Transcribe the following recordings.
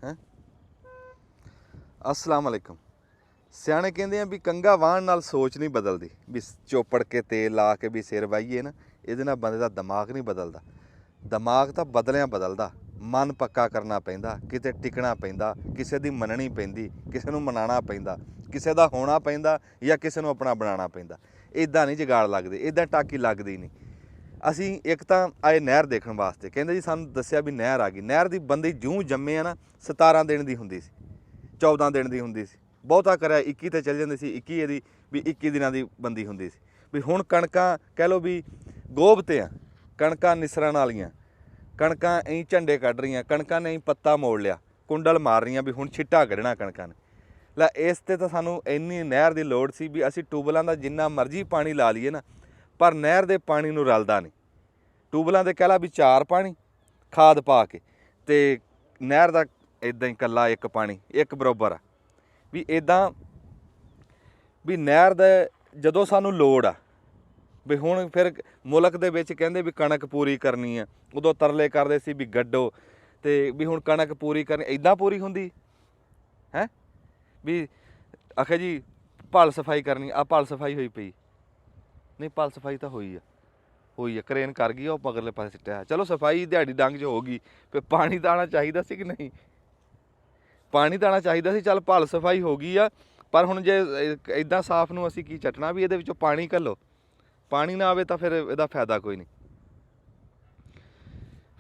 ਹੈ। अस्सलाम वालेकुम। ਸਿਆਣੇ ਕਹਿੰਦੇ ਆ ਵੀ ਕੰਘਾ ਵਾਹਣ ਨਾਲ ਸੋਚ ਨਹੀਂ ਬਦਲਦੀ, ਵੀ ਚੋਪੜ ਕੇ ਤੇਲ ਲਾ ਕੇ ਵੀ ਸਿਰ ਵਾਹੀਏ ਨਾ, ਇਹਦੇ ਨਾਲ ਬੰਦੇ ਦਾ ਦਿਮਾਗ ਨਹੀਂ ਬਦਲਦਾ। ਦਿਮਾਗ ਤਾਂ ਬਦਲਿਆਂ ਬਦਲਦਾ, ਮਨ ਪੱਕਾ ਕਰਨਾ ਪੈਂਦਾ, ਕਿਤੇ ਟਿਕਣਾ ਪੈਂਦਾ, ਕਿਸੇ ਦੀ ਮੰਨਣੀ ਪੈਂਦੀ, ਕਿਸੇ ਨੂੰ ਮਨਾਉਣਾ ਪੈਂਦਾ, ਕਿਸੇ ਦਾ ਹੋਣਾ ਪੈਂਦਾ ਜਾਂ ਕਿਸੇ ਨੂੰ ਆਪਣਾ ਬਣਾਉਣਾ ਪੈਂਦਾ। ਇੱਦਾਂ ਨਹੀਂ ਜੁਗਾੜ ਲੱਗਦੇ, ਇੱਦਾਂ ਟਾਕੀ ਲੱਗਦੀ ਨਹੀਂ। ਅਸੀਂ ਇੱਕ ਤਾਂ ਆਏ ਨਹਿਰ ਦੇਖਣ ਵਾਸਤੇ, ਕਹਿੰਦੇ ਜੀ ਸਾਨੂੰ ਦੱਸਿਆ ਵੀ ਨਹਿਰ ਆ ਗਈ। ਨਹਿਰ ਦੀ ਬੰਦੇ ਜੂੰ ਜੰਮੇ ਆ ਨਾ 17 ਦਿਨ ਦੀ ਹੁੰਦੀ ਸੀ, 14 ਦਿਨ ਦੀ ਹੁੰਦੀ ਸੀ, ਬਹੁਤਾ ਕਰਿਆ 21 ਤੇ ਚੱਲ ਜਾਂਦੀ ਸੀ। 21 ਇਹਦੀ ਵੀ 21 ਦਿਨਾਂ ਦੀ ਬੰਦੀ ਹੁੰਦੀ ਸੀ। ਵੀ ਹੁਣ ਕਣਕਾਂ ਕਹਿ ਲਓ ਵੀ ਗੋਭ ਤੇ ਆ, ਕਣਕਾਂ ਨਿਸਰਨ ਵਾਲੀਆਂ, ਕਣਕਾਂ ਐਂ ਝੰਡੇ ਕੱਢ ਰਹੀਆਂ, ਕਣਕਾਂ ਨੇ ਪੱਤਾ ਮੋੜ ਲਿਆ, ਕੁੰਡਲ ਮਾਰ ਰਹੀਆਂ ਵੀ ਹੁਣ ਛਿੱਟਾ ਕੱਢਣਾ ਕਣਕਾਂ ਨੇ। ਲੈ ਇਸ ਤੇ ਤਾਂ ਸਾਨੂੰ ਇੰਨੀ ਨਹਿਰ ਦੀ ਲੋੜ ਸੀ ਵੀ ਅਸੀਂ ਟਿਊਬਵੈੱਲਾਂ ਦਾ ਜਿੰਨਾ ਮਰਜ਼ੀ ਪਾਣੀ ਲਾ ਲਈਏ ਨਾ, ਪਰ ਨਹਿਰ ਦੇ ਪਾਣੀ ਨੂੰ ਰਲਦਾ ਨਹੀਂ। ਟਿਊਬਵੈੱਲਾਂ ਦੇ ਕਹਿ ਲਾ ਵੀ 4 ਪਾਣੀ ਖਾਦ ਪਾ ਕੇ, ਤੇ ਨਹਿਰ ਦਾ ਇੱਦਾਂ ਹੀ ਇਕੱਲਾ ਇੱਕ ਪਾਣੀ, ਇੱਕ ਬਰਾਬਰ ਆ। ਵੀ ਇੱਦਾਂ ਵੀ ਨਹਿਰ ਦਾ ਜਦੋਂ ਸਾਨੂੰ ਲੋੜ ਆ ਵੀ ਹੁਣ ਫਿਰ ਮੁਲਕ ਦੇ ਵਿੱਚ ਕਹਿੰਦੇ ਵੀ ਕਣਕ ਪੂਰੀ ਕਰਨੀ ਆ, ਉਦੋਂ ਤਰਲੇ ਕਰਦੇ ਸੀ ਵੀ ਗੱਡੋ, ਤੇ ਵੀ ਹੁਣ ਕਣਕ ਪੂਰੀ ਕਰਨੀ, ਇੱਦਾਂ ਪੂਰੀ ਹੁੰਦੀ ਹੈ। ਵੀ ਆਖੇ ਜੀ ਭਲ ਸਫਾਈ ਕਰਨੀ, ਆ ਭਲ ਸਫਾਈ ਹੋਈ ਪਈ ਨਹੀਂ, ਭਲ ਸਫਾਈ ਤਾਂ ਹੋਈ ਆ, ਕਰੇਨ ਕਰ ਗਈ, ਉਹ ਮਗਰਲੇ ਪਾਸੇ ਸਿੱਟਿਆ। ਚਲੋ ਸਫਾਈ ਦਿਹਾੜੀ ਡੰਗ 'ਚ ਹੋ ਗਈ, ਫਿਰ ਪਾਣੀ ਤਾਂ ਆਉਣਾ ਚਾਹੀਦਾ ਸੀ ਕਿ ਨਹੀਂ, ਪਾਣੀ ਤਾਂ ਆਉਣਾ ਚਾਹੀਦਾ ਸੀ। ਚੱਲ ਭਲ ਸਫਾਈ ਹੋ ਗਈ ਆ, ਪਰ ਹੁਣ ਜੇ ਇੱਦਾਂ ਸਾਫ਼ ਨੂੰ ਅਸੀਂ ਕੀ ਚੱਟਣਾ ਵੀ ਇਹਦੇ ਵਿੱਚੋਂ ਪਾਣੀ ਘੱਲੋ, ਪਾਣੀ ਨਾ ਆਵੇ ਤਾਂ ਫਿਰ ਇਹਦਾ ਫਾਇਦਾ ਕੋਈ ਨਹੀਂ।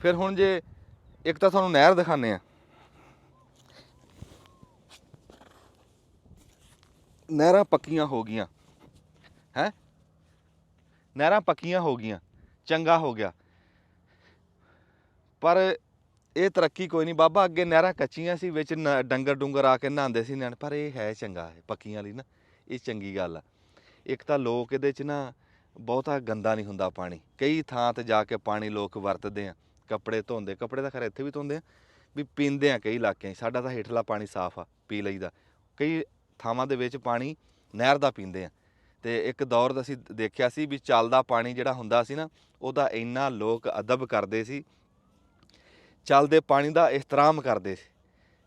ਫਿਰ ਹੁਣ ਜੇ ਇੱਕ ਤਾਂ ਤੁਹਾਨੂੰ ਨਹਿਰ ਦਿਖਾਉਂਦੇ ਆ, ਨਹਿਰਾਂ ਪੱਕੀਆਂ ਹੋ ਗਈਆਂ ਹੈ, ਨਹਿਰਾਂ ਪੱਕੀਆਂ ਹੋ ਗਈਆਂ, ਚੰਗਾ ਹੋ ਗਿਆ, ਪਰ ਇਹ ਤਰੱਕੀ ਕੋਈ ਨਹੀਂ ਬਾਬਾ। ਅੱਗੇ ਨਹਿਰਾਂ ਕੱਚੀਆਂ ਸੀ, ਵਿੱਚ ਡੰਗਰ ਡੁੰਗਰ ਆ ਕੇ ਨਹਾਉਂਦੇ ਸੀ ਨਿਆਣੇ, ਪਰ ਇਹ ਹੈ ਚੰਗਾ ਹੈ ਪੱਕੀਆਂ ਵਾਲੀ ਨਾ, ਇਹ ਚੰਗੀ ਗੱਲ ਆ। ਇੱਕ ਤਾਂ ਲੋਕ ਇਹਦੇ 'ਚ ਨਾ ਬਹੁਤਾ ਗੰਦਾ ਨਹੀਂ ਹੁੰਦਾ ਪਾਣੀ, ਕਈ ਥਾਂ 'ਤੇ ਜਾ ਕੇ ਪਾਣੀ ਲੋਕ ਵਰਤਦੇ ਆ, ਕੱਪੜੇ ਧੋਂਦੇ, ਕੱਪੜੇ ਤਾਂ ਖੈਰ ਇੱਥੇ ਵੀ ਧੋਂਦੇ ਆ, ਵੀ ਪੀਂਦੇ ਆ ਕਈ ਇਲਾਕਿਆਂ 'ਚ। ਸਾਡਾ ਤਾਂ ਹੇਠਲਾ ਪਾਣੀ ਸਾਫ਼ ਆ, ਪੀ ਲਈਦਾ। ਕਈ ਥਾਵਾਂ ਦੇ ਵਿੱਚ ਪਾਣੀ ਨਹਿਰ ਦਾ ਪੀਂਦੇ ਆ। ਅਤੇ ਇੱਕ ਦੌਰ ਅਸੀਂ ਦੇਖਿਆ ਸੀ ਵੀ ਚੱਲਦਾ ਪਾਣੀ ਜਿਹੜਾ ਹੁੰਦਾ ਸੀ ਨਾ, ਉਹਦਾ ਇੰਨਾ ਲੋਕ ਅਦਬ ਕਰਦੇ ਸੀ, ਚੱਲਦੇ ਪਾਣੀ ਦਾ ਇਹਤਰਾਮ ਕਰਦੇ ਸੀ,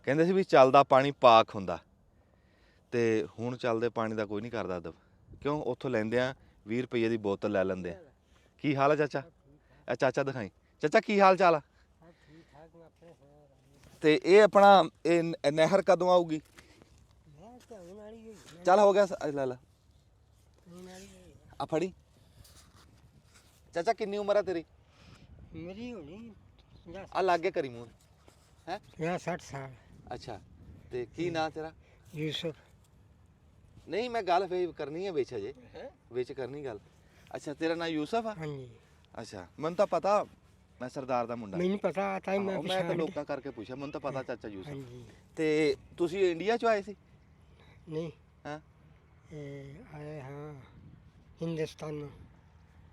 ਕਹਿੰਦੇ ਸੀ ਵੀ ਚੱਲਦਾ ਪਾਣੀ ਪਾਕ ਹੁੰਦਾ। ਅਤੇ ਹੁਣ ਚੱਲਦੇ ਪਾਣੀ ਦਾ ਕੋਈ ਨਹੀਂ ਕਰਦਾ ਅਦਬ, ਕਿਉਂ? ਉੱਥੋਂ ਲੈਂਦੇ ਆ 20 ਰੁਪਈਏ ਦੀ ਬੋਤਲ ਲੈ ਲੈਂਦੇ ਆ। ਕੀ ਹਾਲ ਹੈ ਚਾਚਾ? ਇਹ ਚਾਚਾ ਦਿਖਾਈ, ਚਾਚਾ ਕੀ ਹਾਲ ਚਾਲ ਆ? ਅਤੇ ਇਹ ਆਪਣਾ ਇਹ ਨਹਿਰ ਕਦੋਂ ਆਊਗੀ? ਚੱਲ ਹੋ ਗਿਆ, ਲੈ ਲਾ ਆ ਫੜੀ। ਚਾਚਾ ਕਿੰਨੀ ਉਮਰ ਹੈ ਤੇਰੀ? ਮੇਰੀ ਹੋਣੀ ਆ ਲਾਗੇ ਕਰੀ ਮੂੰਹ ਹੈ 60 ਸਾਲ। ਅੱਛਾ, ਤੇ ਕੀ ਨਾਂ ਤੇਰਾ? ਯੂਸਫ। ਨਹੀਂ ਮੈਂ ਗੱਲ ਫੇਰ ਕਰਨੀ ਹੈ ਵਿੱਚ, ਅਜੇ ਵਿੱਚ ਕਰਨੀ ਗੱਲ। ਅੱਛਾ ਤੇਰਾ ਨਾਂ ਯੂਸਫ ਆ? ਹਾਂਜੀ। ਅੱਛਾ ਮੈਨੂੰ ਤਾਂ ਪਤਾ, ਮੈਂ ਸਰਦਾਰ ਦਾ ਮੁੰਡਾ। ਮੈਨੂੰ ਪਤਾ ਤਾਂ ਮੈਂ ਤਾਂ ਲੋਕਾਂ ਕਰਕੇ ਪੁੱਛਿਆ, ਮੈਨੂੰ ਤਾਂ ਪਤਾ ਚਾਚਾ ਯੂਸਫ। ਹਾਂਜੀ। ਤੇ ਤੁਸੀਂ ਇੰਡੀਆ ਚੋਂ ਆਏ ਸੀ? ਨਹੀਂ ਹਾਂ ਆਏ ਹਾਂ ਹਿੰਦੁਸਤਾਨ।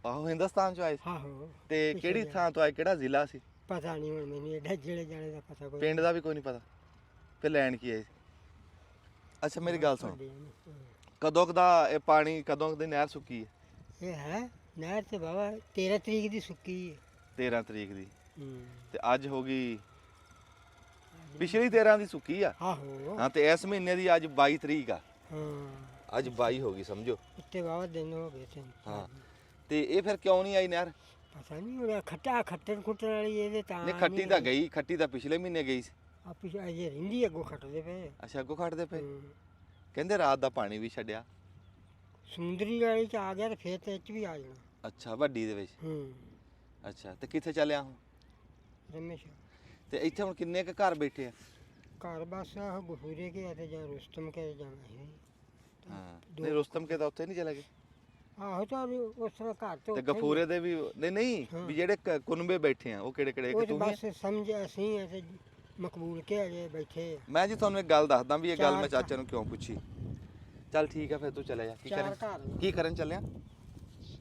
ਆਹੋ ਹਿੰਦੁਸਤਾਨ ਚੋਂ ਆਏ ਸੀ। ਆਹੋ। ਤੇ ਕਿਹੜੀ ਥਾਂ ਤੋਂ ਆਏ, ਕਿਹੜਾ ਜ਼ਿਲ੍ਹਾ ਸੀ? ਪਤਾ ਨਹੀਂ ਹੁਣ ਮੈਨੂੰ, ਐਡਾ ਜਿਹੜੇ ਜਾਣੇ ਦਾ ਪਤਾ ਕੋਈ। ਪਿੰਡ ਦਾ ਵੀ ਕੋਈ ਨਹੀਂ ਪਤਾ? ਫਿਰ ਲੈਣ ਕੀ ਆਏ ਸੀ? ਅੱਛਾ ਮੇਰੀ ਗੱਲ ਸੁਣ, ਕਦੋਂ ਦਾ ਇਹ ਪਾਣੀ, ਕਦੋਂ ਦੀ ਨਹਿਰ ਸੁੱਕੀ ਹੈ? ਇਹ ਹੈ ਨਹਿਰ ਤੇ ਬਾਬਾ 13 ਤਰੀਕ ਦੀ ਸੁੱਕੀ ਹੈ। 13 ਤਰੀਕ ਦੀ? ਹੂੰ। ਤੇ ਅੱਜ ਹੋ ਗਈ ਪਿਛਲੀ 13 ਦੀ ਸੁੱਕੀ ਆ। ਆਹੋ। ਹਾਂ ਤੇ ਇਸ ਮਹੀਨੇ ਦੀ ਅੱਜ 22 ਤਰੀਕ ਆ। ਹਾਂ ਅੱਜ 22 ਹੋ ਗਈ ਸਮਝੋ। ਉੱਤੇ ਬਾਬਾ ਦਿਨ ਹੋ ਗਏ ਤੇ। ਹਾਂ ਤੇ ਇਹ ਫਿਰ ਕਿਉਂ ਨਹੀਂ ਆਈ ਨਹਿਰ? ਪਤਾ ਨਹੀਂ ਹੁਣ ਖੱਟਣ ਖੁੱਟਣ ਵਾਲੀ ਇਹਦੇ ਤਾਂ ਨਹੀਂ ਖੱਟੀ ਤਾਂ ਗਈ, ਖੱਟੀ ਤਾਂ ਪਿਛਲੇ ਮਹੀਨੇ ਗਈ ਸੀ। ਆ ਪਿਛੇ ਅਜੇ ਰਹਿੰਦੀ ਅੱਗੋਂ ਖੱਟਦੇ ਪਏ। ਅੱਛਾ ਅੱਗੋਂ ਖੱਟਦੇ ਪਏ? ਕਹਿੰਦੇ ਰਾਤ ਦਾ ਪਾਣੀ ਵੀ ਛੱਡਿਆ ਸਮੁੰਦਰੀ ਵਾਲੀ ਚ ਆ ਗਿਆ ਤੇ ਫੇਰ ਤੇ ਇਹ ਚ ਵੀ ਆ ਜਾਣਾ। ਅੱਛਾ ਵੱਡੀ ਦੇ ਵਿੱਚ? ਅੱਛਾ ਤੇ ਕਿੱਥੇ ਚੱਲਿਆ ਹੁਣ? ਰਮੇਸ਼। ਤੇ ਇੱਥੇ ਹੁਣ ਕਿੰਨੇ ਕੁ ਘਰ ਬੈਠੇ ਆ? ਘਰ ਬਸ ਆਹ ਗਫੂਰੇ ਕੇ ਤੇ ਜਾਂ ਰੁਸਤਮ ਕੇ ਜਾਣਾ ਹੈ। ਹਾਂ ਨਹੀਂ ਰੁਸਤਮ ਕੇ ਤਾਂ ਉੱਥੇ ਨਹੀਂ ਚਲੇ ਗਏ? ਆਹੋ ਤਾਂ ਉਸ ਤਰ੍ਹਾਂ ਘਰ ਤੋਂ ਤੇ ਗਫੂਰੇ ਦੇ ਵੀ ਨਹੀਂ ਵੀ ਜਿਹੜੇ ਕੁਨਬੇ ਬੈਠੇ ਆ ਉਹ ਕਿਹੜੇ ਕਿਹੜੇ? ਉਹ ਬਸ ਸਮਝ ਅਸੀਂ ਐਸੇ ਮਕਬੂਲ ਕੇ ਅਜੇ ਬੈਠੇ। ਮੈਂ ਜੀ ਤੁਹਾਨੂੰ ਇੱਕ ਗੱਲ ਦੱਸਦਾ ਵੀ ਇਹ ਗੱਲ ਮੈਂ ਚਾਚਾ ਨੂੰ ਕਿਉਂ ਪੁੱਛੀ। ਚੱਲ ਠੀਕ ਆ ਫਿਰ ਤੂੰ ਚਲੇ ਜਾ। ਕੀ ਕਰਨ ਚੱਲਿਆ?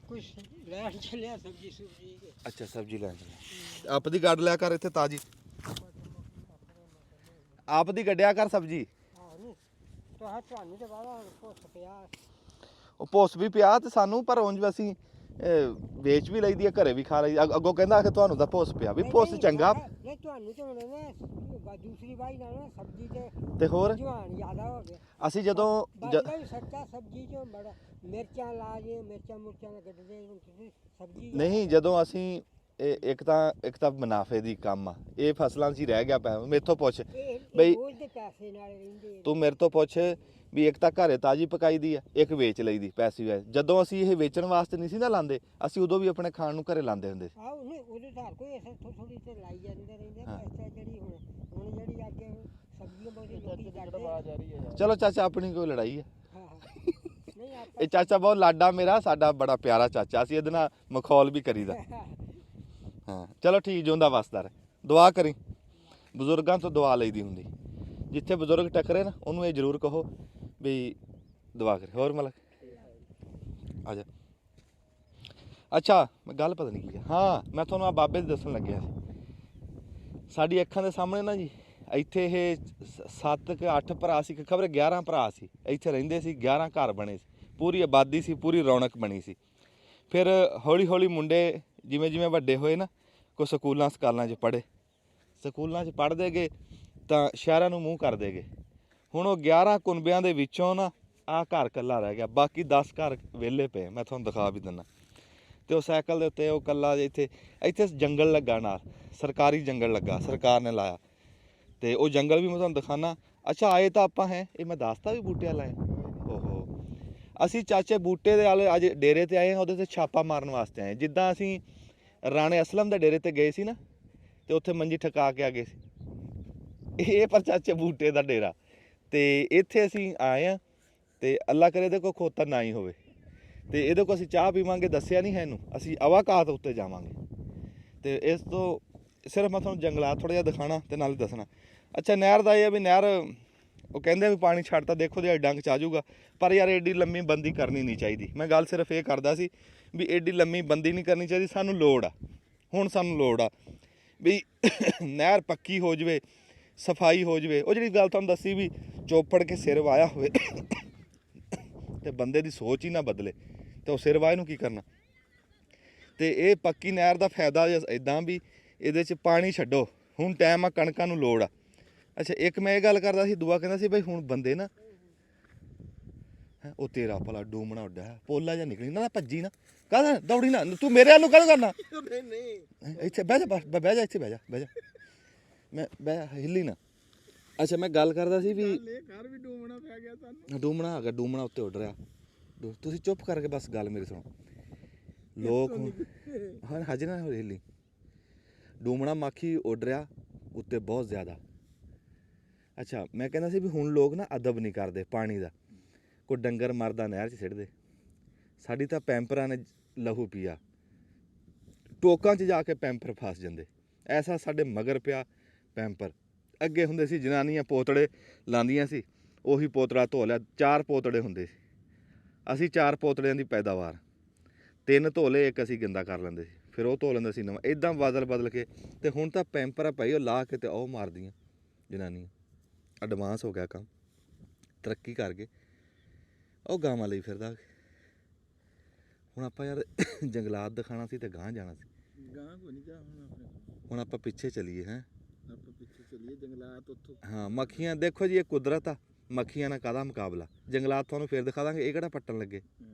ਕੁਛ ਲੈਣ ਚੱਲਿਆ ਸਬਜ਼ੀ ਸੁਬਜੀ। ਅੱਛਾ ਸਬਜ਼ੀ ਲੈਣ ਚੱਲਿਆ। ਆਪ ਦੀ ਗੱਡ ਲਿਆ ਕਰ ਇੱਥੇ ਤਾਜੀ, ਆਪ ਦੀ ਗੱਡਿਆ ਕਰ ਸਬਜ਼ੀ। ਤੁਹਾਨੂੰ ਤੇ ਬਾਬਾ ਪੁੱਛ ਪਿਆ। ਉਹ ਪੁੱਛ ਵੀ ਪਿਆ ਤੇ ਸਾਨੂੰ, ਪਰ ਉਂਝ ਅਸੀਂ ਵੇਚ ਵੀ ਲਈਦੀ ਆ, ਘਰੇ ਵੀ ਖਾ ਲਈ। ਅੱਗੋਂ ਕਹਿੰਦਾ ਕਿ ਤੁਹਾਨੂੰ ਤਾਂ ਭੁੱਸ ਪਿਆ ਵੀ ਭੁੱਸ ਚੰਗਾ। ਨਹੀਂ ਤੁਹਾਨੂੰ ਤਾਂ ਹੁਣ ਨਾ ਦੂਸਰੀ ਵਾਈ ਨਾਲ ਨਾ ਸਬਜ਼ੀ ਤੇ ਹੋਰ ਜਵਾਨ ਜ਼ਿਆਦਾ ਹੋ ਗਿਆ। ਅਸੀਂ ਜਦੋਂ ਬਚਦਾ ਵੀ ਸੱਚਾ ਸਬਜ਼ੀ ਚੋਂ ਬੜਾ ਮਿਰਚਾਂ ਲਾ ਜੇ ਮਿਰਚਾਂ ਮੁਰਚਾਂ ਨਾਲ ਕੱਢਦੇ ਤੁਸੀਂ ਸਬਜ਼ੀ ਨਹੀਂ, ਜਦੋਂ ਅਸੀਂ ਇੱਕ ਤਾਂ ਮੁਨਾਫੇ ਦੀ ਕੰਮ ਆ, ਇਹ ਫਸਲਾਂ 'ਚ ਹੀ ਰਹਿ ਗਿਆ ਪੈਸਾ। ਮੇਥੋਂ ਪੁੱਛ ਬਈ, ਰੋਜ਼ ਦੇ ਪੈਸੇ ਨਾਲ ਰਹਿੰਦੇ। ਤੂੰ ਮੇਰੇ ਤੋਂ ਪੁੱਛ ਵੀ ਇੱਕ ਤਾਂ ਘਰੇ ਤਾਜ਼ੀ ਪਕਾਈ ਦੀ ਆ, ਇੱਕ ਵੇਚ ਲਈ ਦੀ ਪੈਸੇ ਵੇ। ਜਦੋਂ ਅਸੀਂ ਇਹ ਵੇਚਣ ਵਾਸਤੇ ਨਹੀਂ ਸੀ ਨਾ ਲਾਂਦੇ, ਅਸੀਂ ਉਦੋਂ ਵੀ ਆਪਣੇ ਖਾਣ ਨੂੰ ਘਰੇ ਲਾਂਦੇ ਹੁੰਦੇ ਸੀ। ਆਹ ਨਹੀਂ ਉਹਦੇ ਹਰ ਕੋਈ ਐਸਾ ਥੋੜੀ ਤੇ ਲਾਈ ਜਾਂਦੇ ਰਹਿੰਦੇ। ਪੈਸਾ ਜਿਹੜੀ ਹੁਣ ਜਿਹੜੀ ਅੱਗੇ ਸਬਜ਼ੀਆਂ ਬਹੁਤ ਲੋਕੀ ਕਰਦੇ। ਚਲੋ ਚਾਚਾ, ਆਪਣੀ ਕੋਈ ਲੜਾਈ ਆ। ਹਾਂ ਨਹੀਂ ਆਪਾਂ ਇਹ ਚਾਚਾ ਬਹੁਤ ਲਾਡਾ ਮੇਰਾ, ਸਾਡਾ ਬੜਾ ਪਿਆਰਾ ਚਾਚਾ। ਅਸੀਂ ਇਹਦੇ ਨਾਲ ਮਖੌਲ ਵੀ ਕਰੀਦਾ। ਹਾਂ ਚਲੋ ਠੀਕ, ਜਿਉਂਦਾ ਵਸਦਾ ਰਹੇ। ਦੁਆ ਕਰੀ, ਬਜ਼ੁਰਗਾਂ ਤੋਂ ਦੁਆ ਲਈਦੀ ਹੁੰਦੀ। ਜਿੱਥੇ ਬਜ਼ੁਰਗ ਟੱਕਰੇ ਨਾ, ਉਹਨੂੰ ਇਹ ਜ਼ਰੂਰ ਕਹੋ ਵੀ ਦੁਆ ਕਰੇ। ਹੋਰ ਮਲਕ ਆ ਜਾ। ਅੱਛਾ, ਮੈਂ ਗੱਲ ਪਤਾ ਨਹੀਂ ਕੀ ਆ। ਹਾਂ, ਮੈਂ ਤੁਹਾਨੂੰ ਆ ਬਾਬੇ ਦੀ ਦੱਸਣ ਲੱਗਿਆ ਸੀ। ਸਾਡੀ ਅੱਖਾਂ ਦੇ ਸਾਹਮਣੇ ਨਾ ਜੀ, ਇੱਥੇ ਇਹ 7 ਕਿ 8 ਭਰਾ ਸੀ, ਕਿ ਖਬਰ 11 ਭਰਾ ਸੀ। ਇੱਥੇ ਰਹਿੰਦੇ ਸੀ, 11 ਘਰ ਬਣੇ ਸੀ, ਪੂਰੀ ਆਬਾਦੀ ਸੀ, ਪੂਰੀ ਰੌਣਕ ਬਣੀ ਸੀ। ਫਿਰ ਹੌਲੀ ਹੌਲੀ ਮੁੰਡੇ ਜਿਵੇਂ ਜਿਵੇਂ ਵੱਡੇ ਹੋਏ ਨਾ, ਕੋਈ ਸਕੂਲਾਂ ਸਕਾਲਾਂ 'ਚ ਪੜ੍ਹੇ, ਸਕੂਲਾਂ 'ਚ ਪੜ੍ਹਦੇ ਗਏ ਤਾਂ ਸ਼ਹਿਰਾਂ ਨੂੰ ਮੂੰਹ ਕਰਦੇ ਗਏ। ਹੁਣ ਉਹ 11 ਕੁਨਬਿਆਂ ਦੇ ਵਿੱਚੋਂ ਨਾ ਆਹ ਘਰ ਇਕੱਲਾ ਰਹਿ ਗਿਆ, ਬਾਕੀ 10 ਘਰ ਵਿਹਲੇ ਪਏ। ਮੈਂ ਤੁਹਾਨੂੰ ਦਿਖਾ ਵੀ ਦਿੰਦਾ। ਤੇ ਉਹ ਸਾਈਕਲ ਦੇ ਉੱਤੇ ਉਹ ਇਕੱਲਾ ਇੱਥੇ ਜੰਗਲ ਲੱਗਾ ਨਾਲ, ਸਰਕਾਰੀ ਜੰਗਲ ਲੱਗਾ, ਸਰਕਾਰ ਨੇ ਲਾਇਆ। ਤੇ ਉਹ ਜੰਗਲ ਵੀ ਮੈਂ ਤੁਹਾਨੂੰ ਦਿਖਾਣਾ। ਅੱਛਾ, ਆਏ ਤਾਂ ਆਪਾਂ ਹੈ, ਇਹ ਮੈਂ ਦੱਸਤਾ ਵੀ ਬੂਟੇ ਵਾਲਾ ਹੈ। ਓਹੋ, ਅਸੀਂ ਚਾਚੇ ਬੂਟੇ ਦੇ ਵਾਲੇ ਅੱਜ ਡੇਰੇ ਤੇ ਆਏ ਹਾਂ, ਉਹਦੇ ਤੇ ਛਾਪਾ ਮਾਰਨ ਵਾਸਤੇ ਆਏ। ਜਿੱਦਾਂ ਅਸੀਂ ਰਾਣੇ ਅਸਲਮ ਦੇ ਡੇਰੇ ਤੇ ਗਏ ਸੀ ਨਾ, ਤੇ ਉੱਥੇ ਮੰਜੀ ਠਕਾ ਕੇ ਆ ਗਏ ਸੀ, ਇਹ ਪਰ ਚਾਚੇ ਬੂਟੇ ਦਾ ਡੇਰਾ। ਤੇ ਇੱਥੇ ਅਸੀਂ ਆਏ ਹਾਂ, ਤੇ ਅੱਲਾ ਕਰੇ ਇਹਦੇ ਕੋਲ ਖੋਤਾ ਨਾ ਹੀ ਹੋਵੇ, ਤੇ ਇਹਦੇ ਕੋਲ ਅਸੀਂ ਚਾਹ ਪੀਵਾਂਗੇ। ਦੱਸਿਆ ਨਹੀਂ ਹੈ ਇਹਨੂੰ, ਅਸੀਂ ਅਵਾਕਾਤ ਉੱਤੇ ਜਾਵਾਂਗੇ। ਤੇ ਇਸ ਤੋਂ ਸਿਰਫ ਮੈਂ ਤੁਹਾਨੂੰ ਜੰਗਲਾਤ ਥੋੜ੍ਹਾ ਜਿਹਾ ਦਿਖਾਣਾ ਤੇ ਨਾਲ ਦੱਸਣਾ। ਅੱਛਾ, ਨਹਿਰ ਦਾ ਇਹ ਆ ਵੀ ਨਹਿਰ, ਉਹ ਕਹਿੰਦੇ ਵੀ ਪਾਣੀ ਛੱਡਤਾ, ਦੇਖੋ ਜੇ ਡੰਗ 'ਚ ਆ ਜਾਊਗਾ। ਪਰ ਯਾਰ ਐਡੀ ਲੰਮੀ ਬੰਦੀ ਕਰਨੀ ਨਹੀਂ ਚਾਹੀਦੀ। ਮੈਂ ਗੱਲ ਸਿਰਫ ਇਹ ਕਰਦਾ ਸੀ ਵੀ ਐਡੀ ਲੰਮੀ ਬੰਦੀ ਨਹੀਂ ਕਰਨੀ ਚਾਹੀਦੀ। ਸਾਨੂੰ ਲੋੜ ਆ, ਹੁਣ ਸਾਨੂੰ ਲੋੜ ਆ ਵੀ ਨਹਿਰ ਪੱਕੀ ਹੋ ਜਾਵੇ, ਸਫਾਈ ਹੋ ਜਾਵੇ। ਉਹ ਜਿਹੜੀ ਗੱਲ ਤੁਹਾਨੂੰ ਦੱਸੀ ਵੀ ਚੋਪੜ ਕੇ ਸਿਰ ਵਾਇਆ ਹੋਵੇ ਤੇ ਬੰਦੇ ਦੀ ਸੋਚ ਹੀ ਨਾ ਬਦਲੇ, ਤੇ ਉਹ ਸਿਰ ਵਾਏ ਨੂੰ ਕੀ ਕਰਨਾ। ਤੇ ਇਹ ਪੱਕੀ ਨਹਿਰ ਦਾ ਫਾਇਦਾ ਇੱਦਾਂ ਵੀ ਇਹਦੇ 'ਚ ਪਾਣੀ ਛੱਡੋ। ਹੁਣ ਟਾਈਮ ਆ, ਕਣਕਾਂ ਨੂੰ ਲੋੜ ਆ। ਅੱਛਾ, ਇੱਕ ਮੈਂ ਇਹ ਗੱਲ ਕਰਦਾ ਸੀ, ਦੁਆ ਕਹਿੰਦਾ ਸੀ ਬਈ ਹੁਣ ਬੰਦੇ ਨਾ, ਉਹ ਤੇਰਾ ਭਲਾ ਡੂਮਣਾ ਉੱਡਾ ਹੈ, ਪੋਲਾ ਜਾਂ ਨਿਕਲੀ ਨਾ, ਭੱਜੀ ਨਾ, ਕਾਹਦਾ ਦੌੜੀ ਨਾ, ਤੂੰ ਮੇਰੇ ਵੱਲ ਨੂੰ ਕਾਹਨੂੰ ਕਰਨਾ। ਇੱਥੇ ਬਹਿ ਜਾ, ਬਹਿ ਜਾ, ਇੱਥੇ ਬਹਿ ਜਾ, ਬਹਿ ਜਾ, ਮੈਂ ਬਹਿ ਜਾ, ਹਿੱਲੀ ਨਾ। ਅੱਛਾ, ਮੈਂ ਗੱਲ ਕਰਦਾ ਸੀ ਵੀ ਘਰ ਵੀ ਡੂਮਣਾ ਪੈ ਗਿਆ ਸਾਨੂੰ। ਡੂਮਣਾ ਆ ਗਿਆ, ਡੂਮਣਾ ਉੱਤੇ ਉੱਡ ਰਿਹਾ। ਤੁਸੀਂ ਚੁੱਪ ਕਰਕੇ ਬਸ ਗੱਲ ਮੇਰੀ ਸੁਣੋ। ਲੋਕ ਹਾਂ ਹਜੇ ਨਾ ਹਿੱਲੀ। ਡੂਮਣਾ ਮਾਖੀ ਉੱਡ ਰਿਹਾ ਉੱਤੇ ਬਹੁਤ ਜ਼ਿਆਦਾ। ਅੱਛਾ, ਮੈਂ ਕਹਿੰਦਾ ਸੀ ਵੀ ਹੁਣ ਲੋਕ ਨਾ ਅਦਬ ਨਹੀਂ ਕਰਦੇ ਪਾਣੀ ਦਾ। ਕੋਈ ਡੰਗਰ ਮਰਦਾ ਨਹਿਰ 'ਚ ਸਿੱਟਦੇ। ਸਾਡੀ ਤਾਂ ਪੈਂਪਰਾਂ ਨੇ ਲਹੂ ਪੀਆ, ਟੋਕਾਂ 'ਚ ਜਾ ਕੇ ਪੈਂਪਰ ਫਸ ਜਾਂਦੇ। ਐਸਾ ਸਾਡੇ ਮਗਰ ਪਿਆ ਪੈਂਪਰ। ਅੱਗੇ ਹੁੰਦੇ ਸੀ ਜਨਾਨੀਆਂ ਪੋਤੜੇ ਲਾਉਂਦੀਆਂ ਸੀ, ਉਹੀ ਪੋਤੜਾ ਧੋ ਲਿਆ। 4 ਪੋਤੜੇ ਹੁੰਦੇ ਸੀ, ਅਸੀਂ 4 ਪੋਤੜਿਆਂ ਦੀ ਪੈਦਾਵਾਰ। 3 ਧੋ ਲਏ, ਇੱਕ ਅਸੀਂ ਗੰਦਾ ਕਰ ਲੈਂਦੇ ਸੀ, ਫਿਰ ਉਹ ਧੋ ਲੈਂਦੇ ਸੀ ਨਵਾਂ। ਇੱਦਾਂ ਬਦਲ ਕੇ। ਤੇ ਹੁਣ ਤਾਂ ਪੈਂਪਰ ਆ ਭਾਈ, ਉਹ ਲਾ ਕੇ ਤੇ ਉਹ ਮਾਰਦੀਆਂ ਜਨਾਨੀਆਂ। ਐਡਵਾਂਸ ਹੋ ਗਿਆ ਕੰਮ, ਤਰੱਕੀ ਕਰ ਗਏ। ਉਹ ਗਾਵਾਂ ਲਈ ਫਿਰਦਾ। ਹੁਣ ਆਪਾਂ ਯਾਰ ਜੰਗਲਾਤ ਦਿਖਾਉਣਾ ਸੀ ਤੇ ਗਾਂਹ ਜਾਣਾ ਸੀ। ਗਾਂ ਕੋ ਨਹੀਂ ਜਾ ਹੁਣ ਆਪਣੇ ਕੋਲ। ਹੁਣ ਆਪਾਂ ਪਿੱਛੇ ਚੱਲੀਏ। ਹੈਂ, ਆਪਾਂ ਪਿੱਛੇ ਚੱਲੀਏ ਜੰਗਲਾਤ ਉੱਥੋਂ। ਹਾਂ, ਮੱਖੀਆਂ ਦੇਖੋ ਜੀ, ਇਹ ਕੁਦਰਤ ਆ। ਮੱਖੀਆਂ ਨਾਲ ਕਾਹਦਾ ਮੁਕਾਬਲਾ। ਜੰਗਲਾਤ ਤੁਹਾਨੂੰ ਫਿਰ ਦਿਖਾ ਦਾਂਗੇ, ਇਹ ਕਿਹੜਾ ਪੱਟਣ ਲੱਗੇ।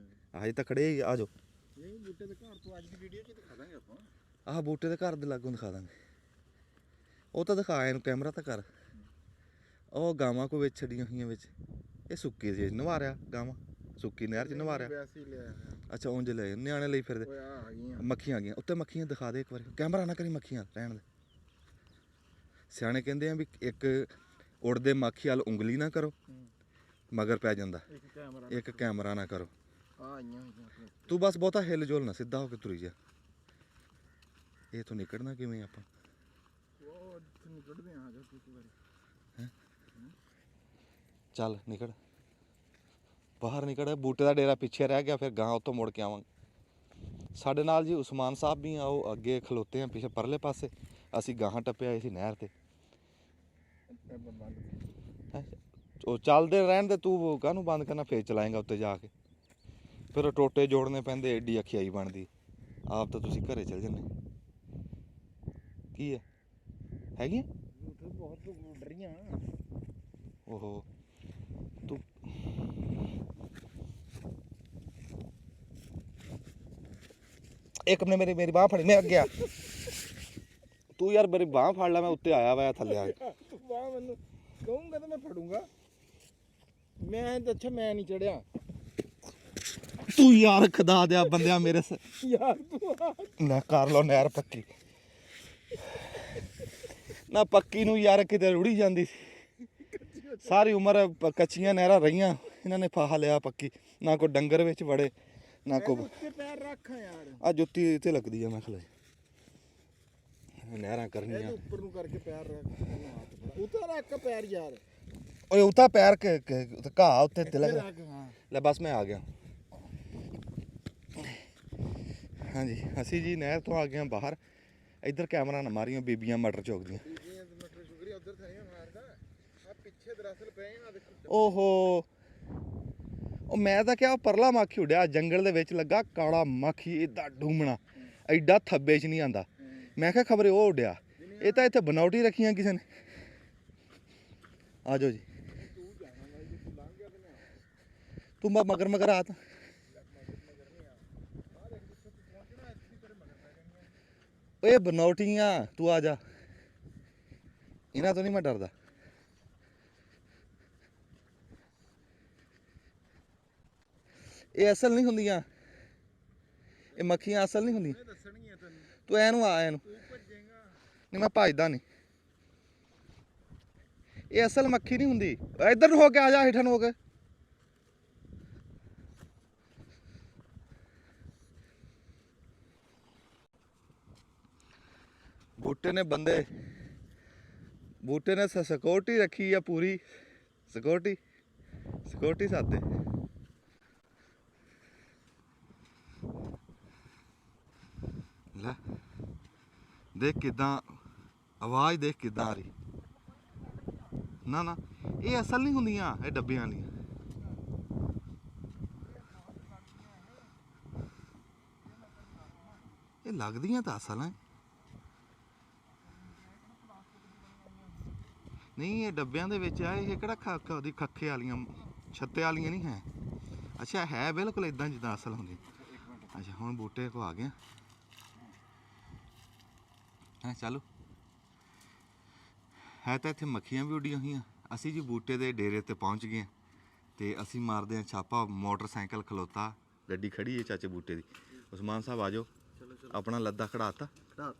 ਹਜੇ ਤਾਂ ਖੜੇ ਹੀ ਆ ਜਾਓ। ਨਹੀਂ, ਬੂਟੇ ਦੇ ਘਰ ਤੋਂ ਅੱਜ ਦੀ ਵੀਡੀਓ 'ਚ ਦਿਖਾ ਦਾਂਗੇ ਆਪਾਂ। ਆਹ ਬੂਟੇ ਦੇ ਘਰ ਦੇ ਲਾਗੋਂ ਦਿਖਾ ਦਾਂਗੇ। ਉਹ ਤਾਂ ਦਿਖਾ ਇਹਨੂੰ, ਕੈਮਰਾ ਤਾਂ ਕਰ। ਉਹ ਗਾਵਾਂ ਕੋ ਵਿੱਚ ਛੱਡੀਆਂ ਹੋਈਆਂ ਵਿੱਚ, ਇਹ ਸੁੱਕੀ ਸੀ, ਨਵਾ ਰਿਹਾ ਗਾਵਾਂ, ਸੁੱਕੀ ਨਹਿਰ 'ਚ ਨਵਾ ਰਿਹਾ। ਵੈਸੇ ਹੀ ਲਿਆ। ਅੱਛਾ, ਉਂਝ ਲੈ ਨਿਆਣੇ ਲਈ ਫਿਰਦੇ। ਓਏ ਆ ਗਈਆਂ ਮੱਖੀਆਂ ਆ ਗਈਆਂ ਉੱਤੇ, ਮੱਖੀਆਂ ਦਿਖਾ ਦੇ ਇੱਕ ਵਾਰੀ। ਕੈਮਰਾ ਨਾ ਕਰੀ, ਮੱਖੀਆਂ ਰਹਿਣ ਦੇ। ਸਿਆਣੇ ਕਹਿੰਦੇ ਆ ਵੀ ਇੱਕ ਉੜਦੇ ਮੱਖੀ ਵੱਲ ਉਂਗਲੀ ਨਾ ਕਰੋ, ਮਗਰ ਪੈ ਜਾਂਦਾ। ਇੱਕ ਕੈਮਰਾ ਨਾ ਕਰੋ। ਆ ਆਈਆਂ ਹੋਈਆਂ। ਤੂੰ ਬਸ ਬਹੁਤਾ ਹਿੱਲ ਜੁਲ ਨਾ, ਸਿੱਧਾ ਹੋ ਕੇ ਤੁਰੀ ਜਾ। ਇਹ ਤੋਂ ਨਿਕਲਣਾ ਕਿਵੇਂ ਆਪਾਂ। ਉਹ ਨਿਕਲਦੇ ਆ ਜਾ ਇੱਕ ਵਾਰੀ। ਚੱਲ ਨਿਕਲ, ਬਾਹਰ ਨਿਕਲ। ਬੂਟੇ ਦਾ ਡੇਰਾ ਪਿੱਛੇ ਰਹਿ ਗਿਆ, ਫਿਰ ਗਾਂ ਉੱਥੋਂ ਮੁੜ ਕੇ ਆਵਾਂਗੇ। ਸਾਡੇ ਨਾਲ ਜੀ ਉਸਮਾਨ ਸਾਹਿਬ ਵੀ ਆ, ਉਹ ਅੱਗੇ ਖਲੋਤੇ ਆ ਪਿੱਛੇ ਪਰਲੇ ਪਾਸੇ। ਅਸੀਂ ਗਾਹਾਂ ਟੱਪੇ ਆਏ ਸੀ ਨਹਿਰ ਤੇ। ਉਹ ਚੱਲਦੇ ਰਹਿਣ ਦੇ, ਤੂੰ ਕਾਹਨੂੰ ਬੰਦ ਕਰਨਾ, ਫੇਰ ਚਲਾਏਂਗਾ ਉੱਤੇ ਜਾ ਕੇ। ਫਿਰ ਟੋਟੇ ਜੋੜਨੇ ਪੈਂਦੇ, ਏਡੀ ਅਖਿਆਈ ਬਣਦੀ। ਆਪ ਤਾਂ ਤੁਸੀਂ ਘਰੇ ਚਲ ਜੰਨੇ। ਕੀ ਹੈ ਹੈਗੀ ਉੱਥੇ ਬਹੁਤ ਡਰੀਆਂ। ਓਹੋ ਤੂੰ ਇੱਕ ਮਿੰਟ ਮੇਰੀ ਬਾਹ ਫੜੀ, ਮੈਂ ਅੱਗੇ ਆ। ਤੂੰ ਯਾਰ ਮੇਰੀ ਬਾਹ ਫੜ ਲੈ, ਮੈਂ ਉੱਤੇ ਆਇਆ ਵਾ ਥੱਲੇ ਆ ਕੇ। ਵਾਹ ਮੈਨੂੰ ਕਹੂੰਗਾ ਤਾਂ ਮੈਂ ਫੜੂੰਗਾ। ਮੈਂ ਤਾਂ ਅੱਛਾ ਮੈਂ ਨਹੀਂ ਚੜਿਆ ਤੂੰ ਯਾਰ ਖੁਦਾ ਦਿਆ ਬੰਦਿਆ ਮੇਰੇ ਯਾਰ ਤੂੰ ਨਾ ਕਰ ਲੋ ਨਹਿਰ ਪੱਕੀ ਨਾ, ਪੱਕੀ ਨੂੰ ਯਾਰ ਕਿਤੇ ਰੁੜੀ ਜਾਂਦੀ ਸੀ। ਸਾਰੀ ਉਮਰ ਕੱਚੀਆਂ ਨਹਿਰਾਂ ਰਹੀਆਂ, ਇਹਨਾਂ ਨੇ ਫਾਹਾ ਲਿਆ ਪੱਕੀ। ਨਾ ਕੋਈ ਡੰਗਰ ਵਿੱਚ ਵੜੇ ਨਾ ਕੋ। ਉੱਤੇ ਪੈਰ ਰੱਖ ਯਾਰ। ਆ ਜੁੱਤੀ ਇੱਥੇ ਲੱਗਦੀ ਆ ਮੈਂ ਖਲੇ ਨਹਿਰਾਂ ਇਹ ਕਰਨੀਆਂ। ਉੱਪਰ ਨੂੰ ਕਰਕੇ ਪੈਰ ਰੱਖ। ਉੱਤੇ ਰੱਖ ਪੈਰ ਯਾਰ। ਓਏ ਉਤਾ ਪੈਰ ਕੇ ਘਾਹ ਉੱਤੇ ਤਿਲਕ। ਰੱਖ ਹਾਂ। ਲੈ ਬਸ ਮੈਂ ਆ ਗਿਆ। ਹਾਂਜੀ ਅਸੀਂ ਜੀ ਨਹਿਰ ਤੋਂ ਆ ਗਏ ਹਾਂ ਬਾਹਰ। ਇੱਧਰ ਕੈਮਰਾ ਨਾ ਮਾਰੀਆਂ, ਬੀਬੀਆਂ ਮਟਰ ਚੋਕਦੀਆਂ। ਮਟਰ ਸ਼ੁਕਰੀ ਉਧਰ ਥਾਂ ਮਾਰਦਾ ਆ ਪਿੱਛੇ ਦਰਅਸਲ ਪਏ ਨਾ ਦੇਖੋ। ਓਹੋ ਉਹ ਮੈਂ ਤਾਂ ਕਿਹਾ ਪਰਲਾ ਮੱਖੀ ਉੱਡਿਆ ਜੰਗਲ ਦੇ ਵਿੱਚ ਲੱਗਾ ਕਾਲਾ ਮੱਖੀ ਏਡਾ ਡੂਮਣਾ, ਐਡਾ ਥੱਬੇ 'ਚ ਨਹੀਂ ਆਂਦਾ। ਮੈਂ ਕਿਹਾ ਖਬਰੇ ਉਹ ਉੱਡਿਆ, ਇਹ ਤਾਂ ਇੱਥੇ ਬਨਾਵਟੀ ਰੱਖੀਆਂ ਕਿਸੇ ਨੇ। ਆ ਜਾਓ ਜੀ ਤੂੰ ਮਗਰ ਆ ਤਾਂ। ਓਏ ਬਨਾਵਟੀਆਂ ਤੂੰ ਆ ਜਾ, ਇਹਨਾਂ ਤੋਂ ਨਹੀਂ ਮੈਂ ਡਰਦਾ। ਇਹ ਅਸਲ ਨਹੀਂ ਹੁੰਦੀਆਂ, ਇਹ ਮੱਖੀਆਂ ਅਸਲ ਨਹੀਂ ਹੁੰਦੀਆਂ। ਤੂੰ ਐਨੂੰ ਆ, ਐਨੂੰ ਨਹੀਂ ਮੈਂ ਭੱਜਦਾ ਨਹੀਂ। ਇਹ ਅਸਲ ਮੱਖੀ ਨਹੀਂ ਹੁੰਦੀ। ਇੱਧਰ ਨੂੰ ਹੋ ਕੇ ਆ ਜਾ, ਹੇਠਾਂ ਨੂੰ ਹੋ ਕੇ। ਬੂਟੇ ਨੇ ਸਿਕਿਉਰਟੀ ਰੱਖੀ ਆ ਪੂਰੀ। ਸਿਕਿਉਰਟੀ ਸਾਦੇ। ਲੈ ਦੇਖ ਕਿਦਾਂ ਆਵਾਜ਼, ਦੇਖ ਕਿਦਾਂ ਆ ਰਹੀ। ਨਾ ਇਹ ਅਸਲ ਨਹੀਂ ਹੁੰਦੀਆਂ, ਇਹ ਡੱਬਿਆਂ ਵਾਲੀਆਂ। ਇਹ ਲੱਗਦੀਆਂ ਤਾਂ ਅਸਲ ਹੈ। ਨਹੀਂ ਇਹ ਡੱਬਿਆਂ ਦੇ ਵਿੱਚ ਆ। ਇਹ ਕਿਹੜਾ ਉਹਦੀ ਖੱਖੇ ਵਾਲੀਆਂ ਛੱਤੇ ਵਾਲੀਆਂ ਨਹੀਂ ਹੈ। ਅੱਛਾ ਹੈ ਬਿਲਕੁਲ ਇਦਾਂ ਜਿੱਦਾਂ ਅਸਲ ਹੁੰਦੀ। ਅੱਛਾ ਹੁਣ ਬੂਟੇ ਕੋ ਆ ਗਿਆ ਹੈ। ਚਲੋ ਹੈ ਤਾਂ ਇੱਥੇ ਮੱਖੀਆਂ ਵੀ ਉੱਡੀਆਂ ਹੋਈਆਂ। ਅਸੀਂ ਜੀ ਬੂਟੇ ਦੇ ਡੇਰੇ ਤੇ ਪਹੁੰਚ ਗਏ ਤੇ ਅਸੀਂ ਮਾਰਦੇ ਹਾਂ ਛਾਪਾ। ਮੋਟਰਸਾਈਕਲ ਖਲੋਤਾ, ਗੱਡੀ ਖੜੀ ਹੈ ਚਾਚੇ ਬੂਟੇ ਦੀ। ਉਸਮਾਨ ਸਾਹਿਬ ਆ ਜਾਓ। ਆਪਣਾ ਲੱਦਾ ਖੜਾਤਾ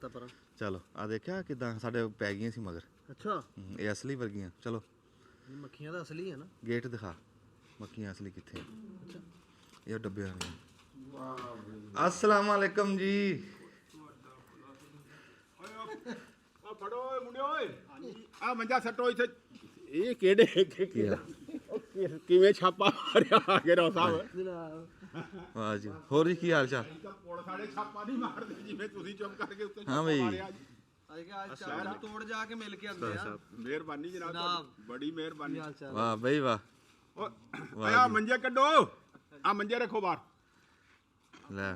ਪਰ ਚਲੋ। ਆ ਦੇਖਿਆ ਕਿਦਾਂ ਸਾਡੇ ਪੈ ਗਈਆਂ ਸੀ ਮਗਰ। ਅੱਛਾ ਇਹ ਅਸਲੀ ਵਰਗੀਆਂ। ਚਲੋ ਮੱਖੀਆਂ ਤਾਂ ਅਸਲੀ ਹੈ ਨਾ। ਗੇਟ ਦਿਖਾ, ਮੱਖੀਆਂ ਅਸਲੀ ਕਿੱਥੇ। ਇਹ ਡੱਬੇ ਵਾਲੀਆਂ। ਅਸਲਾਮ ਵਾਲੇਕਮ ਜੀ। ਆ ਫੜੋ ਓਏ ਮੁੰਡਿਓ ਓਏ। ਆ ਮੰਜਾ ਸੱਟੋ ਇੱਥੇ। ਇਹ ਕਿਹੜੇ ਕਿਵੇਂ ਛਾਪਾ ਮਾਰਿਆ ਆ ਕੇ ਰੋ ਸਾਹਿਬ। ਵਾਹ ਜੀ, ਹੋਰ ਜੀ ਕੀ ਹਾਲ ਚਾਲ? ਪੁਲਿਸ ਵਾਲੇ ਛਾਪਾ ਨਹੀਂ ਮਾਰਦੇ ਜਿਵੇਂ ਤੁਸੀਂ ਚੁੱਪ ਕਰਕੇ ਉੱਤੇ ਹਾਂ ਬਈ। ਅੱਜ ਚਾਰ ਤੋੜ ਜਾ ਕੇ ਮਿਲ ਕੇ ਆਉਂਦੇ ਆ। ਮਿਹਰਬਾਨੀ ਜਨਾਬ, ਬੜੀ ਮਿਹਰਬਾਨੀ। ਵਾਹ ਬਈ ਵਾਹ। ਓਏ ਆ ਮੰਜੇ ਕੱਢੋ, ਆ ਮੰਜੇ ਰੱਖੋ ਬਾਹਰ। ਲੈ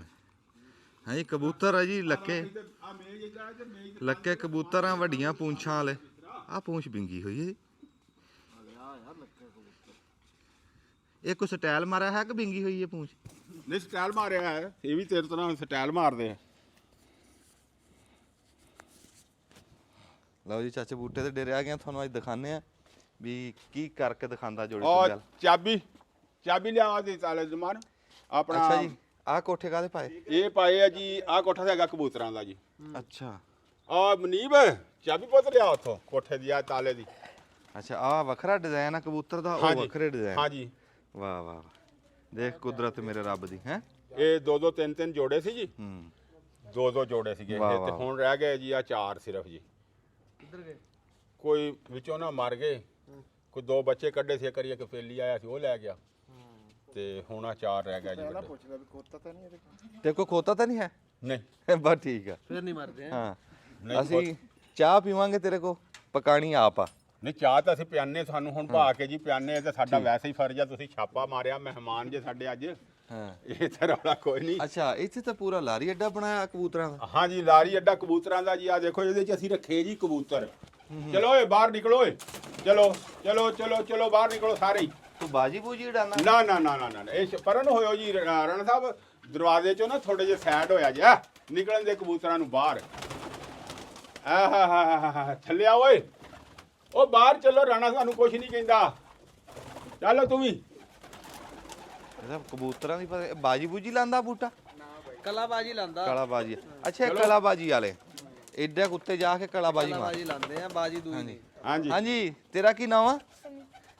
ਹਾਂ ਜੀ ਕਬੂਤਰ ਆ ਜੀ ਲੱਕੇ। ਆ ਮੇਜ਼ ਇੱਧਰ ਤੇ ਮੇਜ਼ ਲੱਕੇ ਕਬੂਤਰਾਂ ਵੱਡੀਆਂ ਪੂੰਛਾਂ ਵਾਲੇ। ਆ ਪੂੰਛ ਬਿੰਗੀ ਹੋਈ ਹੈ। ਇਹ ਕੋਈ ਸਟਾਈਲ ਮਾਰਿਆ ਹੈ ਕਿ ਬਿੰਗੀ ਹੋਈ ਹੈ ਪੂੰਛ? ਨਹੀਂ ਸਟਾਈਲ ਮਾਰਿਆ ਹੈ। ਇਹ ਵੀ ਤੇਰੇ ਤਰ੍ਹਾਂ ਸਟਾਈਲ ਮਾਰਦੇ ਆ। ਲਓ ਜੀ ਚਾਚੇ ਬੂਟੇ ਦੇ ਡੇਰੇ ਆ ਗਏ। ਤੁਹਾਨੂੰ ਅੱਜ ਦਿਖਾਉਂਦੇ ਆ ਵੀ ਕੀ ਕਰਕੇ ਦਿਖਾਉਂਦਾ ਜੋੜੀ ਔਰ ਪੰਜਾਲ। ਚਾਬੀ ਲਿਆ ਦੇ ਤਾਲੇ ਜ਼ਮਾਨ ਆਪਣਾ। ਅੱਛਾ ਜੀ ਆਹ ਕੋਠੇ ਕਾਹਦੇ ਪਾਏ? ਇਹ ਪਾਏ ਆ ਜੀ। ਆਹ ਕੋਠਾ ਹੈਗਾ ਕਬੂਤਰਾਂ ਦਾ ਜੀ। ਅੱਛਾ ਆ ਮਨੀਬ ਚਾਬੀ ਪੁੱਤ ਲਿਆ ਉੱਥੋਂ ਕੋਠੇ ਦੀ ਆ ਤਾਲੇ ਦੀ। ਅੱਛਾ ਆਹ ਵੱਖਰਾ ਡਿਜ਼ਾਈਨ ਆ ਕਬੂਤਰ ਦਾ, ਉਹ ਵੱਖਰੇ ਡਿਜ਼ਾਈਨ। ਹਾਂ ਜੀ। ਵਾਹ ਵਾਹ ਦੇਖ ਕੁਦਰਤ ਮੇਰੇ ਰੱਬ ਦੀ ਹੈ। ਇਹ 2-2 3-3 ਜੋੜੇ ਸੀ ਜੀ। ਹੂੰ 2-2 ਜੋੜੇ ਸੀਗੇ ਵਾਹ, ਇਹ ਤੇ ਵਾਹ। ਹੁਣ ਰਹਿ ਗਏ ਜੀ ਆ 4 ਸਿਰਫ ਜੀ। ਕਿੱਧਰ ਗਏ? ਕੋਈ ਵਿੱਚੋਂ ਨਾ ਮਰ ਗਏ, ਕੋਈ 2 ਬੱਚੇ ਕੱਢੇ ਸੀ। ਕਰੀਏ ਕਿ ਫੇਲੀ ਆਇਆ ਸੀ ਉਹ ਲੈ ਗਿਆ ਤੇ ਹੁਣ ਆ 4 ਰਹਿ ਗਿਆ ਜੀ। ਪੁੱਛਦਾ ਵੀ ਖੋਤਾ ਤਾਂ ਨਹੀਂ ਇਹਦੇ ਤੇ ਕੋਈ ਖੋਤਾ ਤਾਂ ਨਹੀਂ ਹੈ? ਨਹੀਂ ਬਸ ਠੀਕ ਆ। ਫਿਰ ਨਹੀਂ ਮਰਦੇ ਆ। ਹਾਂ ਨਹੀਂ ਅਸੀਂ ਚਾਹ ਪੀਵਾਂਗੇ ਤੇਰੇ ਕੋ, ਪਕਾਣੀ ਆਪ ਆ। ਨਹੀਂ ਚਾਹ ਤਾਂ ਅਸੀਂ ਪਿਆਨੇ, ਸਾਨੂੰ ਹੁਣ ਭਾ ਕੇ ਜੀ ਪਿਆਨੇ। ਤੇ ਸਾਡਾ ਵੈਸੇ ਹੀ ਫਰਜ਼ ਆ। ਤੁਸੀਂ ਛਾਪਾ ਮਾਰਿਆ, ਮਹਿਮਾਨ ਜੇ ਸਾਡੇ ਅੱਜ। ਹਾਂ ਇਹ ਤਾਂ ਰੌਲਾ ਕੋਈ ਨਹੀਂ। ਅੱਛਾ ਇੱਥੇ ਤਾਂ ਪੂਰਾ ਲਾਰੀ ਅੱਡਾ ਬਣਾਇਆ ਕਬੂਤਰਾਂ ਦਾ। ਹਾਂਜੀ ਲਾਰੀ ਅੱਡਾ ਕਬੂਤਰਾਂ ਦਾ ਜੀ। ਆ ਦੇਖੋ ਇਹਦੇ 'ਚ ਅਸੀਂ ਰੱਖੇ ਜੀ ਕਬੂਤਰ। ਚਲੋ ਓਏ ਬਾਹਰ ਨਿਕਲੋ ਓਏ, ਚਲੋ ਚਲੋ ਚਲੋ ਚਲੋ ਬਾਹਰ ਨਿਕਲੋ ਸਾਰੇ ਹੀ। ਤੂੰ ਬਾਜੀ ਬੂਜੀ ਉਡਾਣਾ? ਨਾ ਨਾ ਨਾ ਨਾ ਨਾ ਇਹ ਪਰਨ ਹੋਇਓ ਜੀ ਰਾਣਾ ਸਾਹਿਬ, ਦਰਵਾਜ਼ੇ 'ਚੋਂ ਨਾ ਥੋੜੇ ਜਿਹਾ ਸਾਈਡ ਹੋਇਆ ਜੀ। ਨਿਕਲਣ ਦੇ ਕਬੂਤਰਾਂ ਨੂੰ ਬਾਹਰ। ਆਹਾ ਥੱਲੇ ਆ ਓਏ, ਉਹ ਬਾਹਰ ਚਲੋ, ਰਾਣਾ ਸਾਨੂੰ ਕੁਝ ਨਹੀਂ ਕਹਿੰਦਾ। ਚੱਲ ਤੂੰ ਵੀ। ਇਹਦਾ ਕਬੂਤਰਾਂ ਦੀ ਪਤਾ ਬਾਜੀ ਬੂਜੀ ਲਾਂਦਾ ਬੂਟਾ? ਕਲਾਬਾਜੀ ਲਾਂਦਾ। ਕਲਾਬਾਜੀ। ਅੱਛਾ ਇਹ ਕਲਾਬਾਜੀ ਵਾਲੇ ਏਡਾ ਕੁੱਤੇ ਜਾ ਕੇ ਕਲਾਬਾਜੀ ਮਾਰ। ਕਲਾਬਾਜੀ ਲਾਂਦੇ ਆ, ਬਾਜੀ ਦੂਈ ਨਹੀਂ। ਹਾਂਜੀ ਹਾਂਜੀ ਤੇਰਾ ਕੀ ਨਾਮ ਆ?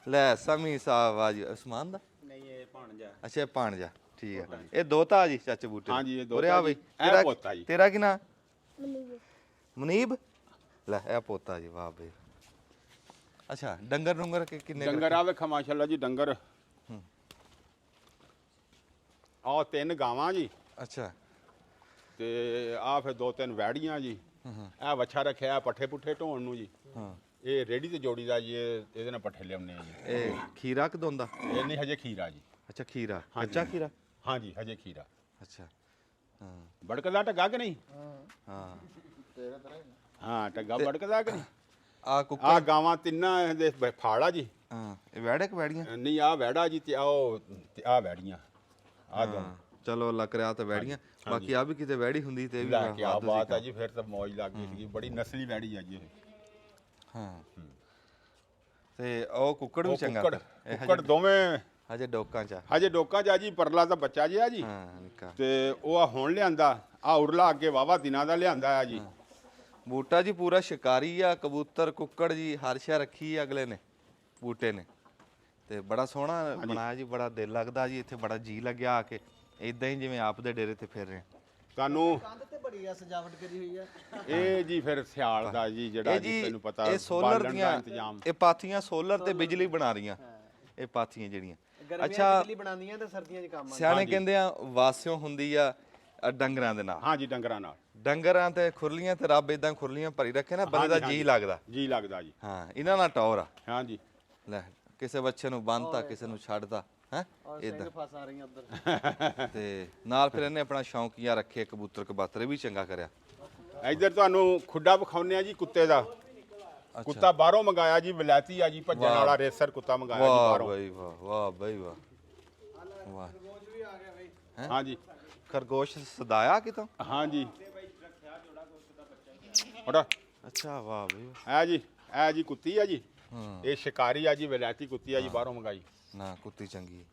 ਲੈ ਸਮੀ ਸਾਹਿਬ ਬਾਜੀ ਉਸਮਾਨ ਦਾ? ਨਹੀਂ ਇਹ ਭਾਣਜਾ। ਅੱਛਾ ਇਹ ਭਾਣਜਾ, ਠੀਕ ਹੈ। ਇਹ ਦੋਤਾ ਜੀ ਚਾਚੇ ਬੂਟੇ? ਹਾਂਜੀ ਇਹ ਉਰੇ ਆ ਬਈ। ਇਹ ਪੋਤਾ ਜੀ। ਤੇਰਾ ਕੀ ਨਾਮ? ਮਨੀਬ। ਲੈ ਇਹ ਪੋਤਾ ਜੀ, ਵਾਹ ਬਈ। ਅੱਛਾ ਡੰਗਰ ਡੁੰਗਰ ਕਿੰਨੇ? ਡੰਗਰ ਆ ਵੇਖਾ ਮਾਸ਼ਾਅੱਲਾ ਜੀ ਡੰਗਰ। ਆਹ 3 ਗਾਵਾਂ ਜੀ, ਅੱਛਾ ਤੇ ਆ ਫਿਰ 2-3 ਵੈੜੀਆਂ ਜੀ। ਇਹ ਵੱਛਾ ਰੱਖਿਆ ਪੱਠੇ ਪੁੱਠੇ ਢੋਣ ਨੂੰ ਜੀ। ਹਾਂ ਇਹ ਰੇੜੀ ਤੇ ਜੋੜੀ ਦਾ ਜੀ, ਇਹਦੇ ਨਾਲ ਪੱਠੇ ਲਿਆਉਂਦੇ ਆ ਜੀ। ਇਹ ਖੀਰਾ ਕਿ ਦੋਂਦਾ? ਇਹ ਨਹੀਂ ਹਜੇ ਖੀਰਾ ਜੀ। ਅੱਛਾ ਖੀਰਾ, ਹਾਂਜੀ। ਕੱਚਾ ਖੀਰਾ? ਹਾਂਜੀ ਹਜੇ ਖੀਰਾ। ਅੱਛਾ ਹਾਂ ਬੜਕਦਾ ਟੱਗਾ ਕਿ ਨਹੀਂ? ਹਾਂ ਹਾਂ ਟੱਗਾ ਬੜਕਦਾ ਕਿ ਨਹੀਂ? ਆ ਕੁੱਕੜ? ਆ ਗਾਵਾਂ ਤਿੰਨਾਂ ਦੇ ਫਾੜਾ ਜੀ। ਹਾਂ ਇਹ ਵੈੜੇ ਕਿ ਵੈੜੀਆਂ? ਨਹੀਂ ਆ ਵੈੜਾ ਜੀ, ਤੇ ਆ ਵੈੜੀਆਂ ਆ ਦੋ। ਹਾਂ ਚਲੋ ਲੱਗ ਰਿਹਾ ਤਾਂ ਵੈੜੀਆਂ। ਬਾਕੀ ਆ ਵੀ ਕਿਤੇ ਵੈੜੀ ਹੁੰਦੀ ਤੇ ਇਹ ਵੀ ਲੈ ਕੇ ਆ ਵਾਧੂ ਬਾਤ ਸੀ ਆ ਜੀ, ਫਿਰ ਤਾਂ ਮੌਜ ਲੱਗ ਗਈ ਸੀਗੀ। ਬੜੀ ਨਸਲੀ ਵੈੜੀ ਆ ਜੀ ਇਹ। ਹਾਂ ਤੇ ਉਹ ਕੁੱਕੜ ਵੀ ਉਹ ਚੰਗਾ ਕੁੱਕੜ ਫਿਰ। ਇਹ ਕੁੱਕੜ ਦੋਵੇਂ ਹਜੇ ਡੋਕਾਂ ਚ ਆ। ਹਜੇ ਡੋਕਾ ਜਾ ਜੀ, ਪਰਲਾ ਦਾ ਬੱਚਾ ਜਿਹਾ ਜੀ। ਹਾਂ ਨਿੱਕਾ। ਤੇ ਉਹ ਆ ਹੁਣ ਲਿਆਂਦਾ, ਆ ਉਰਲਾ ਅੱਗੇ ਵਾਵਾ ਦਿਨਾਂ ਦਾ ਲਿਆਂਦਾ ਆ ਜੀ। ਬੂਟਾ ਜੀ ਪੂਰਾ ਸ਼ਿਕਾਰੀ ਆ, ਕਬੂਤਰ ਕੁੱਕੜ ਜੀ ਹਰ ਸ਼ੈ ਰੱਖੀ ਆ ਅਗਲੇ ਨੇ, ਬੂਟੇ ਨੇ। ਤੇ ਬੜਾ ਸੋਹਣਾ ਬਣਾਇਆ ਜੀ, ਬੜਾ ਦਿਲ ਲੱਗਦਾ ਜੀ ਇੱਥੇ, ਬੜਾ ਜੀ ਲੱਗਿਆ ਆ ਕੇ। ਇਦਾਂ ਹੀ ਜਿਵੇਂ ਆਪ ਦੇ ਡੇਰੇ ਤੇ ਫਿਰ ਰਹੇ। ਤੁਹਾਨੂੰ ਕੰਧ ਤੇ ਬੜੀ ਆ ਸਜਾਵਟ ਕਰੀ ਹੋਈ ਆ। ਇਹ ਜੀ ਫਿਰ ਸਿਆਲ ਦਾ ਜੀ ਜਿਹੜਾ ਇਹ ਜੀ ਤੈਨੂੰ ਪਤਾ ਇਹ ਸੋਲਰ ਬਾਲਣ ਦਾ ਦੀਆਂ ਇੰਤਜ਼ਾਮ। ਇਹ ਪਾਥੀਆਂ ਸੋਲਰ ਤੇ ਬਿਜਲੀ ਬਣਾ ਰਹੀਆਂ ਇਹ ਪਾਥੀਆਂ ਜਿਹੜੀਆਂ। ਗਰਮੀਆਂ ਅੱਛਾ ਬਿਜਲੀ ਬਣਾਉਂਦੀਆਂ ਤੇ ਸਰਦੀਆਂ 'ਚ ਕੰਮ ਆਉਂਦਾ। ਸਿਆਣੇ ਕਹਿੰਦੇ ਆ ਵਾਸਿਓ ਹੁੰਦੀ ਆ ਡੰਗਰਾਂ ਦੇ ਨਾਲ। ਹਾਂਜੀ ਡੰਗਰਾਂ ਨਾਲ। ਡੰਗਰਾਂ ਤੇ ਖੁਰਲੀਆਂ ਤੇ ਰੱਬ ਇਦਾਂ ਖੁਰਲੀਆਂ ਭਰੀ ਰੱਖੇ ਨਾ, ਬੰਦੇ ਦਾ ਜੀ ਲੱਗਦਾ। ਜੀ ਲੱਗਦਾ ਜੀ। ਹਾਂ ਇਹਨਾਂ ਨਾਲ ਟੌਰ ਆ। ਹਾਂਜੀ ਲੈ ਕਿਸੇ ਬੱਚੇ ਨੂੰ ਬੰਨਤਾ, ਕਿਸੇ ਨੂੰ ਛੱਡਤਾ ਹੈ ਇਦਾਂ। ਫਸ ਆ ਰਹੀਆਂ ਉੱਧਰ। ਤੇ ਨਾਲ ਫਿਰ ਇਹਨੇ ਆਪਣਾ ਸ਼ੌਂਕੀਆ ਰੱਖੇ ਕਬੂਤਰ ਕਬਾਤਰ ਵੀ ਚੰਗਾ ਕਰਿਆ। ਇੱਧਰ ਤੁਹਾਨੂੰ ਖੁੱਡਾ ਵਿਖਾਉਂਦੇ ਆ ਜੀ ਕੁੱਤੇ ਦਾ। ਕੁੱਤਾ ਬਾਹਰੋਂ ਮੰਗਾਇਆ ਜੀ, ਵਿਲਾਇਤੀ ਆ ਜੀ, ਭੱਜਣ ਵਾਲਾ ਰੇਸਰ ਕੁੱਤਾ ਮੰਗਾਇਆ ਜੀ ਵਾਹ ਬਾਹਰੋਂ। ਬਈ ਵਾਹ, ਵਾਹ ਬਈ ਵਾਹ ਵਾਹ। ਹਾਂਜੀ ਖਰਗੋਸ਼ ਸਦਾਇਆ ਕਿਤੋਂ? ਹਾਂਜੀ ਉਹਦਾ ਅੱਛਾ ਵਾਹ ਬਈ ਵਾਹ। ਇਹ ਜੀ ਕੁੱਤੀ ਆ ਜੀ। ਹਾਂ ਇਹ ਸ਼ਿਕਾਰੀ ਆ ਜੀ, ਵਿਲਾਇਤੀ ਕੁੱਤੀ ਆ ਜੀ, ਬਾਹਰੋਂ ਮੰਗਾਈ। ਨਾ ਕੁੱਤੀ ਚੰਗੀ ਹੈ।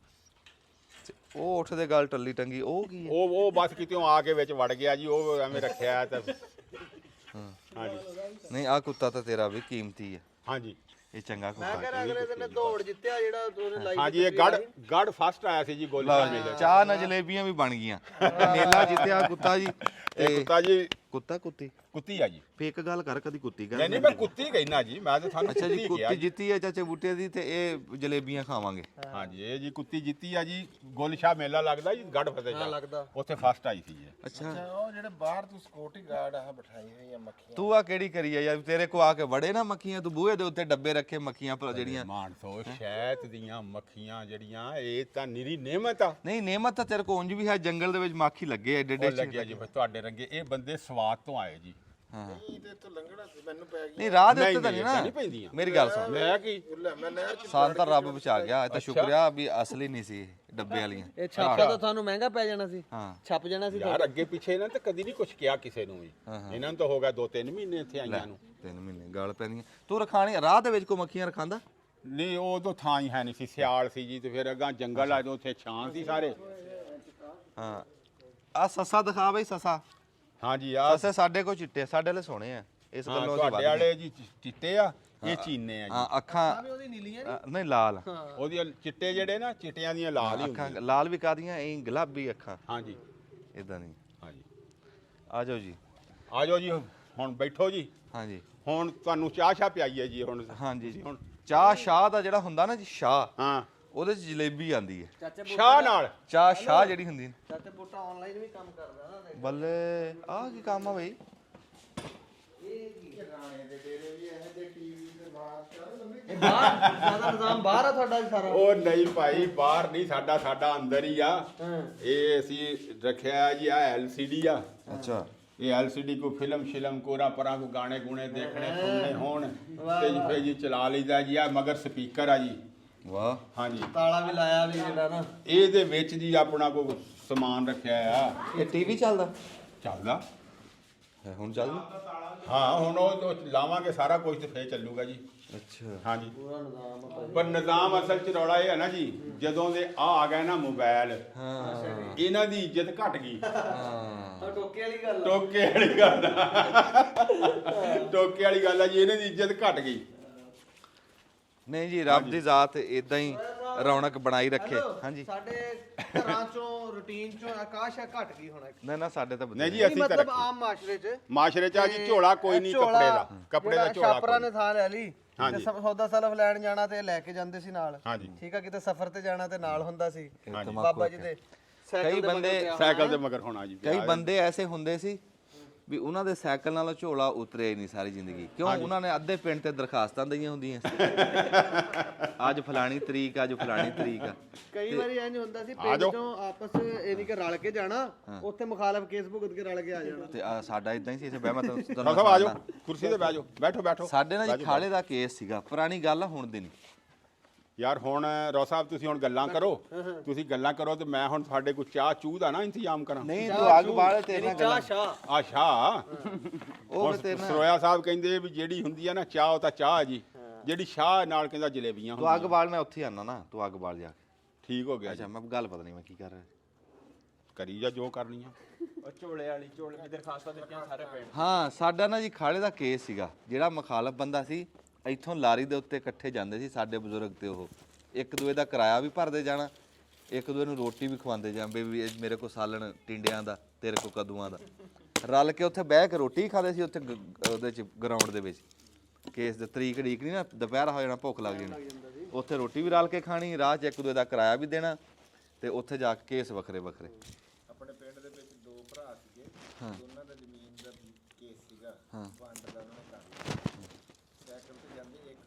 ਤੇ ਉਹ ਉੱਠ ਦੇ ਗੱਲ ਟੱਲੀ ਟੰਗੀ ਉਹ ਕੀ ਹੈ? ਉਹ ਬਸ ਕਿਤੇੋਂ ਆ ਕੇ ਵਿੱਚ ਵੜ ਗਿਆ ਜੀ, ਉਹ ਐਵੇਂ ਰੱਖਿਆ ਤਾਂ। ਹਾਂਜੀ ਨਹੀਂ ਆ ਕੁੱਤਾ ਤਾਂ ਤੇਰਾ ਵੀ ਕੀਮਤੀ ਹੈ। ਹਾਂਜੀ ਇਹ ਚੰਗਾ ਮੈਂ ਕੁੱਤਾ। ਕਹਿੰਦਾ ਅਗਲੇ ਦਿਨ ਦੌੜ ਜਿੱਤਿਆ ਜਿਹੜਾ ਉਹਨੇ ਲਾਈ। ਹਾਂਜੀ ਇਹ ਗੜ ਫਸਟ ਆਇਆ ਸੀ ਜੀ ਗੋਲੀ ਲਓ ਦਾ ਜੀ ਚਾਹ ਨਾਲ ਜਲੇਬੀਆਂ ਵੀ ਬਣ ਗਈਆਂ। ਮੇਲਾ ਜਿੱਤਿਆ ਕੁੱਤਾ ਜੀ। ਇਹ ਕੁੱਤਾ ਜੀ ਕੁੱਤਾ ਕੁੱਤੀ ਕੁੱਤੀ ਆ ਜੀ। ਫੇਕ ਗੱਲ ਕਰ, ਕਦੀ ਕੁੱਤੀ ਕਰ। ਨਹੀਂ ਮੈਂ ਕੁੱਤੀ ਕਹਿਣਾ ਜੀ, ਮੈਂ ਤਾਂ ਤੁਹਾਨੂੰ ਅੱਛਾ ਜੀ ਕੁੱਤੀ ਕਿਹਾ ਕੁੱਤੀ ਜਿੱਤੀ ਹੈ ਚਾਚੇ ਬੂਟੇ ਦੀ, ਤੇ ਇਹ ਜਲੇਬੀਆਂ ਖਾਵਾਂਗੇ। ਹਾਂਜੀ ਇਹ ਜੀ ਕੁੱਤੀ ਜਿੱਤੀ ਆ ਜੀ। ਗੁਲਸ਼ਾ ਮੇਲਾ ਲੱਗਦਾ ਜੀ ਗੜ ਫਤਿਹ ਹਾਂ ਲੱਗਦਾ। ਉੱਥੇ ਫਸਟ ਆਈ ਸੀ ਜੀ। ਅੱਛਾ ਉਹ ਜਿਹੜੇ ਬਾਹਰ ਤੂੰ ਸਿਕਿਉਰਿਟੀ ਗਾਰਡ ਆ ਬਿਠਾਈ ਹੋਈ ਆ ਮੱਖੀਆਂ। ਤੂੰ ਆ ਕਿਹੜੀ ਕਰੀ ਆ ਯਾਰ? ਤੇਰੇ ਕੋ ਆ ਕੇ ਵੜੇ ਨਾ ਮੱਖੀਆਂ, ਤੂੰ ਬੂਹੇ ਦੇ ਉੱਤੇ ਡੱਬੇ ਰੱਖੇ ਮੱਖੀਆਂ ਜਿਹੜੀਆਂ। ਮਾਨਸੋ ਸ਼ਹਿਦ ਦੀਆਂ ਮੱਖੀਆਂ ਜਿਹੜੀਆਂ, ਇਹ ਤਾਂ ਨਿਰੀ ਨਿਹਮਤ ਆ। ਨਹੀਂ ਨੇਮਤ ਤਾਂ ਤੇਰੇ ਕੋ ਉਂਝ ਵੀ ਹੈ, ਜੰਗਲ ਦੇ ਵਿੱਚ ਮਾਖੀ ਲੱਗੇ ਐਡੇ ਉਹ ਐਡੇ। ਲੱਗਿਆ ਜੀ ਫਿਰ ਤੁਹਾਡੇ ਰੰਗੇ। ਇਹ ਬੰਦੇ ਸਵਾਦ ਤੋਂ ਆਏ ਜੀ। ਹਾਂ ਇਹਦੇ ਤੋਂ ਲੰਘਣਾ ਸੀ, ਮੈਨੂੰ ਪੈ ਗਈ। ਨਹੀਂ ਰਾਹ ਦੇ ਉੱਤੇ ਨਹੀਂ, ਤਾਂ ਨਹੀਂ ਨਹੀਂ, ਨਾ ਨਹੀਂ ਪੈਂਦੀਆਂ। ਮੇਰੀ ਗੱਲ ਸੁਣ। ਮੈਂ ਕੀ ਲੈ ਮੈਂ ਨਹਿਰ ਚ ਸਾਨੂੰ ਤਾਂ ਰੱਬ ਬਚਾ ਗਿਆ। ਇਹ ਤਾਂ ਸ਼ੁਕਰਿਆ ਵੀ ਅਸਲੀ ਨਹੀਂ ਸੀ ਡੱਬੇ ਵਾਲੀਆਂ। ਇਹ ਛਾਪਾ ਤਾਂ ਤੁਹਾਨੂੰ ਮਹਿੰਗਾ ਪੈ ਜਾਣਾ ਸੀ। ਹਾਂ ਛੱਪ ਜਾਣਾ ਸੀ। ਯਾਰ ਅੱਗੇ ਪਿੱਛੇ ਇਹਨਾਂ ਤਾਂ ਕਦੀ ਨਹੀਂ ਕੁਝ ਕਿਹਾ ਕਿਸੇ ਨੂੰ ਵੀ। ਇਹਨਾਂ ਨੂੰ ਤਾਂ ਹੋ ਗਿਆ 2-3 ਮਹੀਨੇ ਇੱਥੇ ਆਈਆਂ ਨੂੰ। 3 ਮਹੀਨੇ ਗਾਲ ਪੈਂਦੀਆਂ। ਤੂੰ ਰਖਾਣੀ ਰਾਹ ਦੇ ਵਿੱਚ ਕੋ ਮੱਖੀਆਂ ਰਖਾਂਦਾ? ਨਹੀਂ ਉਦੋਂ ਥਾਂ ਹੀ ਹੈ ਨਹੀਂ ਸੀ, ਸਿਆਲ ਸੀ ਜੀ, ਤੇ ਫਿਰ ਅੱਗਾ ਜੰਗਲ ਆ ਜੋ ਉੱਥੇ ਛਾਂ ਸੀ ਸਾਰੇ। ਹਾਂ ਆ ਸੱਸਾ ਦਿਖਾ ਬਈ ਸੱਸਾ। ਹਾਂਜੀ ਆ ਸੱਸੇ ਸਾਡੇ ਕੋ ਚਿੱਟੇ, ਸਾਡੇ ਵਾਲੇ ਸੋਹਣੇ ਆ। ਇਸ ਗੱਲੋਂ ਅਸੀਂ ਤੁਹਾਡੇ ਵੱਧ ਵਾਲੇ ਜੀ ਚਿੱਟੇ ਆ, ਇਹ ਚੀਨੇ ਆ ਜੀ। ਹਾਂ ਅੱਖਾਂ ਉਹਦੀ ਨੀਲੀਆਂ ਨਹੀਂ ਲਾਲ। ਉਹਦੀਆਂ ਚਿੱਟੇ ਜਿਹੜੇ ਨਾ, ਚਿੱਟਿਆਂ ਦੀਆਂ ਲਾਲ ਹੀ ਅੱਖਾਂ ਹੁੰਦੀਆਂ। ਲਾਲ ਵੀ ਕਾਦੀਆਂ ਐਂ ਗੁਲਾਬੀ ਅੱਖਾਂ ਹਾਂਜੀ ਇਦਾਂ ਨਹੀਂ। ਹਾਂਜੀ ਆ ਜਾਓ ਜੀ। ਆ ਜਾਓ ਜੀ, ਹੁਣ ਬੈਠੋ ਜੀ। ਹਾਂਜੀ ਹੁਣ ਤੁਹਾਨੂੰ ਚਾਹ ਪਿਆਈਏ ਜੀ ਹੁਣ। ਹਾਂਜੀ ਜੀ। ਹੁਣ ਚਾਹ ਸ਼ਾਹ ਦਾ ਜਿਹੜਾ ਹੁੰਦਾ ਨਾ ਜੀ, ਸ਼ਾਹ, ਹਾਂ ਉਹਦੇ ਚ ਜਲੇਬੀ ਆਂਦੀ ਹੈ। ਚਾਚੇ ਸ਼ਾਹ ਨਾਲ। ਚਾਹ ਸ਼ਾਹ ਜਿਹੜੀ ਹੁੰਦੀ ਹੈ। ਚਾਚੇ ਬੋਟਾ ਆਨਲਾਈਨ ਵੀ ਕੰਮ ਕਰਦਾ ਨਾ। ਬੱਲੇ ਆਹ ਕੀ ਕੰਮ ਆ ਬਈ? ਰਾਣੇ ਦੇ ਡੇਰੇ ਵੀ ਇਹ ਜੇ ਟੀਵੀ ਤੇ ਬਾਤ ਕਰ ਲੰਮੀ ਇਹ ਬਾਹਰ ਜ਼ਿਆਦਾ ਨਿਜ਼ਾਮ ਬਾਹਰ ਆ ਤੁਹਾਡਾ ਸਾਰਾ? ਉਹ ਨਹੀਂ ਭਾਈ, ਬਾਹਰ ਨਹੀਂ, ਸਾਡਾ ਅੰਦਰ ਹੀ ਆ। ਹਾਂ। ਇਹ ਅਸੀਂ ਰੱਖਿਆ ਜੀ, ਆ LCD ਆ। ਅੱਛਾ, ਇਹ LCD ਕੋ ਫਿਲਮ ਕੋਰਾ ਪਰਾਂ ਕੋ ਗਾਣੇ ਗੁਣੇ ਦੇਖਣੇ ਸੁਣਨੇ ਹੋਣ ਤੇ ਜੀ ਫਿਰ ਜੀ ਚਲਾ ਲਈਦਾ ਜੀ। ਆ ਮਗਰ ਸਪੀਕਰ ਆ ਜੀ। ਵਾਹ, ਹਾਂਜੀ, ਤਾਲਾ ਵੀ ਲਾਇਆ ਵੀ ਜਿਹੜਾ ਨਾ। ਇਹਦੇ ਵਿੱਚ ਜੀ ਆਪਣਾ ਕੋ ਸਮਾਨ ਰੱਖਿਆ ਆ। ਇਹ ਟੀਵੀ ਚੱਲਦਾ ਚੱਲਦਾ ਹੈ ਹੁਣ? ਚੱਲਦਾ? ਹਾਂ, ਹੁਣ ਉਹ ਲਾਵਾਂਗੇ ਸਾਰਾ ਕੁਝ ਤੇ ਫੇਰ ਚੱਲੂਗਾ ਜੀ। ਅੱਛਾ, ਹਾਂਜੀ, ਪੂਰਾ ਨਿਜ਼ਾਮ ਆ ਭਾਈ। ਪਰ ਨਿਜ਼ਾਮ ਅਸਲ ਚ ਰੌਲਾ ਇਹ ਹੈ ਨਾ ਜੀ, ਜਦੋਂ ਦੇ ਆ ਗਏ ਨਾ ਮੋਬਾਈਲ, ਹਾਂ ਇਹਨਾਂ ਦੀ ਇੱਜ਼ਤ ਘਟ ਗਈ। ਹਾਂ, ਆਹ ਟੋਕੇ ਵਾਲੀ ਗੱਲ ਆ। ਟੋਕੇ ਵਾਲੀ ਗੱਲ ਆ। ਟੋਕੇ ਵਾਲੀ ਗੱਲ ਆ ਜੀ, ਇਹਨਾਂ ਦੀ ਇੱਜ਼ਤ ਘਟ ਗਈ। ਨਹੀਂ ਜੀ, ਰੱਬ ਦੀ ਜ਼ਾਤ ਇਦਾਂ ਹੀ ਰੌਣਕ ਬਣਾਈ ਰੱਖੇ। ਹੈਲੋ, ਹਾਂਜੀ, ਸਾਡੇ ਘਰਾਂ ਚੋਂ ਰੂਟੀਨ ਚੋਂ ਆਕਾਸ਼ ਆ ਘਟ ਗਈ ਹੁਣ। ਨਾ ਸਾਡੇ ਤਾਂ ਨਹੀਂ ਜੀ, ਨਹੀਂ ਅਸੀਂ ਮਤਲਬ ਤਰੱਕੀ ਆਮ ਮਾਸ਼ਰੇ 'ਚ ਮਾਸ਼ਰੇ ਚ ਆ ਜੀ, ਝੋਲਾ ਕੋਈ ਨਹੀਂ ਕੱਪੜੇ ਦਾ, ਕੱਪੜੇ ਦਾ ਝੋਲਾ ਛਾਪਰਾ ਕੋਈ ਨੇ ਥਾਂ ਲੈ ਲਈ। ਹਾਂਜੀ। ਤੇ ਸੌਦਾ ਸਲਫ ਲੈਣ ਜਾਣਾ ਤੇ ਲੈ ਕੇ ਜਾਂਦੇ ਸੀ ਨਾਲ। ਹਾਂਜੀ। ਠੀਕ ਆ, ਕਿਤੇ ਸਫ਼ਰ ਤੇ ਜਾਣਾ ਤੇ ਨਾਲ ਹੁੰਦਾ ਸੀ ਹਾਂਜੀ। ਬਾਬਾ ਜੀ ਦੇ ਸਾਈਕਲ ਕਈ ਦੇ ਬੰਦੇ ਮਗਰ ਪਿਆ ਸਾਈਕਲ ਹੋਣਾ। ਦੇ ਮਗਰ ਹੋਣਾ ਜੀ। ਕਈ ਬੰਦੇ ਐਸੇ ਹੁੰਦੇ ਸੀ ਵੀ ਉਹਨਾਂ ਦੇ ਸਾਈਕਲ ਨਾਲੋਂ ਝੋਲਾ ਉਤਰਿਆ ਹੀ ਨਹੀਂ ਸਾਰੀ ਜ਼ਿੰਦਗੀ। ਕਿਉਂ? ਉਹਨਾਂ ਨੇ ਅੱਧੇ ਪਿੰਡ ਤੇ ਦਰਖਾਸਤਾਂ ਦਈਆਂ ਹੁੰਦੀਆਂ ਸੀ। ਅੱਜ ਫਲਾਣੀ ਤਰੀਕ, ਅੱਜ ਫਲਾਣੀ ਤਰੀਕ ਆ। ਕਈ ਵਾਰੀ ਇੰਜ ਹੁੰਦਾ ਸੀ ਪਿੰਡ ਚੋਂ ਆਪਸ ਇਹ ਨਹੀਂ ਕਿ ਰਲ ਕੇ ਜਾਣਾ, ਉੱਥੇ ਮੁਖਾਲਫ ਕੇਸ ਭੁਗਤ ਕੇ ਰਲ ਕੇ ਆ ਜਾਣਾ। ਤੇ ਸਾਡਾ ਇਦਾਂ ਹੀ ਸੀ। ਇੱਥੇ ਬਹਿ ਮੈਂ ਤੁਹਾਨੂੰ ਸਾਹਿਬ ਆ ਜਾਓ, ਕੁਰਸੀ ਤੇ ਬਹਿ ਜਾਓ, ਬੈਠੋ। ਸਾਡੇ ਨਾਲ ਜੀ ਖਾਲੇ ਦਾ ਕੇਸ ਸੀਗਾ, ਪੁਰਾਣੀ ਗੱਲ ਆ, ਹੁਣ ਦੀ ਨਹੀਂ। ਯਾਰ ਹੁਣ ਰੋ ਸਾਹਿਬ ਤੁਸੀਂ ਹੁਣ ਗੱਲਾਂ ਕਰੋ, ਤੁਸੀਂ ਗੱਲਾਂ ਕਰੋ ਤੇ ਮੈਂ ਹੁਣ ਤੁਹਾਡੇ ਕੋਲ ਚਾਹ ਚੂਹ ਦਾ ਨਾ ਇੰਤਜ਼ਾਮ ਕਰਾਂ। ਨਹੀਂ, ਤੂੰ ਅੱਗ ਬਾਲ ਤੇ ਨਾ ਚਾਹ ਸ਼ਾਹ ਆਸ਼ਾ ਉਹ ਤੇ ਨਾ ਸਰੋਇਆ ਸਾਹਿਬ ਕਹਿੰਦੇ ਵੀ ਜਿਹੜੀ ਹੁੰਦੀ ਆ ਨਾ ਚਾਹ, ਉਹ ਤਾਂ ਚਾਹ ਜੀ, ਜਿਹੜੀ ਸ਼ਾਹ ਨਾਲ ਕਹਿੰਦਾ ਜਲੇਬੀਆਂ ਤੂੰ ਅੱਗ ਹੁੰਦੀਆਂ। ਬਾਲ, ਮੈਂ ਉੱਥੇ ਆਣਾ ਨਾ, ਤੂੰ ਅੱਗ ਬਾਲ ਜਾ ਕੇ। ਠੀਕ ਹੋ ਗਿਆ ਜੀ, ਅੱਛਾ, ਮੈਂ ਗੱਲ ਪਤਾ ਨਹੀਂ ਮੈਂ ਕੀ ਕਰ ਰਿਹਾ। ਕਰੀ ਜਾ ਜੋ ਕਰਨੀ ਆ। ਉਹ ਝੋਲੇ ਵਾਲੀ ਝੋਲੇ ਦੀ ਦਰਖਾਸਤਾਂ ਦਿੱਤੀਆਂ ਸਾਰੇ ਪਿੰਡ। ਹਾਂ, ਸਾਡਾ ਨਾ ਜੀ ਖਾਲੇ ਦਾ ਕੇਸ ਸੀਗਾ। ਜਿਹੜਾ ਮੁਖਾਲਫ ਬੰਦਾ ਸੀ, ਇੱਥੋਂ ਲਾਰੀ ਦੇ ਉੱਤੇ ਇਕੱਠੇ ਜਾਂਦੇ ਸੀ ਸਾਡੇ ਬਜ਼ੁਰਗ ਤੇ ਉਹ, ਇੱਕ ਦੂਏ ਦਾ ਕਿਰਾਇਆ ਵੀ ਭਰਦੇ ਜਾਣਾ, ਇੱਕ ਦੂਏ ਨੂੰ ਰੋਟੀ ਵੀ ਖਵਾਉਂਦੇ ਜਾਂਦੇ ਵੀ ਇਹ ਮੇਰੇ ਕੋਲ ਸਾਲਣ ਟਿੰਡਿਆਂ ਦਾ, ਤੇਰੇ ਕੋਲ ਕਦੂਆਂ ਦਾ। ਰਲ ਕੇ ਉੱਥੇ ਬਹਿ ਕੇ ਰੋਟੀ ਖਾਂਦੇ ਸੀ ਉੱਥੇ ਉਹਦੇ ਚ ਗਰਾਊਂਡ ਦੇ ਵਿੱਚ। ਕੇਸ ਦੇ ਤਰੀਕ ਢੀਕ ਨਹੀਂ ਨਾ, ਦੁਪਹਿਰ ਹੋ ਜਾਣਾ, ਭੁੱਖ ਲੱਗ ਜਾਣੀ, ਉੱਥੇ ਰੋਟੀ ਵੀ ਰਲ ਕੇ ਖਾਣੀ, ਰਾਹ 'ਚ ਇੱਕ ਦੂਏ ਦਾ ਕਿਰਾਇਆ ਵੀ ਦੇਣਾ, ਤੇ ਉੱਥੇ ਜਾ ਕੇ ਕੇਸ ਵੱਖਰੇ ਵੱਖਰੇ। ਆਪਣੇ ਪਿੰਡ ਦੇ ਵਿੱਚ ਦੋ ਭਰਾ ਸੀਗੇ, ਦੋਨਾਂ ਦਾ ਜ਼ਮੀਨ ਦਾ ਕੇਸ ਸੀਗਾ, ਵੰਡ ਦਾ ਉਹਨਾਂ ਨੇ ਕਰ ਲਿਆ। ਸਾਈਕਲ ਤੇ ਜਾਂਦੇ, ਇੱਕ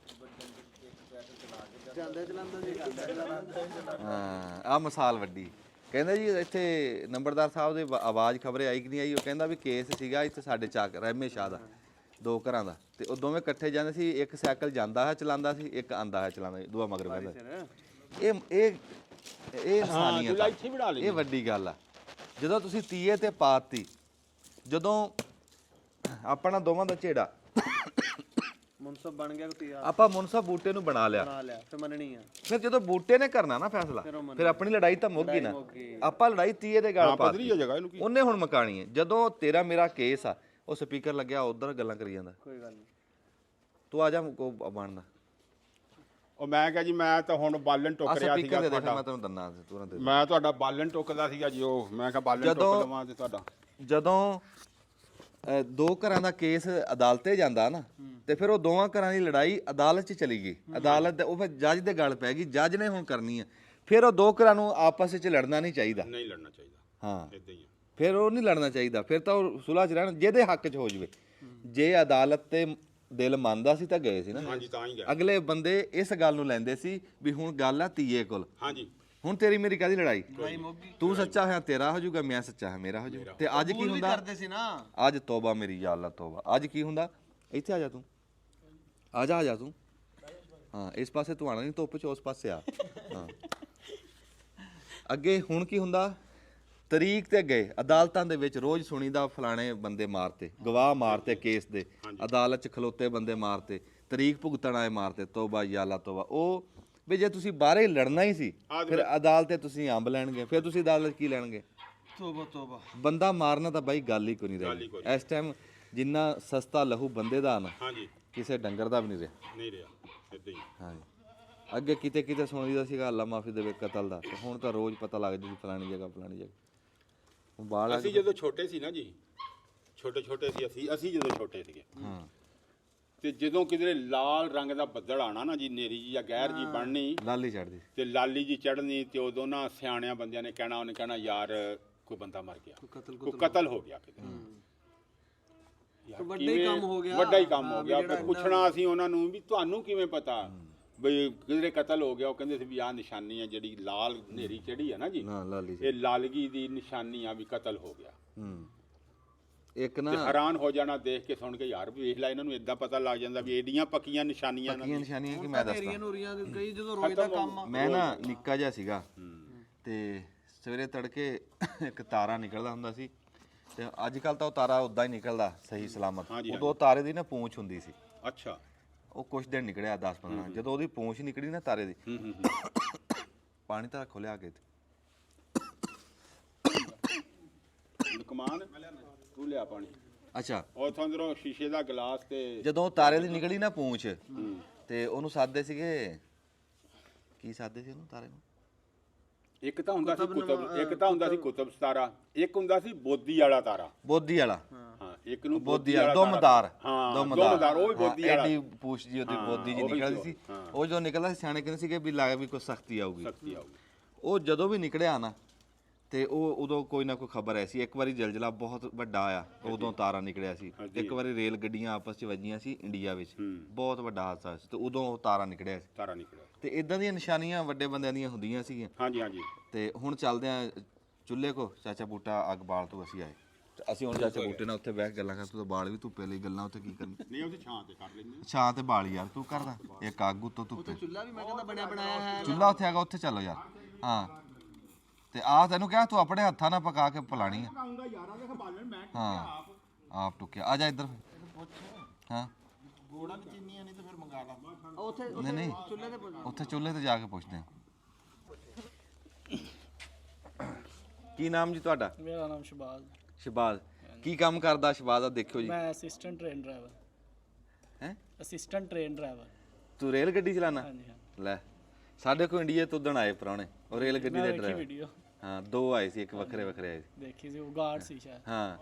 ਸਾਈਕਲ ਚਲਾ ਕੇ ਜਾਂਦੇ ਚਲਾਉਂਦਾ ਸੀ। ਹਾਂ, ਆਹ ਮਿਸਾਲ ਵੱਡੀ। ਕਹਿੰਦਾ ਜੀ ਇੱਥੇ ਨੰਬਰਦਾਰ ਸਾਹਿਬ ਦੀ ਆਵਾਜ਼ ਖਬਰੇ ਆਈ ਕਿ ਨਹੀਂ ਆਈ, ਉਹ ਕਹਿੰਦਾ ਵੀ ਕੇਸ ਸੀਗਾ ਇੱਥੇ ਸਾਡੇ ਚਾਕ ਰਹਿਮੇ ਸ਼ਾਹ ਦਾ, ਦੋ ਘਰਾਂ ਦਾ, ਤੇ ਉਹ ਦੋਵੇਂ ਇਕੱਠੇ ਜਾਂਦੇ ਸੀ। ਇੱਕ ਸਾਈਕਲ ਜਾਂਦਾ ਹੈ ਚਲਾਉਂਦਾ ਸੀ, ਇੱਕ ਆਂਦਾ ਹੈ ਚਲਾਉਂਦਾ, ਦੂਆ ਮਗਰ ਬਹਿੰਦਾ। ਇਹ ਇਨਸਾਨੀਅਤ ਆ, ਇੱਥੇ ਬਣਾ ਲਈ ਇਹ ਵੱਡੀ ਗੱਲ ਆ। ਜਦੋਂ ਤੁਸੀਂ ਤੀਏ ਤੇ ਪਾਤੀ, ਜਦੋਂ ਆਪਣਾ ਦੋਵਾਂ ਦਾ ਝੇੜਾ, ਮੁਨਸਬ ਬਣ ਗਿਆ ਕੋਈ ਆਪਾਂ ਮੁਨਸਬ ਬੂਟੇ ਨੂੰ ਬਣਾ ਲਿਆ, ਬਣਾ ਲਿਆ ਫਿਰ ਮੰਨਣੀ ਆ। ਫਿਰ ਜਦੋਂ ਬੂਟੇ ਨੇ ਕਰਨਾ ਨਾ ਫੈਸਲਾ, ਫਿਰ ਆਪਣੀ ਲੜਾਈ ਤਾਂ ਮੁੱਕ ਗਈ ਨਾ। ਆਪਾਂ ਲੜਾਈ ਤੀਏ ਦੇ ਗਲ ਪਾ ਪੱਧਰੀ ਆ ਜਗ੍ਹਾ ਇਹਨੂੰ ਕੀ। ਉਹਨੇ ਹੁਣ ਮਕਾਣੀ ਹੈ। ਜਦੋਂ ਤੇਰਾ ਮੇਰਾ ਕੇਸ ਆ, ਉਹ ਸਪੀਕਰ ਲੱਗਿਆ ਉਧਰ ਗੱਲਾਂ ਕਰੀ ਜਾਂਦਾ, ਕੋਈ ਗੱਲ ਨਹੀਂ, ਤੂੰ ਆ ਜਾ ਕੋ ਬਣਦਾ। ਉਹ ਮੈਂ ਕਿਹਾ ਜੀ, ਮੈਂ ਤਾਂ ਹੁਣ ਬਾਲਣ ਆ ਟੁੱਕ ਰਿਹਾ ਸਪੀਕਰ ਸੀਗਾ ਦੇ ਦੇ, ਫਿਰ ਤੁਹਾਡਾ। ਮੈਂ ਤੈਨੂੰ ਦੰਨਾ ਤੂੰ ਦੇ। ਮੈਂ ਤੁਹਾਡਾ ਬਾਲਣ ਟੁੱਕਦਾ ਸੀਗਾ ਜੀ, ਉਹ ਮੈਂ ਕਿਹਾ ਬਾਲਣ ਟੁੱਕ ਲਵਾਂ ਤੇ ਤੁਹਾਡਾ। ਜਦੋਂ ਦੋ ਘਰਾਂ ਦਾ ਕੇਸ ਅਦਾਲਤੇ ਜਾਂਦਾ ਨਾ, ਤੇ ਫਿਰ ਉਹ ਦੋਵਾਂ ਘਰਾਂ ਦੀ ਲੜਾਈ ਅਦਾਲਤ 'ਚ ਚਲੀ ਗਈ। ਅਦਾਲਤ ਉਹ ਫਿਰ ਜੱਜ ਦੇ ਗੱਲ ਪੈ ਗਈ, ਜੱਜ ਨੇ ਹੁਣ ਕਰਨੀ ਹੈ। ਫਿਰ ਉਹ ਦੋ ਘਰਾਂ ਨੂੰ ਆਪਸ ਵਿੱਚ ਲੜਨਾ ਨਹੀਂ ਚਾਹੀਦਾ। ਨਹੀਂ ਲੜਨਾ ਚਾਹੀਦਾ, ਹਾਂ, ਇਦਾਂ ਹੀ ਆ। ਫਿਰ ਉਹ ਨਹੀਂ ਲੜਨਾ ਚਾਹੀਦਾ, ਫਿਰ ਤਾਂ ਉਹ ਸੁਲ੍ਹਾ 'ਚ ਰਹਿਣ, ਜਿਹਦੇ ਹੱਕ 'ਚ ਹੋ ਜਵੇ। ਜੇ ਅਦਾਲਤ ਤੇ ਦਿਲ ਮੰਨਦਾ ਸੀ ਤਾਂ ਗਏ ਸੀ ਨਾ। ਹਾਂਜੀ, ਤਾਂ ਹੀ ਗਿਆ। ਅਗਲੇ ਬੰਦੇ ਇਸ ਗੱਲ ਨੂੰ ਲੈਂਦੇ ਸੀ ਵੀ ਹੁਣ ਗੱਲ ਆ ਤੀਏ ਕੋਲ, ਹਾਂਜੀ, ਹੁਣ ਤੇਰੀ ਮੇਰੀ ਕਾਹਦੀ ਲੜਾਈ, ਤੂੰ ਸੱਚਾ ਹੋਇਆ ਤੇਰਾ ਹੋ ਜਾਊਗਾ, ਮੈਂ ਸੱਚਾ ਹਾਂ ਮੇਰਾ ਹੋ ਜਾਊਗਾ। ਤੇ ਅੱਜ ਕੀ ਹੁੰਦਾ, ਕਰਦੇ ਸੀ ਨਾ। ਅੱਜ ਤੋਬਾ ਮੇਰੀ, ਯਾ ਅੱਲਾ ਤੋਬਾ। ਅੱਜ ਕੀ ਹੁੰਦਾ, ਇੱਥੇ ਆ ਜਾ ਤੂੰ, ਆ ਜਾ ਤੂੰ, ਹਾਂ ਇਸ ਪਾਸੇ ਤੂੰ ਆਣਾ ਨਹੀਂ, ਧੁੱਪ 'ਚ ਉਸ ਪਾਸੇ ਆ। ਹਾਂ, ਅੱਗੇ ਹੁਣ ਕੀ ਹੁੰਦਾ, ਤਰੀਕ ਤੇ ਗਏ ਅਦਾਲਤਾਂ ਦੇ ਵਿੱਚ, ਰੋਜ਼ ਸੁਣੀਦਾ ਫਲਾਣੇ ਬੰਦੇ ਮਾਰਤੇ, ਗਵਾਹ ਮਾਰਤੇ ਕੇਸ ਦੇ, ਅਦਾਲਤ 'ਚ ਖਲੋਤੇ ਬੰਦੇ ਮਾਰਤੇ, ਤਰੀਕ ਭੁਗਤਣ ਆਏ ਮਾਰਤੇ, ਤੋਬਾ ਯਾ ਅੱਲਾ ਤੋਬਾ। ਉਹ ਵੀ ਜੇ ਤੁਸੀਂ ਬਾਹਰੇ ਲੜਨਾ ਹੀ ਸੀ, ਫਿਰ ਅਦਾਲਤ ਤੇ ਤੁਸੀਂ ਅੰਬ ਲੈਣਗੇ, ਫਿਰ ਤੁਸੀਂ ਅਦਾਲਤ ਕੀ ਲੈਣਗੇ। ਤੋਬਾ ਬੰਦਾ ਮਾਰਨਾ ਤਾਂ ਬਾਈ ਗੱਲ ਹੀ ਕੋਈ ਨਹੀਂ ਰਹੀ ਇਸ ਟਾਈਮ। ਜਿੰਨਾ ਸਸਤਾ ਲਹੂ ਬੰਦੇ ਦਾ ਨਾ, ਹਾਂਜੀ, ਕਿਸੇ ਡੰਗਰ ਦਾ ਵੀ ਨਹੀਂ ਰਿਹਾ। ਨਹੀਂ ਰਿਹਾ, ਇਦਾਂ ਹੀ। ਹਾਂਜੀ, ਅੱਗੇ ਕਿਤੇ ਸੁਣੀਦਾ ਸੀਗਾ ਅੱਲਾ ਮਾਫੀ ਦੇਵੇ ਕਤਲ ਦਾ, ਤੇ ਹੁਣ ਤਾਂ ਰੋਜ਼ ਪਤਾ ਲੱਗ ਜੀ ਫਲਾਣੀ ਜਗ੍ਹਾ। ਹੁਣ ਬਾਲ ਅਸੀਂ ਜਦੋਂ ਛੋਟੇ ਸੀ ਨਾ ਜੀ, ਛੋਟੇ ਸੀ ਅਸੀਂ ਜਦੋਂ ਛੋਟੇ ਸੀਗੇ, ਹਾਂ, ਤੇ ਜਦੋਂ ਕਿਧਰੇ ਲਾਲ ਰੰਗ ਦਾ ਬੱਦਲ ਆਣਾ ਨਾ ਜੀ, ਨੇਰੀ ਜੀ ਜਾਂ ਗਹਿਰ ਜੀ ਬਣਨੀ, ਲਾਲੀ ਚੜਦੀ। ਤੇ ਲਾਲੀ ਜੀ ਚੜ੍ਹਨੀ, ਤੇ ਉਦੋਂ ਨਾ ਸਿਆਣਿਆਂ ਬੰਦਿਆਂ ਨੇ ਕਹਿਣਾ, ਉਹਨੇ ਕਹਿਣਾ ਯਾਰ ਕੋਈ ਬੰਦਾ ਮਰ ਗਿਆ, ਕੋਈ ਕਤਲ ਹੋ ਗਿਆ ਕਿਤੇ। ਯਾਰ ਵੱਡਾ ਹੀ ਕੰਮ ਹੋ ਗਿਆ। ਵੱਡਾ ਹੀ ਕੰਮ ਹੋ ਗਿਆ। ਫਿਰ ਪੁੱਛਣਾ ਅਸੀਂ ਉਹਨਾਂ ਨੂੰ ਵੀ ਤੁਹਾਨੂੰ ਕਿਵੇਂ ਪਤਾ, ਬਈ ਕਿਧਰੇ ਕਤਲ ਹੋ ਗਿਆ ਉਹ ਕਹਿੰਦੇ ਸੀ ਵੀ ਆਹ ਨਿਸ਼ਾਨੀ ਆ ਜਿਹੜੀ ਲਾਲ ਹਨੇਰੀ ਚੜੀ ਆ ਨਾ ਜੀ ਨਾ ਲਾਲੀ ਇਹ ਲਾਲਗੀ ਦੀ ਨਿਸ਼ਾਨੀ ਆ ਵੀ ਕਤਲ ਹੋ ਗਿਆ। ਇੱਕ ਤੇ ਨਾ ਹੈਰਾਨ ਹੋ ਜਾਣਾ ਦੇਖ ਕੇ ਸੁਣ ਕੇ ਯਾਰ ਵੀ ਵੇਖ ਲੈ ਇਹਨਾਂ ਨੂੰ ਇਦਾਂ ਪਤਾ ਲੱਗ ਜਾਂਦਾ ਵੀ ਏਡੀਆਂ ਪੱਕੀਆਂ ਨਿਸ਼ਾਨੀਆਂ ਪੱਕੀਆਂ ਨਿਸ਼ਾਨੀਆਂ ਕਿ ਮੈਂ ਦੱਸਦਾ ਨੂਰੀਆਂ ਕਈ ਜਦੋਂ ਰੋਜ਼ ਦਾ ਕੰਮ ਆ ਮੈਂ ਨਾ ਨਿੱਕਾ ਜਿਹਾ ਸੀਗਾ ਤੇ ਸਵੇਰੇ ਤੜਕੇ ਇੱਕ ਤਾਰਾ ਨਿਕਲਦਾ ਹੁੰਦਾ ਸੀ ਤੇ ਅੱਜ ਕੱਲ ਤਾਂ ਉਹ ਤਾਰਾ ਉਦਾਂ ਹੀ ਨਿਕਲਦਾ ਸਹੀ ਸਲਾਮਤ। ਉਦੋਂ ਤਾਰੇ ਦੀ ਨਾ ਪੂੰਛ ਹੁੰਦੀ ਸੀ। ਅੱਛਾ ਉਹ ਕੁਛ ਦਿਨ ਨਿਕਲਿਆ 10-15 ਜਦੋਂ ਉਹਦੀ ਪੂੰਛ ਨਿਕਲੀ ਨਾ ਤਾਰੇ ਦੀ ਪਾਣੀ ਤਾਂ ਖੋਲਿਆ ਕੇ ਕਮਾਨ ਤੂੰ ਲਿਆ ਪਾਣੀ। ਅੱਛਾ ਉਹ ਅੰਦਰੋਂ ਸ਼ੀਸ਼ੇ ਦਾ ਗਲਾਸ ਤੇ ਜਦੋਂ ਤਾਰੇ ਦੀ ਨਿਕਲੀ ਨਾ ਪੂੰਛ ਤੇ ਉਹਨੂੰ ਸਾਦੇ ਸੀਗੇ ਕੀ ਸਾਦੇ ਸੀ ਉਹਨੂੰ ਤਾਰੇ ਨੂੰ ਇੱਕ ਤਾਂ ਹੁੰਦਾ ਸੀ ਕੁਤਬ ਇੱਕ ਤਾਂ ਹੁੰਦਾ ਸੀ ਕੁਤਬ ਤਾਰਾ ਇੱਕ ਹੁੰਦਾ ਸੀ ਬੋਦੀ ਵਾਲਾ ਤਾਰਾ ਬੋਦੀ ਵਾਲਾ ਹਾਂ ਇੱਕ ਨੂੰ ਬੋਦੀ ਵਾਲਾ ਦੁਮਦਾਰ ਹਾਂ ਦੁਮਦਾਰ ਉਹ ਵੀ ਬੋਦੀ ਵਾਲਾ ਐਡੀ ਪੂਛ ਜੀ ਉਹਦੀ ਬੋਦੀ ਜੀ ਨਿਕਲਦੀ ਸੀ ਉਹ ਜਦੋਂ ਨਿਕਲਦਾ ਸੀ ਸਿਆਣੇ ਕਹਿੰਦੇ ਸੀਗੇ ਵੀ ਲੱਗ ਵੀ ਕੋਈ ਸਖਤੀ ਆਊਗੀ ਉਹ ਜਦੋਂ ਵੀ ਨਿਕਲਿਆ ਨਾ ਤੇ ਉਹ ਉਦੋਂ ਕੋਈ ਨਾ ਕੋਈ ਖਬਰ ਐ ਸੀ। ਇੱਕ ਵਾਰੀ ਜਲਜਲਾ ਬਹੁਤ ਵੱਡਾ ਆਇਆ ਉਦੋਂ ਤਾਰਾ ਨਿਕਲਿਆ ਸੀ। ਇੱਕ ਵਾਰੀ ਰੇਲ ਗੱਡੀਆਂ ਆਪਸ 'ਚ ਵੱਜੀਆਂ ਸੀ ਇੰਡੀਆ ਵਿੱਚ ਬਹੁਤ ਵੱਡਾ ਹਾਦਸਾ ਸੀ ਤੇ ਉਦੋਂ ਉਹ ਤਾਰਾ ਨਿਕਲਿਆ ਸੀ ਤੇ ਇਦਾਂ ਦੀਆਂ ਨਿਸ਼ਾਨੀਆਂ ਵੱਡੇ ਬੰਦਿਆਂ ਦੀਆਂ ਹੁੰਦੀਆਂ ਸੀਗੀਆਂ। ਹਾਂਜੀ ਤੇ ਹੁਣ ਚੱਲਦੇ ਆ ਚੁੱਲ੍ਹੇ ਕੋ ਚਾਚਾ ਬੂਟਾ ਅੱਗ ਬਾਲ ਤੋਂ ਅਸੀਂ ਆਏ ਤੇ ਅਸੀਂ ਹੁਣ ਚਾਚਾ ਬੂਟੇ ਨਾਲ ਉੱਥੇ ਬਹਿ ਕੇ ਗੱਲਾਂ ਕਰ ਤੂੰ ਤਾਂ ਬਾਲ ਵੀ ਧੁੱਪੇ ਲਈ ਗੱਲਾਂ ਉੱਥੇ ਕੀ ਕਰਨੀ ਨਹੀਂ ਉਹਦੀ ਛਾਂ ਤੇ ਕਰ ਲੈਂਦੇ ਛਾਂ ਤੇ ਬਾਲ ਯਾਰ ਤੂੰ ਕਰਦਾ ਇੱਕ ਅੱਗ ਉੱਤੋਂ ਧੁੱਪੇ ਚੁੱਲ੍ਹਾ ਵੀ ਮੈਂ ਕਹਿੰਦਾ ਬਣਿਆ ਬਣਾਇਆ ਹੈ ਚੁੱਲ੍ਹਾ ਉੱਥੇ ਹੈਗਾ ਉੱਥੇ ਚੱਲੋ ਯਾਰ ਹਾਂ ਤੇ ਆਹ ਤੈਨੂੰ ਕਿਹਾ ਤੂੰ ਆਪਣੇ ਹੱਥਾਂ ਨਾਲ ਪਕਾ ਕੇ ਪਲਾਣੀ ਆ ਹਾਂ ਆਪ ਟੁਕਿਆ ਆ ਜਾ ਇੱਧਰ ਹਾਂ ਗੋੜਾ ਵੀ ਚੀਨੀਆਂ ਨਹੀਂ ਤਾਂ ਫਿਰ ਮੰਗਾ ਲਾ ਉੱਥੇ ਨਹੀਂ ਚੁੱਲ੍ਹੇ ਤੇ ਉੱਥੇ ਚੁੱਲ੍ਹੇ ਤੇ ਜਾ ਕੇ ਪੁੱਛਦੇ ਆ ਕੀ ਨਾਮ ਜੀ ਤੁਹਾਡਾ? ਮੇਰਾ ਨਾਮ ਸ਼ਬਾਜ਼ ਸ਼ਬਾਜ਼ ਕੀ ਕੰਮ ਕਰਦਾ ਸ਼ਬਾਜ਼ ਆ ਦੇਖਿਓ ਜੀ ਮੈਂ ਅਸਿਸਟੈਂਟ ਟ੍ਰੇਨ ਡਰਾਈਵਰ ਹੈ ਅਸਿਸਟੈਂਟ ਟ੍ਰੇਨ ਡਰਾਈਵਰ ਤੂੰ ਰੇਲ ਗੱਡੀ ਚਲਾਣਾ ਹਾਂਜੀ ਹਾਂ ਲੈ ਸਾਡੇ ਕੋ ਇੰਡੀਆ ਤੋਂ ਉਦਣ ਆਏ ਪੁਰਾਣੇ ਉਹ ਰੇਲ ਗੱਡੀ ਦੇ ਦੇਖੀ ਡਰਾਈਵਰ ਵੀਡੀਓ ਹਾਂ ਦੋ ਆਏ ਸੀ ਇੱਕ ਵੱਖਰੇ ਵੱਖਰੇ ਆਏ ਸੀ ਦੇਖੀ ਸੀ ਉਹ ਗਾਰਡ ਸੀ ਸ਼ਾਇਦ ਹਾਂ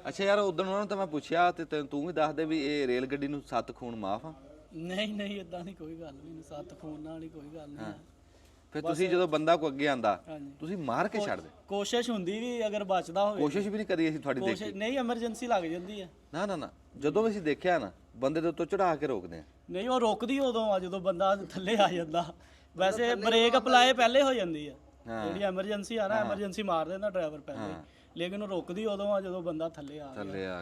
ਅੱਛਾ ਯਾਰ ਉਦੋਂ ਉਹਨਾਂ ਨੂੰ ਤਾਂ ਮੈਂ ਪੁੱਛਿਆ ਤੇ ਤੂੰ ਵੀ ਦੱਸ ਦੇ ਵੀ ਇਹ ਰੇਲ ਗੱਡੀ ਨੂੰ 7 ਖੂਨ ਮਾਫ ਆ ਨਹੀਂ ਇਦਾਂ ਦੀ ਕੋਈ ਗੱਲ ਨਹੀਂ ਸੱਤ ਖੂਨ ਨਾਲ ਹੀ ਕੋਈ ਗੱਲ ਨਹੀਂ ਹੈ। ਫਿਰ ਤੁਸੀਂ ਜਦੋਂ ਬੰਦਾ ਕੋ ਅੱਗੇ ਆਂਦਾ ਹਾਂਜੀ। ਤੁਸੀਂ ਮਾਰ ਕੇ ਛੱਡ ਦੇ ਕੋਸ਼ਿਸ਼ ਹੁੰਦੀ ਵੀ ਅਗਰ ਬਚਦਾ ਹੋਵੇ ਕੋਸ਼ਿਸ਼ ਵੀ ਨਹੀਂ ਕਰੀ ਅਸੀਂ ਤੁਹਾਡੀ ਦੇਖੀ ਕੋਸ਼ਿਸ਼ ਨਹੀਂ ਐਮਰਜੈਂਸੀ ਲੱਗ ਜਾਂਦੀ ਹੈ ਨਾ ਜਦੋਂ ਵੀ ਅਸੀਂ ਦੇਖਿਆ ਨਾ ਬੰਦੇ ਦੇ ਉੱਤੋਂ ਚੜਾ ਕੇ ਰੋਕਦੇ ਆ ਨਹੀਂ ਉਹ ਰੁਕਦੀ ਉਦੋਂ ਆ ਜਦੋਂ ਬੰਦਾ ਥੱਲੇ ਆ ਜਾਂਦਾ ਵੈਸੇ ਬ੍ਰੇਕ ਅਪਲਾਈ ਪਹਿਲੇ ਹੋ ਜਾਂਦੀ ਆ ਜਿਹੜੀ ਐਮਰਜੈਂਸੀ ਆ ਨਾ ਐਮਰਜੈਂਸੀ ਮਾਰ ਦਿੰਦਾ ਡਰਾਈਵਰ ਪਹਿਲੇ ਲੇਕਿਨ ਉਹ ਰੁਕਦੀ ਉਦੋਂ ਆ ਜਦੋਂ ਬੰਦਾ ਥੱਲੇ ਆ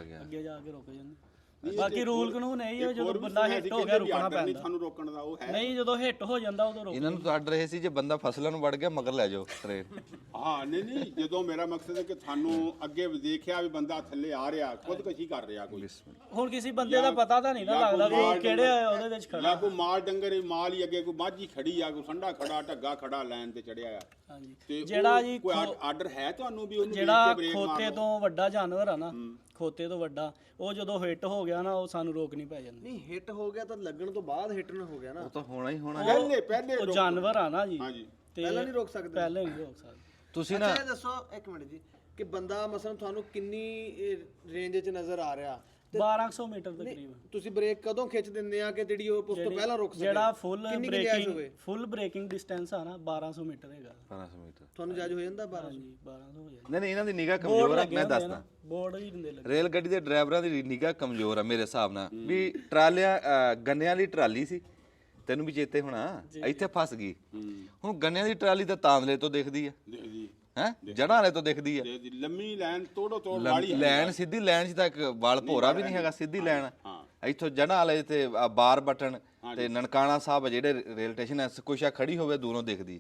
ਗਿਆ ਅੱਗੇ ਜਾ ਕੇ ਰੁਕ ਜਾਂਦਾ ਬਾਕੀ ਰੂਲ ਕਾਨੂੰਨ ਨਹੀਂ ਹੈ ਜਦੋਂ ਬੰਦਾ ਹਿੱਟ ਹੋ ਗਿਆ ਰੁਕਣਾ ਪੈਂਦਾ ਸਾਨੂੰ ਰੋਕਣ ਦਾ ਉਹ ਹੈ ਨਹੀਂ ਜਦੋਂ ਹਿੱਟ ਹੋ ਜਾਂਦਾ ਉਦੋਂ ਰੁਕ ਇਹਨਾਂ ਨੂੰ ਤਾਂ ਅੱਡ ਰਹੇ ਸੀ ਜੇ ਬੰਦਾ ਫਸਲਾਂ ਨੂੰ ਵੜ ਗਿਆ ਮਗਰ ਲੈ ਜਾਓ ਟ੍ਰੇਨ ਹਾਂ ਨਹੀਂ ਜਦੋਂ ਮੇਰਾ ਮਕਸਦ ਹੈ ਕਿ ਤੁਹਾਨੂੰ ਅੱਗੇ ਦੇਖਿਆ ਵੀ ਬੰਦਾ ਥੱਲੇ ਆ ਰਿਹਾ ਖੁਦਕਸ਼ੀ ਕਰ ਰਿਹਾ ਕੋਈ ਹੁਣ ਕਿਸੇ ਬੰਦੇ ਦਾ ਪਤਾ ਤਾਂ ਨਹੀਂ ਨਾ ਲੱਗਦਾ ਵੀ ਉਹ ਕਿਹੜੇ ਉਹਦੇ ਵਿੱਚ ਖੜਾ ਜਾਂ ਕੋਈ ਮਾਲ ਡੰਗਰ ਮਾਲ ਹੀ ਅੱਗੇ ਕੋਈ ਮਾਝੀ ਖੜੀ ਆ ਕੋਈ ਸੰਡਾ ਖੜਾ ਢੱਗਾ ਖੜਾ ਲਾਈਨ ਤੇ ਚੜਿਆ ਆ ਹਾਂਜੀ ਤੇ ਜਿਹੜਾ ਜੀ ਕੋਈ ਆਰਡਰ ਹੈ ਤੁਹਾਨੂੰ ਵੀ ਉਹਨੂੰ ਜਿਹੜਾ ਖੋਤੇ ਤੋਂ ਵੱਡਾ ਜਾਨਵਰ ਆ ਨਾ ਖੋਤੇ ਤੋਂ ਵੱਡਾ ਉਹ ਜਦੋਂ ਹਿੱਟ ਹੋ ਗਿਆ ਨਾ ਉਹ ਸਾਨੂੰ ਰੋਕ ਨਹੀਂ ਪੈ ਜਾਂਦੀ ਨਹੀਂ ਹਿੱਟ ਹੋ ਗਿਆ ਤਾਂ ਲੱਗਣ ਤੋਂ ਬਾਅਦ ਹਿੱਟ ਨਾ ਹੋ ਗਿਆ ਨਾ ਉਹ ਤਾਂ ਹੋਣਾ ਹੀ ਹੋਣਾ ਪਹਿਲੇ ਉਹ ਜਾਨਵਰ ਆ ਨਾ ਜੀ ਹਾਂਜੀ ਤੇ ਪਹਿਲਾਂ ਨਹੀਂ ਰੋਕ ਸਕਦੇ ਪਹਿਲੇ ਨਹੀਂ ਰੋਕ ਸਕਦੇ ਤੁਸੀਂ ਨਾ ਅੱਛਾ ਇਹ ਦੱਸੋ ਇੱਕ ਮਿੰਟ ਜੀ ਕਿ ਬੰਦਾ ਮਸਲਨ ਤੁਹਾਨੂੰ ਕਿੰਨੀ ਰੇਂਜ 'ਚ ਨਜ਼ਰ ਆ ਰਿਹਾ ਤੇ 1200 ਮੀਟਰ ਦੇ ਕਰੀਬ ਤੁਸੀਂ ਬ੍ਰੇਕ ਕਦੋਂ ਖਿੱਚ ਦਿੰਦੇ ਆ ਕਿ ਜਿਹੜੀ ਉਹ ਉਸ ਤੋਂ ਪਹਿਲਾਂ ਰੁਕ ਸਕੇ ਜਿਹੜਾ ਫੁੱਲ ਬ੍ਰੇਕਿੰਗ ਡਿਸਟੈਂਸ ਆ ਨਾ 1200 ਮੀਟਰ ਹੈਗਾ 1200 ਮੀਟਰ ਤੁਹਾਨੂੰ ਜਾਇਜ਼ ਹੋ ਜਾਂਦਾ 1200 ਹਾਂਜੀ 1200 ਹੋ ਜਾਂਦਾ ਨਹੀਂ ਇਹਨਾਂ ਦੀ ਨਿਗਾਹ ਕਮਜ਼ੋਰ ਆ ਮੈਂ ਦੱਸਦਾ ਬੋਰਡ ਵੀ ਦਿੰਦੇ ਲੱਗੇ ਰੇਲ ਗੱਡੀ ਦੇ ਡਰਾਈਵਰਾਂ ਦੀ ਨਿਗਾਹ ਕਮਜ਼ੋਰ ਆ ਮੇਰੇ ਹਿਸਾਬ ਨਾਲ ਵੀ ਟਰਾਲਿਆਂ ਗੰਨਿਆਂ ਦੀ ਟਰਾਲੀ ਸੀ ਤੈਨੂੰ ਵੀ ਚੇਤੇ ਹੋਣਾ ਇੱਥੇ ਫਸ ਗਈ ਹੁਣ ਗੰਨਿਆਂ ਦੀ ਟਰਾਲੀ ਤਾਂ ਤਾਂਦਲੇ ਤੋਂ ਦਿਖਦੀ ਆ ਦੇਖਦੀ ਹੈ ਜੜਾਂ ਵਾਲੇ ਤੋਂ ਦਿਖਦੀ ਆ ਤੇ ਲੰਮੀ ਲਾਈਨ ਤੋੜੋ ਤੋੜ ਵਾਲੀ ਲੈਣ ਸਿੱਧੀ ਲੈਣ 'ਚ ਤਾਂ ਇੱਕ ਵਾਲ ਭੋਰਾ ਵੀ ਨਹੀਂ ਹੈਗਾ ਸਿੱਧੀ ਲੈਣ ਇੱਥੋਂ ਜੜਾਂ ਵਾਲੇ ਤੇ ਬਾਰ ਬਟਨ ਤੇ ਨਨਕਾਣਾ ਸਾਹਿਬ ਜਿਹੜੇ ਰੇਲ ਸਟੇਸ਼ਨ ਐ ਕੁਛਾ ਖੜੀ ਹੋਵੇ ਦੂਰੋਂ ਦਿਖਦੀ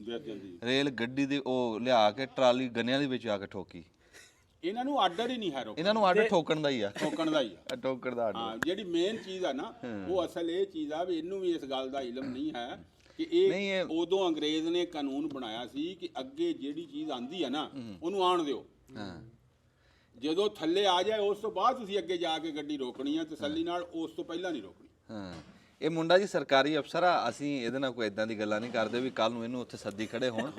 ਰੇਲ ਗੱਡੀ ਦੀ ਉਹ ਲਿਆ ਕੇ ਟਰਾਲੀ ਗੰਨਿਆਂ ਦੇ ਵਿੱਚ ਆ ਕੇ ਠੋਕੀ ਇਹਨਾਂ ਨੂੰ ਆਰਡਰ ਹੀ ਨਹੀਂ ਹੈ ਇਹਨਾਂ ਨੂੰ ਆਰਡਰ ਠੋਕਣ ਦਾ ਹੀ ਆ ਠੋਕਣ ਦਾ ਹੀ ਆ ਠੋਕਣ ਦਾ ਹਾਂ ਜਿਹੜੀ ਮੇਨ ਚੀਜ਼ ਆ ਨਾ ਉਹ ਅਸਲ ਇਹ ਚੀਜ਼ ਆ ਵੀ ਇਹਨੂੰ ਵੀ ਇਸ ਗੱਲ ਦਾ ਇਲਮ ਨਹੀਂ ਹੈ ਕਿ ਇਹ ਉਦੋਂ ਅੰਗਰੇਜ਼ ਨੇ ਕਾਨੂੰਨ ਬਣਾਇਆ ਸੀ ਕਿ ਅੱਗੇ ਜਿਹੜੀ ਚੀਜ਼ ਆਂਦੀ ਆ ਨਾ ਉਹਨੂੰ ਆਣ ਦਿਓ ਜਦੋਂ ਥੱਲੇ ਆ ਜਾਏ ਉਸ ਤੋਂ ਬਾਅਦ ਤੁਸੀਂ ਅੱਗੇ ਜਾ ਕੇ ਗੱਡੀ ਰੋਕਣੀ ਆ ਤਸੱਲੀ ਨਾਲ ਉਸ ਤੋਂ ਪਹਿਲਾਂ ਨਹੀਂ ਰੋਕਣੀ ਹਾਂ ਇਹ ਮੁੰਡਾ ਜੀ ਸਰਕਾਰੀ ਅਫਸਰ ਆ ਅਸੀਂ ਇਹਦੇ ਨਾਲ ਕੋਈ ਇਦਾਂ ਦੀ ਗੱਲਾਂ ਨਹੀਂ ਕਰਦੇ ਵੀ ਕੱਲ ਨੂੰ ਇਹਨੂੰ ਉੱਥੇ ਸੱਦੀ ਖੜੇ ਹੋਣ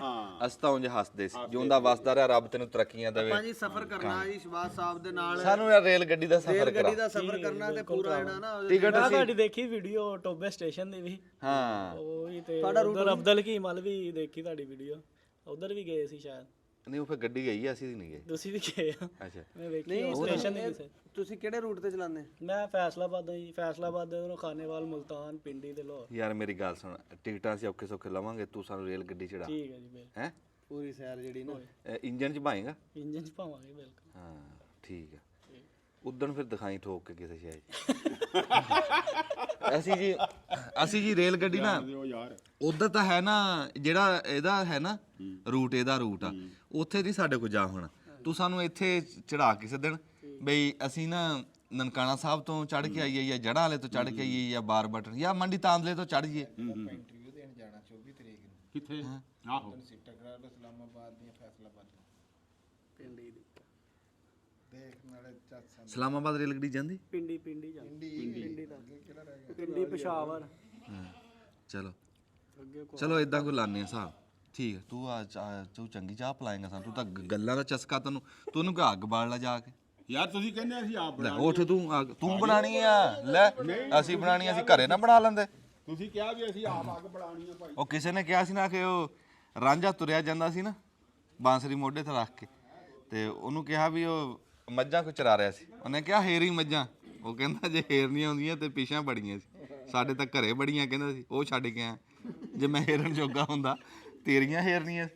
ਅਸੀਂ ਤਾਂ ਉਂਝ ਹੱਸਦੇ ਸੀ ਜਿਉਂਦਾ ਵਸਦਾ ਰਿਹਾ ਰੱਬ ਤੈਨੂੰ ਤਰੱਕੀਆਂ ਦੇਵੇ ਆਪਾਂ ਜੀ ਸਫ਼ਰ ਕਰਨਾ ਜੀ ਸ਼ਬਾਜ਼ ਸਾਹਿਬ ਦੇ ਨਾਲ ਸਾਨੂੰ ਯਾਰ ਰੇਲ ਗੱਡੀ ਦਾ ਸਫ਼ਰ ਕਰਾ ਗੱਡੀ ਦਾ ਸਫ਼ਰ ਕਰਨਾ ਤੇ ਪੂਰਾ ਜਿਹੜਾ ਨਾ ਟਿਕਟ ਮੈਂ ਤੁਹਾਡੀ ਦੇਖੀ ਵੀਡੀਓ ਟੋਬੇ ਸਟੇਸ਼ਨ ਦੀ ਵੀ ਹਾਂ ਉਹ ਹੀ ਤੇ ਉਧਰ ਅਬਦਲ ਕੀ ਮਲ ਵੀ ਦੇਖੀ ਤੁਹਾਡੀ ਵੀਡੀਓ ਉਧਰ ਵੀ ਗਏ ਸੀ ਸ਼ਾਇਦ ਨਹੀਂ ਉਹ ਫਿਰ ਗੱਡੀ ਗਈ ਆ, ਅਸੀਂ ਨਹੀਂ ਗਏ। ਤੁਸੀਂ ਵੀ ਗਏ ਆ? ਅੱਛਾ ਮੈਂ ਵੇਖੀ ਉਹ ਸਟੇਸ਼ਨ ਨਹੀਂ ਕਿਸੇ। ਤੁਸੀਂ ਕਿਹੜੇ ਰੂਟ ਤੇ ਚਲਾਉਂਦੇ? ਮੈਂ ਫੈਸਲਾਬਾਦ ਜੀ, ਫੈਸਲਾਬਾਦ ਦੇ ਖਾਨੇਵਾਲ, ਮੁਲਤਾਨ, ਪਿੰਡੀ ਤੇ ਲਾਹੌਰ। ਯਾਰ ਮੇਰੀ ਗੱਲ ਸੁਣ, ਟਿਕਟਾਂ ਅਸੀਂ ਔਖੇ ਸੌਖੇ ਲਵਾਂਗੇ, ਤੂੰ ਸਾਨੂੰ ਰੇਲ ਗੱਡੀ ਚੜਾ। ਠੀਕ ਹੈ ਜੀ, ਬਿਲਕੁਲ। ਹੈ ਪੂਰੀ ਸੈਰ ਜਿਹੜੀ ਨਾ ਇੰਜਨ ਚ ਭਾਏਗਾ? ਇੰਜਨ ਚ ਪਾਵਾਂਗੇ ਬਿਲਕੁਲ। ਹਾਂ ਠੀਕ ਆ। ਉਦਣ ਫਿਰ ਦਿਖਾਈ ਠੋਕ ਕੇ ਕਿਸੇ ਸ਼ਾਇਦ ਅਸੀਂ ਜੀ ਰੇਲ ਗੱਡੀ ਨਾ ਉਧਰ ਤਾਂ ਹੈ ਨਾ, ਜਿਹੜਾ ਇਹਦਾ ਹੈ ਨਾ ਰੂਟ, ਇਹਦਾ ਰੂਟ ਆ ਉੱਥੇ ਨਹੀਂ ਸਾਡੇ ਕੋਲ ਜਾ ਹੋਣਾ। ਤੂੰ ਸਾਨੂੰ ਇੱਥੇ ਚੜਾ ਕਿਸੇ ਦਿਨ ਬਈ ਅਸੀਂ ਨਾ ਨਨਕਾਣਾ ਸਾਹਿਬ ਤੋਂ ਚੜ ਕੇ ਆਈਏ ਜਾਂ ਜੜ੍ਹਾਂ ਵਾਲੇ ਤੋਂ ਚੜ ਕੇ ਆਈਏ ਜਾਂ ਬਾਰ ਬਟਨ ਜਾਂ ਮੰਡੀ ਤਾਂਦਲੇ ਤੋਂ ਚੜ ਜਾਈਏ। ਇੰਟਰਵਿਊ ਦੇਣ ਜਾਣਾ 24 ਤਰੀਕ ਨੂੰ। ਕਿੱਥੇ? ਆਹੋ ਸੀਟਾਂ ਕਰਾ ਲਓ ਇਸਲਾਮਾਬਾਦ ਦੀਆਂ, ਫੈਸਲਾਬਾਦ ਪਿੰਡੀ ਦੀ ਦੇਖ ਨਾਲੇ ਚਾਚਾ ਇਸਲਾਮਾਬਾਦ ਰੇਲ ਗੱਡੀ ਜਾਂਦੀ? ਪਿੰਡੀ ਜਾਂਦੀ। ਪਿੰਡੀ ਦਾ ਅੱਗੇ ਕਿਹੜਾ ਰਹਿ ਗਿਆ? ਪਿੰਡੀ ਪਸ਼ਾਵਰ ਚਲੋ ਅੱਗੇ ਚਲੋ ਇਦਾਂ ਕੋਈ ਲਾਣੇ ਹਿਸਾਬ। ਠੀਕ ਹੈ, ਤੂੰ ਚੰਗੀ ਚਾਹ ਪਲਾਏਂਗਾ ਸਾਨੂੰ, ਤੂੰ ਤਾਂ ਗੱਲਾਂ ਦਾ ਚਸਕਾ ਤੈਨੂੰ ਕਿ ਅੱਗ ਬਾਲ ਲਾ ਜਾ ਕੇ। ਯਾਰ ਤੁਸੀਂ ਕਹਿੰਦੇ ਅਸੀਂ ਆਪ ਲੈ ਬਣਾ ਉੱਠ, ਤੂੰ ਬਣਾਣੀ ਆ, ਲੈ ਅਸੀਂ ਬਣਾਣੀ, ਅਸੀਂ ਘਰੇ ਨਾ ਬਣਾ ਲੈਂਦੇ। ਤੁਸੀਂ ਕਿਹਾ ਵੀ ਅਸੀਂ ਆਪ ਅੱਗ ਬਲਾਣੀ ਆ ਭਾਈ। ਉਹ ਕਿਸੇ ਨੇ ਕਿਹਾ ਸੀ ਨਾ ਕਿ ਉਹ ਰਾਂਝਾ ਤੁਰਿਆ ਜਾਂਦਾ ਸੀ ਨਾ ਬਾਂਸਰੀ ਮੋਢੇ ਤੇ ਰੱਖ ਕੇ, ਤੇ ਉਹਨੂੰ ਕਿਹਾ ਵੀ ਉਹ ਮੱਝਾਂ ਕੋ ਚਰਾ ਰਿਹਾ ਸੀ। ਉਹਨੇ ਕਿਹਾ ਹੇਰੀ ਮੱਝਾਂ, ਉਹ ਕਹਿੰਦਾ ਜੇ ਹੇਰਨੀਆਂ ਹੁੰਦੀਆਂ ਤੇ ਪਿਛਾਂ ਬੜੀਆਂ ਸੀ, ਸਾਡੇ ਤਾਂ ਘਰੇ ਬੜੀਆਂ ਕਹਿੰਦਾ ਸੀ, ਉਹ ਛੱਡ ਕੇ ਆ। ਜੇ ਮੈਂ ਹੇਰਨ ਜੋਗਾ ਹੁੰਦਾ ਤੇਰੀਆਂ ਹੇਰਨੀਆਂ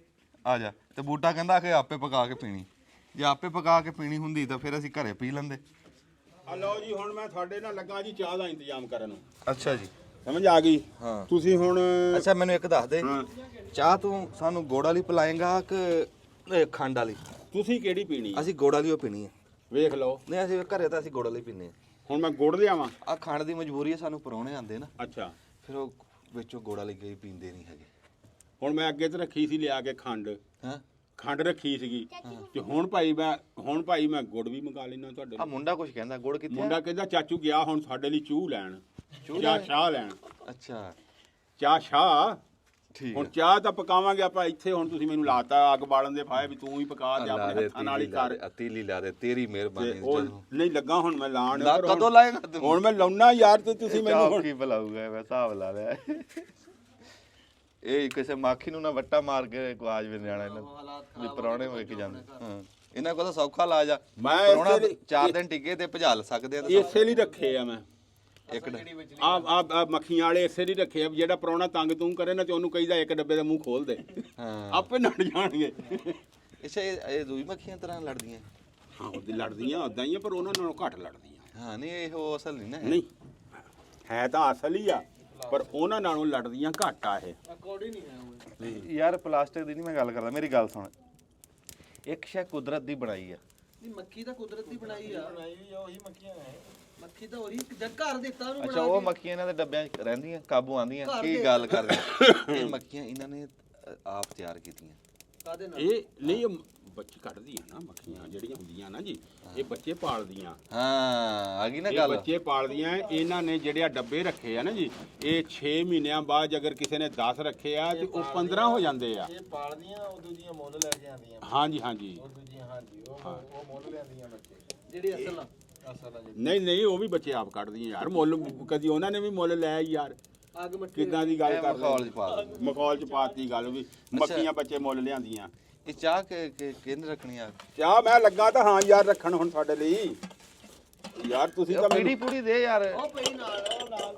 ਆ ਜਾ। ਤੇ ਬੂਟਾ ਕਹਿੰਦਾ ਕਿ ਆਪੇ ਪਕਾ ਕੇ ਪੀਣੀ, ਜੇ ਆਪੇ ਪਕਾ ਕੇ ਪੀਣੀ ਹੁੰਦੀ ਤਾਂ ਫਿਰ ਅਸੀਂ ਘਰੇ ਪੀ ਲੈਂਦੇ। ਆ ਲਓ ਜੀ, ਹੁਣ ਮੈਂ ਤੁਹਾਡੇ ਨਾਲ ਲੱਗਾ ਜੀ ਚਾਹ ਦਾ ਇੰਤਜ਼ਾਮ ਕਰਨ। ਅੱਛਾ ਜੀ, ਸਮਝ ਆ ਗਈ? ਹਾਂ। ਤੁਸੀਂ ਹੁਣ ਅੱਛਾ ਮੈਨੂੰ ਇੱਕ ਦੱਸ ਦੇ, ਚਾਹ ਤੂੰ ਸਾਨੂੰ ਗੁੜ ਵਾਲੀ ਪਿਲਾਏਂਗਾ ਕਿ ਖੰਡ ਵਾਲੀ? ਤੁਸੀਂ ਕਿਹੜੀ ਪੀਣੀ? ਅਸੀਂ ਗੁੜ ਵਾਲੀ ਉਹ ਪੀਣੀ ਹੈ। ਵੇਖ ਲਓ, ਨਹੀਂ ਅਸੀਂ ਘਰੇ ਤਾਂ ਅਸੀਂ ਗੁੜ ਵਾਲੀ ਪੀਂਦੇ ਹਾਂ। ਹੁਣ ਮੈਂ ਗੁੜ ਲਿਆਵਾਂ? ਆ ਖੰਡ ਦੀ ਮਜਬੂਰੀ ਹੈ, ਸਾਨੂੰ ਪਰੌਣੇ ਆਉਂਦੇ ਨਾ, ਅੱਛਾ। ਫਿਰ ਉਹ ਵਿੱਚੋਂ ਗੁੜ ਵਾਲੀ ਗਈ ਪੀਂਦੇ ਨਹੀਂ ਹੈਗੇ। ਹੁਣ ਮੈਂ ਅੱਗੇ ਤੇ ਰੱਖੀ ਸੀ ਲਿਆ ਕੇ ਖੰਡ, ਹਾਂ ਖੰਡ ਰੱਖੀ ਸੀਗੀ, ਤੇ ਹੁਣ ਭਾਈ ਮੈਂ ਗੁੜ ਵੀ ਮੰਗਾ ਲੈਣਾ ਤੁਹਾਡੇ ਆ ਲਈ। ਮੁੰਡਾ ਕੁਝ ਕਹਿੰਦਾ ਗੁੜ ਕਿੱਥੇ ਆ? ਮੁੰਡਾ ਕਹਿੰਦਾ ਚਾਚੂ ਗਿਆ ਹੁਣ ਸਾਡੇ ਲਈ ਚੂਹ ਲੈਣ, ਚਾਹ ਸ਼ਾਹ ਲੈਣ। ਅੱਛਾ ਚਾਹ ਸ਼ਾਹ। ਠੀਕ ਹੁਣ ਚਾਹ ਤਾਂ ਪਕਾਵਾਂਗੇ ਆਪਾਂ ਇੱਥੇ। ਹੁਣ ਤੁਸੀਂ ਮੈਨੂੰ ਲਾਤਾ ਅੱਗ ਬਾਲਣ ਦੇ ਫਾਇ ਵੀ ਤੂੰ ਹੀ ਪਕਾ ਤੇ ਲਾ ਆਪਣੇ ਦੇ, ਹੱਥਾਂ ਨਾਲ ਹੀ ਕਰ। ਤੀਲੀ ਲਾ ਦੇ, ਤੇਰੀ ਮਿਹਰਬਾਨੀ। ਤੇ ਉਹ ਨਹੀਂ ਲੱਗਾ ਹੁਣ ਮੈਂ ਲਾਣ। ਕਦੋਂ ਲਾਏਗਾ ਤੂੰ? ਹੁਣ ਮੈਂ ਲਾਉਣਾ ਯਾਰ, ਤੇ ਤੁਸੀਂ ਮੈਨੂੰ ਹੁਣ ਕੀ ਬੁਲਾਊਗਾ? ਮੈਂ ਹਿਸਾਬ ਲਾ ਲਿਆ। ਇਹ ਕਿਸੇ ਮਾਖੀ ਨੂੰ ਨਾ ਵੱਟਾ ਮਾਰ ਕੇ ਆਜ ਵੀ ਨਿਆਣਾ ਇਹਨਾਂ ਵੀ ਪਰੌਣੇ ਹੋ ਕੇ ਜਾਂਦੇ। ਹਾਂ ਇਹਨਾਂ ਕੋਲ ਤਾਂ ਸੌਖਾ ਇਲਾਜ ਆ। ਮੈਂ ਪਰੌਣਾ ਇਸੇ ਲਈ- 4 ਦਿਨ ਟਿੱਕੇ ਤੇ ਭਜਾ ਸਕਦੇ ਆ। ਇਸੇ ਲਈ ਰੱਖੇ ਆ ਮੈਂ ਇੱਕ ਆ ਮੱਖੀਆਂ ਵਾਲੇ ਇਸੇ ਲਈ ਰੱਖੇ ਆ ਵੀ ਜਿਹੜਾ ਪਰੌਣਾ ਤੰਗ ਤੂੰ ਕਰੇ ਨਾ ਤੇ ਉਹਨੂੰ ਕਹੀਦਾ ਇੱਕ ਡੱਬੇ ਦਾ ਮੂੰਹ ਖੋਲ ਦੇ, ਹਾਂ ਆਪੇ ਨੜ ਜਾਣਗੇ। ਅੱਛਾ ਇਹ ਦੂਈ ਮੱਖੀਆਂ ਤਰ੍ਹਾਂ ਲੜਦੀਆਂ? ਹਾਂ ਉਹਦੀ ਲੜਦੀਆਂ ਉਦਾਂ ਹੀ ਆ, ਪਰ ਉਹਨਾਂ ਨਾਲੋਂ ਘੱਟ ਲੜਦੀਆਂ। ਹਾਂ ਨਹੀਂ ਇਹ ਉਹ ਅਸਲ ਨਹੀਂ ਨਾ ਹੈ। ਨਹੀਂ ਹੈ ਤਾਂ ਅਸਲ ਹੀ ਆ, ਪਰ ਉਹਨਾਂ ਨਾਲੋਂ ਲੜਦੀਆਂ ਘੱਟ ਆ ਇਹ। ਯਾਰ ਪਲਾਸਟਿਕ ਦੀ ਨਹੀਂ ਮੈਂ ਗੱਲ ਕਰਦਾ, ਮੇਰੀ ਗੱਲ ਸੁਣ। ਇੱਕ ਸ਼ੈ ਕੁਦਰਤ ਦੀ ਬਣਾਈ ਆ। ਨਹੀਂ ਮੱਖੀ ਤਾਂ ਕੁਦਰਤ ਦੀ ਬਣਾਈ ਆ, ਉਹੀ ਮੱਖੀਆਂ ਨੇ। ਮੱਖੀ ਤਾਂ ਉਹੀ ਜਦ ਘਰ ਦਿੱਤਾ ਉਹਨੂੰ ਅੱਛਾ ਉਹ ਮੱਖੀਆਂ ਇਹਨਾਂ ਦੇ ਡੱਬਿਆਂ 'ਚ ਰਹਿੰਦੀਆਂ, ਕਾਬੂ ਆਉਂਦੀਆਂ? ਕੀ ਗੱਲ ਕਰਦੇ? ਇਹ ਮੱਖੀਆਂ ਇਹਨਾਂ ਨੇ ਆਪ ਤਿਆਰ ਕੀਤੀਆਂ। ਕਾਦੇ ਨਾਲ? ਇਹ ਨਹੀਂ ਬੱਚੇ ਕੱਢਦੀਆਂ ਨਾ ਮੱਖੀਆਂ ਜਿਹੜੀਆਂ ਹੁੰਦੀਆਂ ਨਾ ਜੀ, ਇਹ ਬੱਚੇ ਪਾਲਦੀਆਂ। ਹਾਂ ਆ ਗਈ ਨਾ ਇਹ ਗੱਲ। ਬੱਚੇ ਪਾਲਦੀਆਂ। ਇਹਨਾਂ ਨੇ ਜਿਹੜੇ ਡੱਬੇ ਰੱਖੇ ਆ ਨਾ ਜੀ, ਇਹ 6 ਮਹੀਨਿਆਂ ਬਾਅਦ ਅਗਰ ਕਿਸੇ ਨੇ 10 ਰੱਖੇ ਆ ਤੇ ਉਹ 15 ਹੋ ਜਾਂਦੇ ਆ। ਇਹ ਪਾਲਦੀਆਂ, ਉਹ ਦੂਜੀਆਂ ਮੁੱਲ ਲੈ ਕੇ ਆਉਂਦੀਆਂ। ਹਾਂਜੀ ਹਾਂਜੀ ਉਹ ਦੂਜੀਆਂ ਹਾਂਜੀ ਉਹ ਮੁੱਲ ਲੈਂਦੀਆਂ ਬੱਚੇ। ਜਿਹੜੀ ਅਸਲ ਆ ਅਸਲ ਆ ਜੀ। ਨਹੀਂ ਉਹ ਵੀ ਬੱਚੇ ਆਪ ਕੱਢਦੀਆਂ ਯਾਰ ਮੁੱਲ। ਕਦੀ ਉਹਨਾਂ ਨੇ ਵੀ ਮੁੱਲ ਲਿਆ ਯਾਰ। ਅੱਗ ਮੱਠੀ ਕਿੱਦਾਂ ਦੀ ਗੱਲ ਕਰ ਮਖੌਲ 'ਚ ਪਾ ਦਿੰਦੇ। ਮਖੌਲ ਚ ਪਾਤੀ ਗੱਲ ਵੀ ਮੱਖੀਆਂ ਬੱਚੇ ਮੁੱਲ ਲਿਆਂਦੀਆਂ। ਇਹ ਚਾਹ ਕਿਹਨੇ ਰੱਖਣੀ ਆ? ਚਾਹ ਮੈਂ ਲੱਗਾ ਤਾਂ ਹਾਂ ਯਾਰ ਰੱਖਣ ਹੁਣ ਸਾਡੇ ਲਈ। ਯਾਰ ਤੁਸੀਂ ਤਾਂ ਪੀੜੀ ਪੂੜੀ ਦੇ ਯਾਰ। ਉਹ ਪਈ ਨਾਲ ਉਹ ਨਾਲ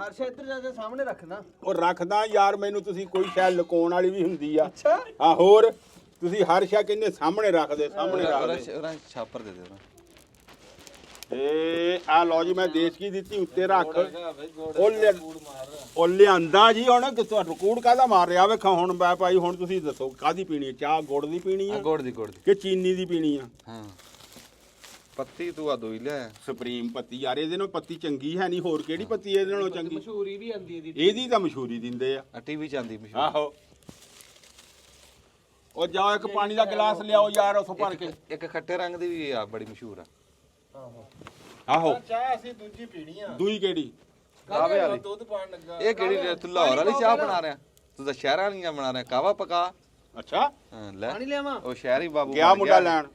ਹਰਸ਼ਾ ਇੱਧਰ ਜਾ ਕੇ ਸਾਹਮਣੇ ਰੱਖਣਾ। ਉਹ ਰੱਖਦਾ ਯਾਰ, ਮੈਨੂੰ ਤੁਸੀਂ ਕੋਈ ਸ਼ਾਇਦ ਲੁਕਾਉਣ ਵਾਲੀ ਵੀ ਹੁੰਦੀ ਆ। ਅੱਛਾ ਹਾਂ ਹੋਰ ਤੁਸੀਂ ਹਰ ਸ਼ਾ ਕਹਿੰਦੇ ਸਾਹਮਣੇ ਰੱਖਦੇ, ਸਾਹਮਣੇ ਰੱਖਦੇ। ਉਹਨਾਂ ਛਾਪਰ ਦੇ ਦੇ ਉਹਨਾਂ। ਏ ਆ ਲਓ ਜੀ, ਮੈਂ ਦੇਸ਼ ਕੀ ਦਿੱਤੀ ਉੱਤੇ ਰੱਖ। ਉਹ ਲਿਆਂਦਾ ਜੀ ਹੁਣ ਤੁਹਾਨੂੰ ਕੂੜ ਕਾਹਦਾ ਮਾਰ ਰਿਹਾ ਵੇਖਾ। ਹੁਣ ਮੈਂ ਭਾਈ ਹੁਣ ਤੁਸੀਂ ਦੱਸੋ ਕਾਹਦੀ ਪੀਣੀ ਹੈ? ਚਾਹ ਗੁੜ ਦੀ ਪੀਣੀ ਆ ਗੁੜ ਦੀ ਕਿ ਚੀਨੀ ਦੀ ਪੀਣੀ ਆ? ਹਾਂ ਪੱਤੀ ਤੂੰ ਆ ਦੋਈ ਲੈ। ਸੁਪਰੀਮ ਪੱਤੀ ਯਾਰ, ਇਹਦੇ ਨਾਲ ਪੱਤੀ ਚੰਗੀ ਹੈ ਨਹੀਂ, ਹੋਰ ਕਿਹੜੀ ਪੱਤੀ ਇਹਦੇ ਨਾਲੋਂ ਚੰਗੀ? ਮਸ਼ਹੂਰੀ ਵੀ ਆਂਦੀ ਇਹਦੀ। ਇਹਦੀ ਤਾਂ ਮਸ਼ਹੂਰੀ ਦਿੰਦੇ ਆ। ਟੀਵੀ ਚ ਆਂਦੀ ਮਸ਼ਹੂਰ। ਆਹੋ ਉਹ ਜਾਓ ਇੱਕ ਪਾਣੀ ਦਾ ਗਲਾਸ ਲਿਆਓ ਯਾਰ ਉਥੋਂ ਭਰ ਕੇ। ਇੱਕ ਖੱਟੇ ਰੰਗ ਦੀ ਵੀ ਆ, ਬੜੀ ਮਸ਼ਹੂਰ ਆ। ਆਹੋ ਚਾਹ ਅਸੀਂ ਦੂਜੀ ਪੀਣੀ ਆ। ਦੂਈ ਕਿਹੜੀ? ਕਾਵੇ ਵਾਲੀ। ਦੁੱਧ ਪਾਣ ਲੱਗਾ। ਇਹ ਕਿਹੜੀ ਤੂੰ ਲਾਹੌਰ ਵਾਲੀ ਚਾਹ ਬਣਾ ਰਿਹਾ? ਤੂੰ ਤਾਂ ਸ਼ਹਿਰਾਂ ਵਾਲੀਆਂ ਬਣਾ ਰਿਹਾ। ਕਾਵਾ ਪਕਾ। ਅੱਛਾ ਹਾਂ ਲੈ ਪਾਣੀ ਲਿਆਵਾਂ? ਉਹ ਸ਼ਹਿਰੀ ਬਾਬੂ ਗਿਆ ਬਣ ਮੁੰਡਾ ਗਿਆ। ਲੈਣ।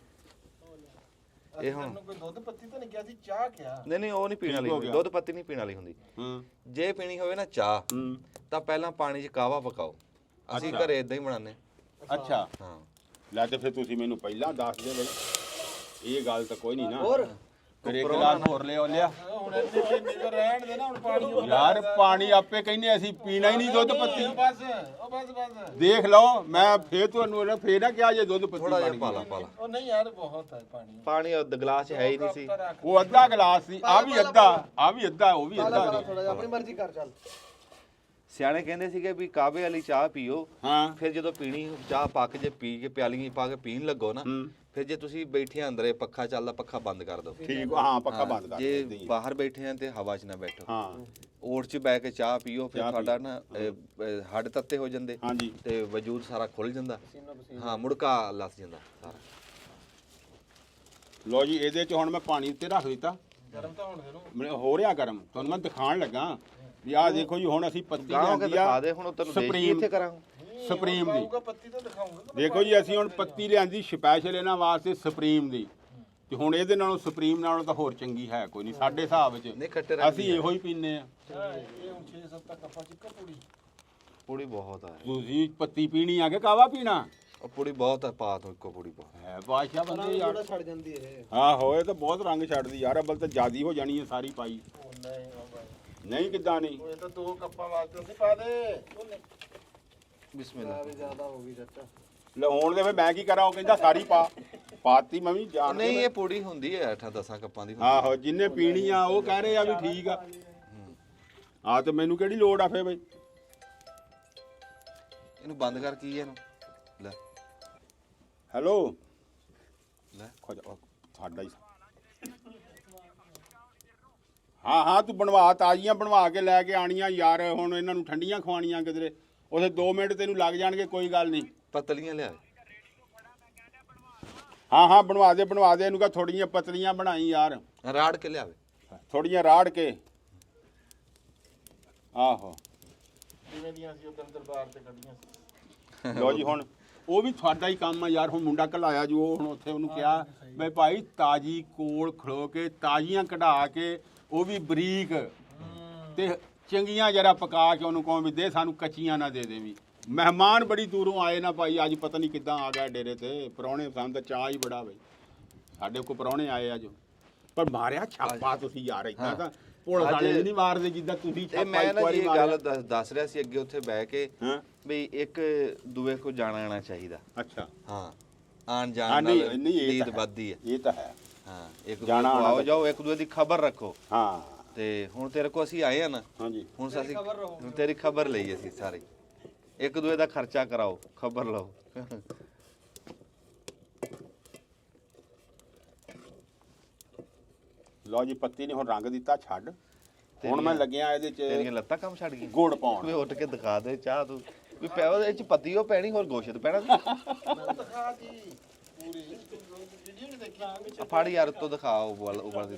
ਇਹ ਹੁਣ ਤੁਹਾਨੂੰ ਕੋਈ ਦੁੱਧ ਪੱਤੀ ਤਾਂ ਨਹੀਂ ਕਿਹਾ ਸੀ, ਚਾਹ ਕਿਹਾ। ਨਹੀਂ ਉਹ ਨਹੀਂ ਪੀਣ ਵਾਲੀ ਹੁੰਦੀ, ਦੁੱਧ ਪੱਤੀ ਨਹੀਂ ਪੀਣ ਵਾਲੀ ਹੁੰਦੀ। ਹਾਂ ਜੇ ਪੀਣੀ ਹੋਵੇ ਨਾ ਚਾਹ ਹੂੰ ਤਾਂ ਪਹਿਲਾਂ ਪਾਣੀ 'ਚ ਕਾਵਾ ਪਕਾਓ, ਅਸੀਂ ਘਰੇ ਇਦਾਂ ਹੀ ਬਣਾਉਂਦੇ ਅੱਛਾ ਹਾਂ। ਲੈ ਤੇ ਫਿਰ ਤੁਸੀਂ ਮੈਨੂੰ ਪਹਿਲਾਂ ਦੱਸ ਦਿਓ ਬਈ, ਇਹ ਗੱਲ ਤਾਂ ਕੋਈ ਨਹੀਂ ਨਾ। ਹੋਰ ਫਿਰ ਇੱਕ ਗਲਾਸ ਹੋਰ ਲਿਓ ਲਿਆ ਹੁਣ ਇੰਨੇ ਪੀਣੀ ਤਾਂ ਰਹਿਣ ਦੇ ਨਾ, ਹੁਣ ਪਾਣੀ ਯਾਰ। ਪਾਣੀ ਆਪੇ ਕਹਿੰਦੇ ਅਸੀਂ ਪੀਣਾ ਹੀ ਨਹੀਂ ਦੁੱਧ ਪੱਤੀ। ਬਸ ਉਹ ਬਸ ਦੇਖ ਲਓ, ਮੈਂ ਫੇਰ ਤੁਹਾਨੂੰ ਫੇਰ ਨਾ ਕਿਹਾ ਜੇ ਦੁੱਧ ਪੱਤੀ ਥੋੜਾ ਜਿਹਾ ਬਣ ਪਾ ਗਈ। ਲਾ ਉਹ ਨਹੀਂ ਯਾਰ ਬਹੁਤ ਹੈ ਪਾਣੀ ਪਾਣੀ ਉਹ ਗਲਾਸ 'ਚ ਹੈ ਹੀ ਨਹੀਂ ਸੀ। ਉਹ ਅੱਧਾ ਗਲਾਸ ਸੀ, ਆ ਵੀ ਅੱਧਾ, ਆ ਵੀ ਅੱਧਾ, ਉਹ ਵੀ ਅੱਧਾ ਜੀ। ਥੋੜਾ ਜਿਹਾ ਆਪਣੀ ਮਰਜ਼ੀ ਕਰ ਚੱਲ। ਸਿਆਣੇ ਕਹਿੰਦੇ ਸੀਗੇ ਵੀ ਕਾਵੇ ਵਾਲੀ ਚਾਹ ਪੀਓ, ਹਾਂ ਫਿਰ ਜਦੋਂ ਪੀਣੀ ਚਾਹ ਪੱਕ ਜੇ ਪੀ ਕੇ ਪਿਆਲੀ ਪਾ ਕੇ ਪੀਣ ਲੱਗੋ ਨਾ, ਹੂੰ। ਫਿਰ ਜੇ ਤੁਸੀਂ ਬੈਠੇ ਆ ਅੰਦਰੇ ਪੱਖਾ ਚੱਲਦਾ ਪੱਖਾ ਬੰਦ ਕਰ ਦਿਓ। ਠੀਕ, ਹਾਂ ਪੱਖਾ ਬੰਦ ਕਰ ਜੇ ਦਿੰਦੀ। ਬਾਹਰ ਬੈਠੇ ਆ ਤੇ ਹਵਾ 'ਚ ਨਾ ਬੈਠੋ। ਹਾਂ ਓਟ 'ਚ ਬੈ ਕੇ ਚਾਹ ਪੀਓ, ਫਿਰ ਚਾਹ ਤੁਹਾਡਾ ਨਾ ਹੱਡ ਤੱਤੇ ਹੋ ਜਾਂਦੇ ਹਾਂਜੀ ਤੇ ਵਜੂਦ ਸਾਰਾ ਖੁੱਲ ਜਾਂਦਾ। ਹਾਂ, ਮੁੜਕਾ ਲੱਸ ਜਾਂਦਾ ਸਾਰਾ। ਲੋ ਜੀ, ਇਹਦੇ 'ਚ ਹੁਣ ਮੈਂ ਪਾਣੀ ਉੱਤੇ ਰੱਖ ਦਿੱਤਾ, ਗਰਮ ਤਾਂ ਹੋਣ ਦੇ ਨੂੰ। ਮੈਨੂੰ ਹੋ ਰਿਹਾ ਗਰਮ। ਤੁਹਾਨੂੰ ਮੈਂ ਦਿਖਾਉਣ ਲੱਗਾ ਵੀ ਆਹ ਦੇਖੋ ਜੀ, ਹੁਣ ਅਸੀਂ ਪੱਤੀ ਗਾਂਹ ਕੇ ਲਿਆਂਦੀ ਦਿਖਾ ਆ ਦੇ ਹੁਣ, ਉਹ ਤੈਨੂੰ ਦੇਖ ਕੇ ਸੁਪਰੀਮ ਇੱਥੇ ਕਰਾਂ। ਸੁਪਰੀਮ ਦੀ। ਆਊਗਾ ਪੱਤੀ ਤਾਂ ਦਿਖਾਉਂਗਾ। ਦੇਖੋ ਜੀ, ਅਸੀਂ ਹੁਣ ਪੱਤੀ ਲਿਆਂਦੀ ਸਪੈਸ਼ਲ ਇਹਨਾਂ ਵਾਸਤੇ ਸੁਪਰੀਮ ਦੀ, ਤੇ ਹੁਣ ਇਹਦੇ ਨਾਲੋਂ ਸੁਪਰੀਮ ਨਾਲੋਂ ਤਾਂ ਹੋਰ ਚੰਗੀ ਹੈ ਕੋਈ ਨਹੀਂ ਸਾਡੇ ਹਿਸਾਬ ਵਿੱਚ। ਨਹੀਂ ਖੱਟੇ ਰੰਗ ਅਸੀਂ ਇਹੋ ਹੀ ਪੀਨੇ ਆ। ਇਹ ਹੁਣ 6-7 ਤੱਕ ਆਪਾਂ ਚਿੱਕਾ ਪੂੜੀ। ਪੂੜੀ ਬਹੁਤ ਆ ਤੁਸੀਂ ਪੱਤੀ ਪੀਣੀ ਆ ਕਿ ਕਾਵਾ ਪੀਣਾ ਉਹ ਪੂੜੀ ਬਹੁਤ ਆ, ਪਾ ਤੂੰ ਇੱਕੋ ਪੂੜੀ ਬਹੁਤ। ਹੈ ਬਾਦਸ਼ਾਹ ਬੰਦੇ ਯਾਰ। ਥੋੜਾ ਛੱਡ ਜਾਂਦੀ ਇਹ। ਹਾਂ ਹੋਏ ਤਾਂ ਬਹੁਤ ਰੰਗ ਛੱਡਦੀ ਯਾਰ, ਅਬਲ ਤਾਂ ਜ਼ਿਆਦੀ ਹੋ ਜਾਣੀ ਹੈ ਸਾਰੀ ਪਾਈ। ਉਹ ਨਹੀਂ ਉਹ ਬਾਈ, ਨਹੀਂ ਕਿੱਦਾਂ ਨਹੀਂ। ਉਹ ਇਹ ਤਾਂ 2 ਕੱਪਾਂ ਵਾਸਤੇ ਅਸੀਂ ਪਾ ਦੇ। ਬਿਸਮਿਲ੍ਲਾ। ਵੀ ਜ਼ਿਆਦਾ ਹੋ ਗਈ ਚਾਚਾ। ਲੈ ਹੁਣ ਦੇ ਮੈਂ ਕੀ ਕਰਾਂ, ਉਹ ਕਹਿੰਦਾ ਸਾਰੀ ਪਾਤੀ ਮੈਂ ਵੀ ਜਾਣ ਨਹੀਂ, ਇਹ ਪੂੜੀ ਹੁੰਦੀ ਹੈ 8-10 ਕੱਪਾਂ ਦੀ। ਆਹੋ, ਜਿੰਨੇ ਪੀਣੀ ਆ ਉਹ ਕਹਿ ਰਹੇ ਆ ਵੀ ਠੀਕ ਆ। ਆ ਤੇ ਮੈਨੂੰ ਕਿਹੜੀ ਲੋੜ ਆ ਫੇ ਬਈ। ਇਹਨੂੰ ਬੰਦ ਕਰ ਕੀ ਇਹਨੂੰ ਲੈ ਹੈਲੋ ਲੈ। ਸਾਡਾ ਹੀ। ਹਾਂ ਤੂੰ ਬਣਵਾ, ਤਾਜ਼ੀਆਂ ਬਣਵਾ ਕੇ ਲੈ ਕੇ ਆਣੀਆਂ ਯਾਰ। ਹੁਣ ਇਹਨਾਂ ਨੂੰ ਠੰਡੀਆਂ ਖਵਾਣੀਆਂ ਕਿਧਰੇ, ਉਥੇ 2 ਮਿੰਟ ਤੈਨੂੰ ਲੱਗ ਜਾਣਗੇ, ਕੋਈ ਗੱਲ ਨਹੀਂ। ਪਤਲੀਆਂ ਲਿਆ। ਹਾਂ ਬਣਵਾ ਦੇ ਇਹਨੂੰ ਕਹ ਥੋੜੀਆਂ ਪਤਲੀਆਂ ਬਣਾਈ ਯਾਰ, ਰਾੜ ਕੇ ਲਿਆਵੇ। ਥੋੜੀਆਂ ਰਾੜ ਕੇ। ਆਹੋ ਜਿਵੇਂ ਦੀਆਂ ਅਸੀਂ ਉਦੋਂ ਦਰਬਾਰ ਤੇ ਕੱਢੀਆਂ ਸੀ। ਲੋ ਜੀ, ਹੁਣ ਉਹ ਵੀ ਤੁਹਾਡਾ ਹੀ ਕੰਮ ਆ ਯਾਰ। ਹੁਣ ਮੁੰਡਾ ਘਲਾਇਆ ਜੋ, ਹੁਣ ਉੱਥੇ ਉਹਨੂੰ ਕਿਹਾ ਬਈ ਭਾਈ ਤਾਜੀ ਕੋਲ ਖਲੋ ਕੇ ਤਾਜ਼ੀਆਂ ਕਢਾ ਕੇ, ਉਹ ਵੀ ਬਰੀਕ ਤੇ ਚੰਗੀਆਂ ਜਰਾ ਪਕਾ ਕੇ ਉਹਨੂੰ ਕਹੋ ਵੀ ਦੇ, ਸਾਨੂੰ ਕੱਚੀਆਂ ਨਾ ਦੇ ਦੇਵੀਂ। ਮਹਿਮਾਨ ਬੜੀ ਦੂਰੋਂ ਆਏ ਨਾ ਭਾਈ, ਅੱਜ ਪਤਾ ਨਹੀਂ ਕਿੱਦਾਂ ਆ ਗਿਆ ਡੇਰੇ ਤੇ। ਪ੍ਰਾਹੁਣੇ ਸਾਨੂੰ ਤਾਂ ਚਾਹ ਹੀ ਬੜਾ ਬਈ, ਸਾਡੇ ਕੋਲ ਪ੍ਰਾਹੁਣੇ ਆਏ ਅੱਜ। ਪਰ ਮਾਰਿਆ ਛਾਪਾ ਤੁਸੀਂ ਯਾਰ, ਏਦਾਂ ਤਾਂ ਪੁਲਿਸ ਵਾਲੇ ਵੀ ਨਹੀਂ ਮਾਰਦੇ ਜਿੱਦਾਂ ਤੁਸੀਂ ਇਹ ਛਾਪਾ ਮੈਂ ਇੱਕ ਨਾ ਵਾਰੀ ਜੀ ਮਾਰਿਆ। ਗੱਲ ਦੱਸ ਰਿਹਾ ਸੀ ਅੱਗੇ ਉੱਥੇ ਬਹਿ ਕੇ ਹਾਂ ਵੀ ਇੱਕ ਦੂਏ ਕੋ ਜਾਣਾ ਆਣਾ ਚਾਹੀਦਾ। ਅੱਛਾ। ਹਾਂ, ਆਣ ਹਾਂ, ਜਾਣ ਨਹੀਂ ਨਾਲ ਨਹੀਂ, ਇਹ ਨੀਂਦ ਤਾਂ ਹੈ। ਵੱਧਦੀ ਹੈ। ਇਹ ਤਾਂ ਹੈ। ਹਾਂ, ਇੱਕ ਦੂਏ ਜਾਣਾ ਕੋ ਆਉਣਾ ਆਓ ਤਾਂ- ਜਾਓ, ਇੱਕ ਦੂਏ ਦੀ ਖਬਰ ਰੱਖੋ। ਹਾਂ ਤੇ ਹੁਣ ਤੇਰੇ ਕੋ ਅਸੀਂ ਆਏ ਆ ਨਾ, ਹਾਂਜੀ ਹੁਣ ਅਸੀਂ ਤੇਰੀ ਖਬਰ ਲਈ ਅਸੀਂ ਸਾਰੇ। ਇੱਕ ਦੂਏ ਦਾ ਖਰਚਾ ਕਰਾਓ, ਖਬਰ ਲਓ। ਲਓ ਜੀ, ਪੱਤੀ ਨੇ ਹੁਣ ਰੰਗ ਦਿੱਤਾ ਛੱਡ। ਹੁਣ ਮੈਂ ਲੱਗਿਆ ਇਹਦੇ ਤੇਰੀਆਂ ਚ ਲੱਤਾਂ ਕੰਮ ਛੱਡ ਗਈਆਂ। ਗੁੜ ਪਾਉਣ। ਕੋਈ ਉੱਠ ਕੇ ਦਿਖਾ ਦੇ ਚਾਹ ਤੂੰ ਵੀ ਪਿਓ ਇਹ ਚ ਪੱਤੀ ਉਹ ਪੈਣੀ, ਹੋਰ ਗੋਸ਼ਤ ਪੈਣਾ ਸੀ। ਦਿਖਾ ਜੀ ਪੂਰੀ ਵੀਡੀਓ ਨਹੀਂ ਦੇਖੀ। ਆ ਫੜ ਯਾਰ, ਉੱਤੋਂ ਦਿਖਾ ਉਬਲ ਦੀ।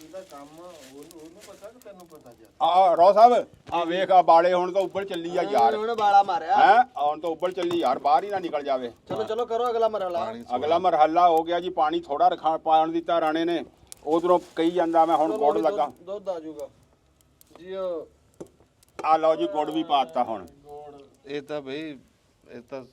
ਇਹਦਾ ਕੰਮ ਉਹਨੂੰ ਪਤਾ ਕਿ ਤੈਨੂੰ ਪਤਾ ਜੀ। ਆ ਰੋ ਸਾਹਿਬ, ਆ ਵੇਖ ਆ ਬਾਲੇ ਹੁਣ ਤਾਂ ਉੱਪਰ ਚੱਲੀ ਆ ਯਾਰ। ਉਹਨੇ ਬਾਲਾ ਮਾਰਿਆ। ਹੈ ਹੁਣ ਤਾਂ ਉੱਪਰ ਚੱਲੀ ਯਾਰ, ਬਾਹਰ ਹੀ ਨਾ ਨਿਕਲ ਜਾਵੇ। ਚਲੋ ਕਰੋ ਅਗਲਾ ਮਰਹਲਾ। ਅਗਲਾ ਮਰਹਲਾ ਹੋ ਗਿਆ ਜੀ, ਪਾਣੀ ਥੋੜਾ ਰਖਾ ਪਾਣ ਦਿੱਤਾ ਰਾਣੇ ਨੇ। ਉਧਰੋਂ ਕਹੀ ਜਾਂਦਾ ਮੈਂ ਹੁਣ ਗੁੜ ਲੱਗਾ। ਦੁੱਧ ਆ ਜਾਊਗਾ ਜੀ। ਆ ਲਓ ਜੀ, ਗੁੜ ਵੀ ਪਾਤਾ ਹੁਣ। ਇਹ ਤਾਂ ਬਈ ਇਹ ਤਾਂ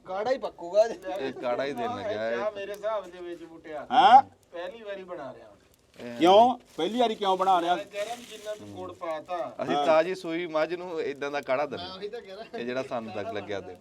ਕਾੜਾ ਹੀ ਪੱਕੂਗਾ। ਇਹ ਕਾੜਾ ਹੀ ਦੇਣ ਲੱਗਿਆ ਚਾਹ ਹੈ। ਮੇਰੇ ਹਿਸਾਬ ਦੇ ਵਿੱਚ ਬੁੱਟਿਆ ਹੈ ਪਹਿਲੀ ਵਾਰੀ ਬਣਾ ਰਿਹਾ। ਕਿਉਂ ਪਹਿਲੀ ਵਾਰੀ ਕਿਉਂ ਬਣਾ ਰਿਹਾ? ਮੈਂ ਕਹਿ ਰਿਹਾ ਵੀ ਜਿੰਨਾ ਨੂੰ ਗੁੜ ਪਾਤਾ। ਅਸੀਂ ਤਾਜੀ ਸੂਈ ਮੱਝ ਨੂੰ ਇਦਾਂ ਦਾ ਕਾੜਾ ਦਿੰਦੇ, ਇਹ ਜਿਹੜਾ ਸਾਨੂੰ ਤੱਕ ਲੱਗਿਆ ਤੇ।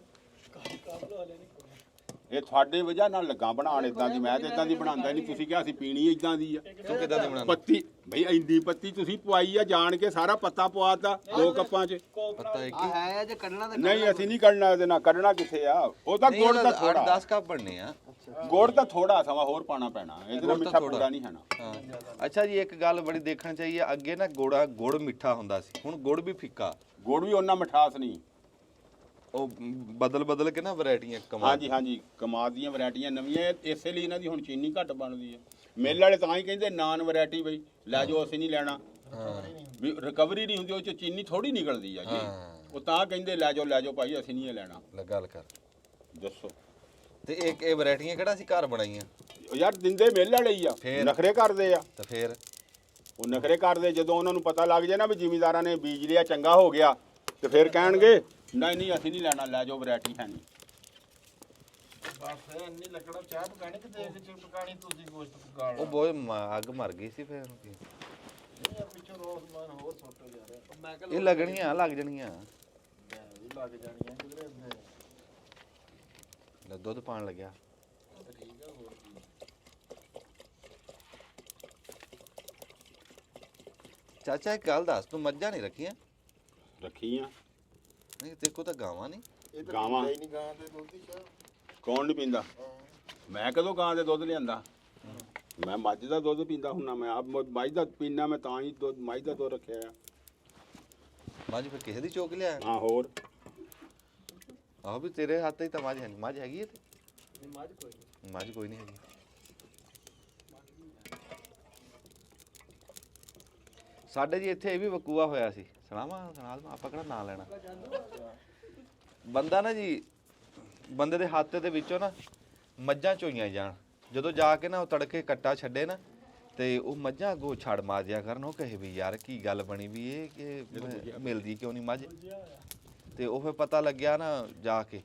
ਇਹ ਤੁਹਾਡੇ ਵਜ੍ਹਾ ਨਾਲ ਲੱਗਾ ਬਣਾਉਣ ਇਦਾਂ ਦੀ। ਮੈਂ ਤੇ ਇਦਾਂ ਦੀ ਬਣਾਉਂਦਾ ਨਹੀਂ। ਤੁਸੀਂ ਕਿਹਾ ਅਸੀਂ ਪੀਣੀ ਇਦਾਂ ਦੀ ਆ। ਤੂੰ ਕਿਦਾਂ ਦੀ ਬਣਾਉਂਦਾ? ਪੱਤੀ ਬਈ ਇੰਨੀ ਪੱਤੀ ਤੁਸੀਂ ਪਵਾਈ ਆ, ਜਾਣ ਕੇ ਸਾਰਾ ਪੱਤਾ ਪਵਾਤਾ 2 ਕੱਪਾਂ 'ਚ। ਪਤਾ ਹੈ ਆ ਹੈ ਜੇ ਕੱਢਣਾ ਤੇ ਨਹੀਂ ਅਸੀਂ ਨਹੀਂ ਕੱਢਣਾ ਇਹਦੇ ਨਾਲ। ਕੱਢਣਾ ਕਿੱਥੇ ਆ? ਉਹ ਤਾਂ ਗੁੜ ਤਾਂ ਥੋੜਾ। 8-10 ਕੱਪ ਬਣਨੇ ਆ। ਗੁੜ ਤਾਂ ਥੋੜਾ ਸਮਾਂ ਹੋਰ ਪਾਣਾ ਪੈਣਾ, ਇਹਦੇ ਨਾਲ ਗੁੜ ਤਾਂ ਮਿੱਠਾ ਥੋੜ੍ਹਾ। ਪੂਰਾ ਨਹੀਂ ਖਾਣਾ। ਹਾਂ, ਅੱਛਾ ਜੀ, ਇੱਕ ਗੱਲ ਬੜੀ ਦੇਖਣ ਚਾਹੀਏ। ਅੱਗੇ ਨਾ ਗੁੜ ਮਿੱਠਾ ਹੁੰਦਾ ਸੀ, ਹੁਣ ਗੁੜ ਵੀ ਫਿੱਕਾ। ਗੁੜ ਵੀ ਉਹਨਾਂ ਮਿਠਾਸ ਨਹੀਂ। ਉਹ ਬਦਲ ਕੇ ਨਾ ਵੈਰਾਈਟੀਆਂ ਕਮਾ। ਹਾਂਜੀ ਕਮਾਦ ਦੀਆਂ ਵੈਰਾਈਟੀਆਂ ਨਵੀਆਂ, ਇਸੇ ਲਈ ਇਹਨਾਂ ਦੀ ਹੁਣ ਚੀਨੀ ਘੱਟ ਬਣਦੀ ਹੈ। ਮੇਲੇ ਵਾਲੇ ਤਾਂ ਹੀ ਕਹਿੰਦੇ ਨਾਨ ਵੈਰਾਈਟੀ ਬਈ ਲੈ ਜਾਓ, ਅਸੀਂ ਨਹੀਂ ਲੈਣਾ। ਵੀ ਰਿਕਵਰੀ ਨਹੀਂ ਹੁੰਦੀ, ਉਹ ਚ ਚੀਨੀ ਥੋੜੀ ਨਿਕਲਦੀ ਆ ਜੀ। ਉਹ ਤਾਂ ਕਹਿੰਦੇ ਲੈ ਜਾਓ ਭਾਈ, ਅਸੀਂ ਨਹੀਂ ਇਹ ਲੈਣਾ। ਲੈ ਗੱਲ ਕਰ। ਦੱਸੋ ਤੇ ਇਹ ਵੈਰਾਈਟੀਆਂ ਕਿਹੜਾ ਅਸੀਂ ਘਰ ਬਣਾਈਆਂ? ਯਾਰ ਦਿੰਦੇ ਮੇਲੇ ਵਾਲੇ ਹੀ ਆ, ਫੇਰ? ਨਖਰੇ ਕਰਦੇ ਆ। ਤੇ ਫੇਰ ਉਹ ਨਖਰੇ ਕਰਦੇ ਜਦੋਂ ਉਹਨਾਂ ਨੂੰ ਪਤਾ ਲੱਗ ਜਾਏ ਨਾ ਵੀ ਜ਼ਿਮੀਂਦਾਰਾਂ ਨੇ ਬੀਜ ਲਿਆ, ਚੰਗਾ ਹੋ ਗਿਆ, ਤੇ ਫਿਰ ਕਹਿਣਗੇ ਨਹੀਂ ਅਸੀਂ ਨਹੀਂ ਲੈਣਾ, ਲੈ ਜਾਓ, ਵੈਰਾਈਟੀ ਹੈ ਨਹੀਂ। ਬਸ ਇੰਨੀ ਲੱਕੜਾਂ ਚਾਹ ਪਕਾਣੀ ਕਿ ਦੇਖ ਚ ਪਕਾਣੀ, ਤੁਸੀਂ ਗੋਸ਼ਤ ਪਕਾ ਲਓ। ਉਹ ਬਹੁਤ ਅੱਗ ਮਰ ਗਈ ਸੀ ਫਿਰ ਉਹਨੂੰ ਕੀ। ਨਹੀਂ ਆ ਪਿੱਛੋਂ ਰੋਸਮਾਨ ਹੋਰ ਸੁੱਟ ਜਾ ਰਿਹਾ। ਮੈਂ ਇਹ ਲੱਗਣੀਆਂ ਲੱਗ ਜਾਣੀਆਂ, ਵੀ ਲੱਗ ਜਾਣੀਆਂ ਕਿਧਰੇ ਹੁੰਦੇ। ਲੈ ਦੁੱਧ ਪਾਣ ਲੱਗਿਆ। ਠੀਕ ਆ, ਹੋਰ ਕੀ। ਚਾਚਾ ਇੱਕ ਗੱਲ ਦੱਸ, ਤੂੰ ਮੱਝਾਂ ਨਹੀਂ ਰੱਖੀਆਂ? ਰੱਖੀਆਂ ਨਹੀਂ ਤੇਰੇ ਕੋਲ ਤਾਂ ਗਾਵਾਂ ਨਹੀਂ। ਇਹ ਤਾਂ ਗਾਵਾਂ। ਪੀਂਦਾ ਹੀ ਨਹੀਂ ਗਾਂ ਦੇ ਦੁੱਧ ਦੀ ਚਾਹ। ਕੌਣ ਨਹੀਂ ਪੀਂਦਾ? ਮੈਂ ਕਦੋਂ ਗਾਂ ਦੇ ਦੁੱਧ ਲਿਆਂਦਾ? ਮੈਂ ਮੱਝ ਦਾ ਦੁੱਧ ਪੀਂਦਾ ਹੁੰਨਾ। ਮੈਂ ਆਪ ਮੱਝ ਦਾ ਪੀਣਾ, ਮੈਂ ਤਾਂ ਹੀ ਦੁੱਧ ਮੱਝ ਦਾ ਦੁੱਧ ਰੱਖਿਆ ਆ। ਮੱਝ ਫਿਰ ਕਿਸੇ ਦੀ ਚੋਕ ਲਿਆ? ਹਾਂ ਹੋਰ। ਆਹੋ ਵੀ ਤੇਰੇ ਹੱਥ 'ਚ ਤਾਂ ਮੱਝ ਹੈ ਨਹੀਂ। ਮੱਝ ਹੈਗੀ ਹੈ ਤੇ ਨਹੀਂ ਮੱਝ ਕੋਈ ਨਹੀਂ। ਮੱਝ ਕੋਈ ਨਹੀਂ ਹੈਗੀ। ਸਾਡੇ ਜੀ ਇੱਥੇ ਇਹ ਵੀ ਵਕੂਆ ਹੋਇਆ ਸੀ, ਸੁਣਾ ਦਵਾਂ ਆਪਾਂ ਕਿਹੜਾ ਨਾਂ ਲੈਣਾ। ਬੰਦਾ ਨਾ ਜੀ, ਬੰਦੇ ਦੇ ਹੱਥ ਦੇ ਵਿੱਚੋਂ ਨਾ ਮੱਝਾਂ ਚੋਈਆਂ ਜਾਣ, ਜਦੋਂ ਜਾ ਕੇ ਨਾ ਉਹ ਤੜਕੇ ਕੱਟਾ ਛੱਡੇ ਨਾ ਤੇ ਉਹ ਮੱਝਾਂ ਅੱਗੋਂ ਛੜ ਮਾਰ ਦਿਆ ਕਰਨ। ਉਹ ਕਹੇ ਵੀ ਯਾਰ ਕੀ ਗੱਲ ਬਣੀ ਵੀ ਇਹ ਕਿ ਮਿਲਦੀ ਕਿਉਂ ਨਹੀਂ ਮੱਝ। ਤੇ ਉਹ ਫਿਰ ਪਤਾ ਲੱਗਿਆ ਨਾ ਜਾ ਕੇ,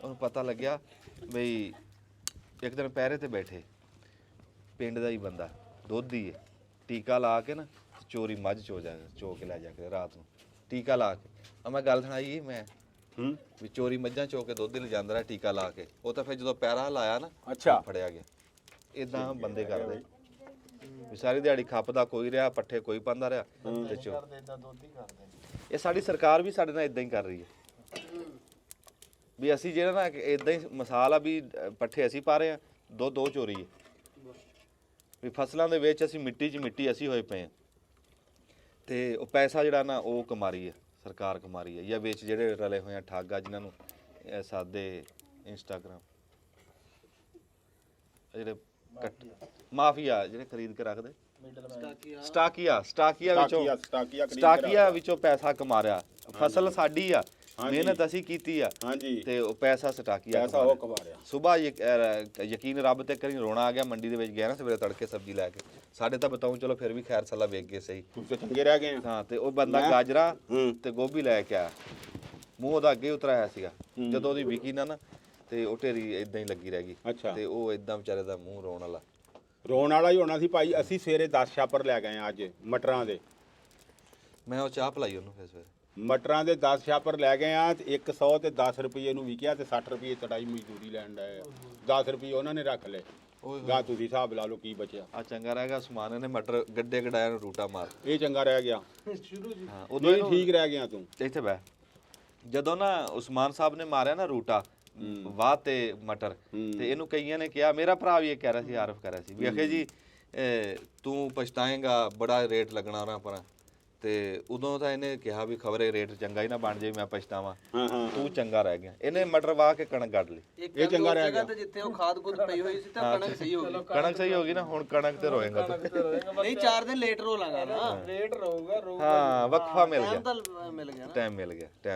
ਉਹਨੂੰ ਪਤਾ ਲੱਗਿਆ ਬਈ ਇੱਕ ਦਿਨ ਪੈਰੇ ਤੇ ਬੈਠੇ, ਪਿੰਡ ਦਾ ਹੀ ਬੰਦਾ, ਦੁੱਧ ਹੀ ਹੈ, ਟੀਕਾ ਲਾ ਕੇ ਨਾ ਚੋਰੀ ਮੱਝ ਚੋ ਕੇ ਲੈ ਜਾ ਕੇ ਰਾਤ ਨੂੰ ਟੀਕਾ ਲਾ ਕੇ। ਆ ਮੈਂ ਗੱਲ ਸੁਣਾਈ ਮੈਂ ਵੀ ਚੋਰੀ ਮੱਝਾਂ ਚੋ ਕੇ ਦੁੱਧ ਲੈ ਜਾਂਦਾ ਰਿਹਾ ਟੀਕਾ ਲਾ ਕੇ। ਉਹ ਤਾਂ ਫਿਰ ਜਦੋਂ ਪੈਰਾ ਲਾਇਆ ਨਾ ਅੱਛਾ ਫੜਿਆ ਗਿਆ। ਇਦਾਂ ਬੰਦੇ ਕਰਦੇ ਵੀ ਸਾਰੀ ਦਿਹਾੜੀ ਖੱਪਦਾ ਕੋਈ ਰਿਹਾ, ਪੱਠੇ ਕੋਈ ਪਾਉਂਦਾ ਰਿਹਾ ਤੇ ਚੋ। ਕਰਦੇ ਇਦਾਂ ਦੁੱਧ ਹੀ ਕਰਦੇ। ਇਹ ਸਾਡੀ ਸਰਕਾਰ ਵੀ ਸਾਡੇ ਨਾਲ ਇਦਾਂ ਹੀ ਕਰ ਰਹੀ ਹੈ ਵੀ ਅਸੀਂ ਜਿਹੜਾ ਨਾ ਇਦਾਂ ਹੀ ਮਿਸਾਲ ਆ ਵੀ ਪੱਠੇ ਅਸੀਂ ਪਾ ਰਹੇ ਆ, ਦੁੱਧ ਉਹ ਚੋਰੀ ਹੈ ਵੀ ਫਸਲਾਂ ਦੇ ਵਿੱਚ ਅਸੀਂ ਮਿੱਟੀ 'ਚ ਮਿੱਟੀ ਅਸੀਂ ਹੋਏ ਪਏ ਆ। ਤੇ ਉਹ ਪੈਸਾ ਜਿਹੜਾ ਨਾ ਉਹ ਕਮਾ ਰਹੀ ਹੈ ਸਰਕਾਰ, ਕਮਾ ਰਹੀ ਹੈ। ਜਾਂ ਵਿੱਚ ਜਿਹੜੇ ਰਲੇ ਹੋਏ ਆ ਠੱਗ ਆ ਜਿਨ੍ਹਾਂ ਨੂੰ ਸਾਦੇ ਇੰਸਟਾਗ੍ਰਾਮ ਜਿਹੜੇ ਮਾਫੀਆ ਜਿਹੜੇ ਖਰੀਦ ਕੇ ਰੱਖਦੇ, ਸਟਾਕੀਆ ਵਿੱਚੋਂ ਪੈਸਾ ਕਮਾ ਰਿਹਾ। ਫਸਲ ਸਾਡੀ ਆ, ਮਿਹਨਤ ਅਸੀਂ ਕੀਤੀ ਆ ਹਾਂਜੀ, ਤੇ ਉਹ ਪੈਸਾ ਸਟਾਕੀਆ ਪੈਸਾ ਉਹ ਕਮਾ ਰਿਹਾ। ਸੁਬਾਹ ਯਕੀਨ ਰੱਬ ਤੇ ਕਰੀ ਰੋਣਾ ਆ ਗਿਆ। ਮੰਡੀ ਦੇ ਵਿੱਚ ਗਿਆ ਨਾ ਸਵੇਰੇ ਤੜਕੇ ਸਬਜ਼ੀ ਲੈ ਕੇ, ਸਾਡੇ ਤਾਂ ਬਤਾਉਂ ਚਲੋ ਫਿਰ ਵੀ ਖੈਰ ਸੱਲਾ ਵੇਖ ਗਏ ਸਹੀ, ਤੁਸੀਂ ਤਾਂ ਚੰਗੇ ਰਹਿ ਗਏ ਆ। ਹਾਂ। ਤੇ ਉਹ ਬੰਦਾ ਗਾਜਰਾ ਤੇ ਗੋਭੀ ਲੈ ਕੇ ਆਇਆ, ਮੂੰਹ ਉਹਦਾ ਅੱਗੇ ਉਤਰਾਇਆ ਸੀਗਾ। ਜਦੋਂ ਉਹਦੀ ਵਿਕੀ ਨਾ ਤੇ ਉਹ ਢੇਰੀ ਇਦਾਂ ਹੀ ਲੱਗੀ ਰਹਿ ਗਈ। ਅੱਛਾ। ਤੇ ਉਹ ਇਦਾਂ ਵਿਚਾਰੇ ਦਾ ਮੂੰਹ ਰੋਣ ਵਾਲਾ ਹੀ ਹੋਣਾ ਸੀ ਭਾਈ। ਅਸੀਂ ਸਵੇਰੇ 10 ਛਾਪਰ ਲੈ ਗਏ ਆ ਅੱਜ ਮਟਰਾਂ ਦੇ। ਮੈਂ ਉਹ ਚਾਹ ਪਲਾਈ ਉਹਨੂੰ ਫਿਰ ਸਵੇਰੇ। ਮਟਰਾਂ ਦੇ 10 ਛਾਪਰ ਲੈ ਗਏ ਆ ਤੇ 100 ਤੇ 10 ਰੁਪਏ ਨੂੰ ਵਿਕਿਆ ਤੇ 60 ਰੁਪਏ ਚੜਾਈ ਮਜ਼ਦੂਰੀ ਲੈਣ ਦਾ। 10 ਰੁਪਏ ਉਹਨਾਂ ਨੇ ਰੱਖ ਲਏ। ਗਾ ਤੁਸੀਂ ਹਿਸਾਬ ਲਾ ਲਓ ਕੀ ਬਚਿਆ। ਆ ਚੰਗਾ ਰਹਿ ਗਿਆ ਸਮਾਨ ਇਹਨੇ ਮਟਰ ਗੱਡੇ ਗਡਾਇਆ ਨੂੰ ਰੂਟਾ ਮਾਰ। ਇਹ ਚੰਗਾ ਰਹਿ ਗਿਆ। ਸ਼ੁਰੂ ਜੀ ਹਾਂ ਉਦੋਂ ਠੀਕ ਰਹਿ ਗਿਆ ਤੂੰ। ਇੱਥੇ ਬੈ ਜਦੋਂ ਨਾ ਉਸਮਾਨ ਸਾਹਿਬ ਨੇ ਮਾਰਿਆ ਨਾ ਰੂਟਾ ਵਾਹ ਤੇ ਮਟਰ, ਤੇ ਇਹਨੂੰ ਕਈਆਂ ਨੇ ਕਿਹਾ, ਮੇਰਾ ਭਰਾ ਵੀ ਇਹ ਕਹਿ ਰਿਹਾ ਸੀ, ਆਰਫ ਕਹਿ ਰਿਹਾ ਸੀ ਵੀ ਆਖੇ ਜੀ ਤੂੰ ਪਛਤਾਏਂਗਾ, ਬੜਾ ਰੇਟ ਲੱਗਣਾ ਉਹਨਾਂ ਪਰ। ਤੇ ਉਦੋਂ ਤਾਂ ਇਹਨੇ ਕਿਹਾ ਵੀ ਖਬਰੇ ਰੇਟ ਚੰਗਾ ਹੀ ਨਾ ਬਣ ਜਾਏ, ਮੈਂ ਪਛਤਾਵਾਂ। ਤੂੰ ਚੰਗਾ ਰਹਿ ਗਿਆ। ਇਹਨੇ ਮਟਰ ਵਾਹ ਕੇ ਕਣਕ ਕੱਢ ਲਈ। ਇਹ ਚੰਗਾ ਰਹਿ ਗਿਆ। ਤੇ ਜਿੱਥੇ ਉਹ ਖਾਦ ਖੁਦ ਪਈ ਹੋਈ ਸੀ ਤਾਂ ਕਣਕ ਸਹੀ ਹੋ ਗਈ। ਕਣਕ ਸਹੀ ਹੋ ਗਈ ਨਾ, ਹੁਣ ਕਣਕ ਤੇ ਰੋਏਗਾ ਤੂੰ। ਨਹੀਂ 4 ਦਿਨ ਲੇਟ ਰੋ ਲਾਂਗਾ ਨਾ। ਲੇਟ ਰਹੂਗਾ ਹਾਂ ਵਕਫਾ ਮਿਲ ਗਿਆ, ਤਾਂ ਮਿਲ ਗਿਆ ਨਾ। ਟਾਈਮ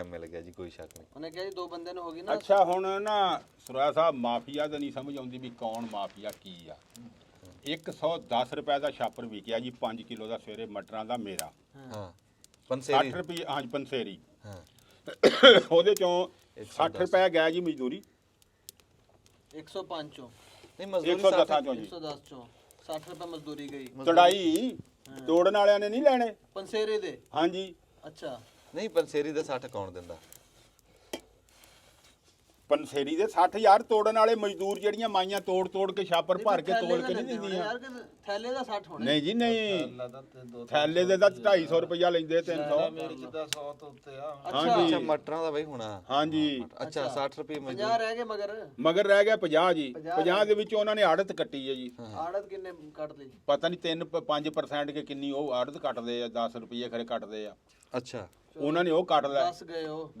ਮਿਲ ਗਿਆ ਜੀ, ਕੋਈ ਸ਼ੱਕ ਨਹੀਂ। ਉਹਨੇ ਕਿਹਾ ਜੀ 2 ਬੰਦਿਆਂ ਨੂੰ ਹੋ ਗਈ ਨਾ। ਅੱਛਾ ਹੁਣ ਨਾ ਸੁਰਾ ਸਾਹਿਬ, ਮਾਫੀਆ ਤਾਂ ਨਹੀਂ ਸਮਝ ਆਉਂਦੀ ਵੀ ਕੌਣ ਮਾਫੀਆ ਕੀ ਆ। 110 ਰੁਪਏ ਦਾ ਛਾਪਰ ਵਿਕਿਆ ਜੀ 5 ਕਿਲੋ ਦਾ ਸਵੇਰੇ ਮਟਰਾਂ ਦਾ ਮੇਰਾ। ਹਾਂ ਪੰਸੇਰੀ 60 ਰੁਪਏ ਹਾਂਜੀ ਪੰਸੇਰੀ। ਹਾਂ ਉਹਦੇ ਚੋਂ 60 ਰੁਪਏ ਗਿਆ ਜੀ ਮਜ਼ਦੂਰੀ। 105 ਚੋਂ ਨਹੀਂ ਮਜ਼ਦੂਰੀ 110 ਚੋਂ ਜੀ 110 ਚੋਂ 60 ਰੁਪਏ ਮਜ਼ਦੂਰੀ ਗਈ। ਚੜਾਈ ਤੋੜਨ ਵਾਲਿਆਂ ਨੇ ਨਹੀਂ ਲੈਣੇ। ਪੰਸੇਰੇ ਦੇ। ਹਾਂਜੀ ਅੱਛਾ ਨਹੀਂ ਪੰਸੇਰੀ ਦੇ 60 ਕੌਣ ਦਿੰਦਾ? ਪੰਸੇਰੀ ਦੇ 60 ਯਾਰ, ਤੋੜਨ ਵਾਲੇ ਮਜ਼ਦੂਰ ਜਿਹੜੀਆਂ ਮਾਈਆਂ ਤੋੜ ਕੇ ਛਾਪਰ ਭਰ ਕੇ ਤੋੜ ਕੇ ਨਹੀਂ ਦਿੰਦੀਆਂ। ਯਾਰ ਕਿ ਥੈਲੇ ਦਾ 60 ਹੋਣਾ। ਨਹੀਂ ਜੀ ਨਹੀਂ, ਥੈਲੇ ਦੇ ਤਾਂ 250 ਰੁਪਇਆ ਲੈਂਦੇ 300। ਮੇਰੀ ਜਿੱਦਾਂ 100 ਤੋਂ ਉੱਤੇ ਆ। ਅੱਛਾ ਮਟਰਾਂ ਦਾ ਬਈ ਹੋਣਾ। ਹਾਂਜੀ ਅੱਛਾ 60 ਰੁਪਏ 50 ਮਜ਼ਦੂਰ। ਰਹਿ ਗਏ ਮਗਰ। ਮਗਰ ਰਹਿ ਗਿਆ 50 ਜੀ। 50 ਦੇ ਵਿੱਚ ਉਹਨਾਂ ਨੇ ਆੜਤ ਕੱਟੀ ਹੈ ਜੀ। ਆੜਤ ਕਿੰਨੇ ਕੱਟ ਲਈ? ਪਤਾ ਨਹੀਂ 3-5% ਕੇ ਕਿੰਨੀ ਉਹ ਆੜਤ ਕੱਟਦੇ ਆ। 10 ਰੁਪਏ ਖਰੇ ਕੱਟਦੇ ਆ ਅੱਛਾ ਉਹਨਾਂ ਨੇ ਉਹ ਕੱਟ ਲਿਆ। 10 ਗਏ ਉਹ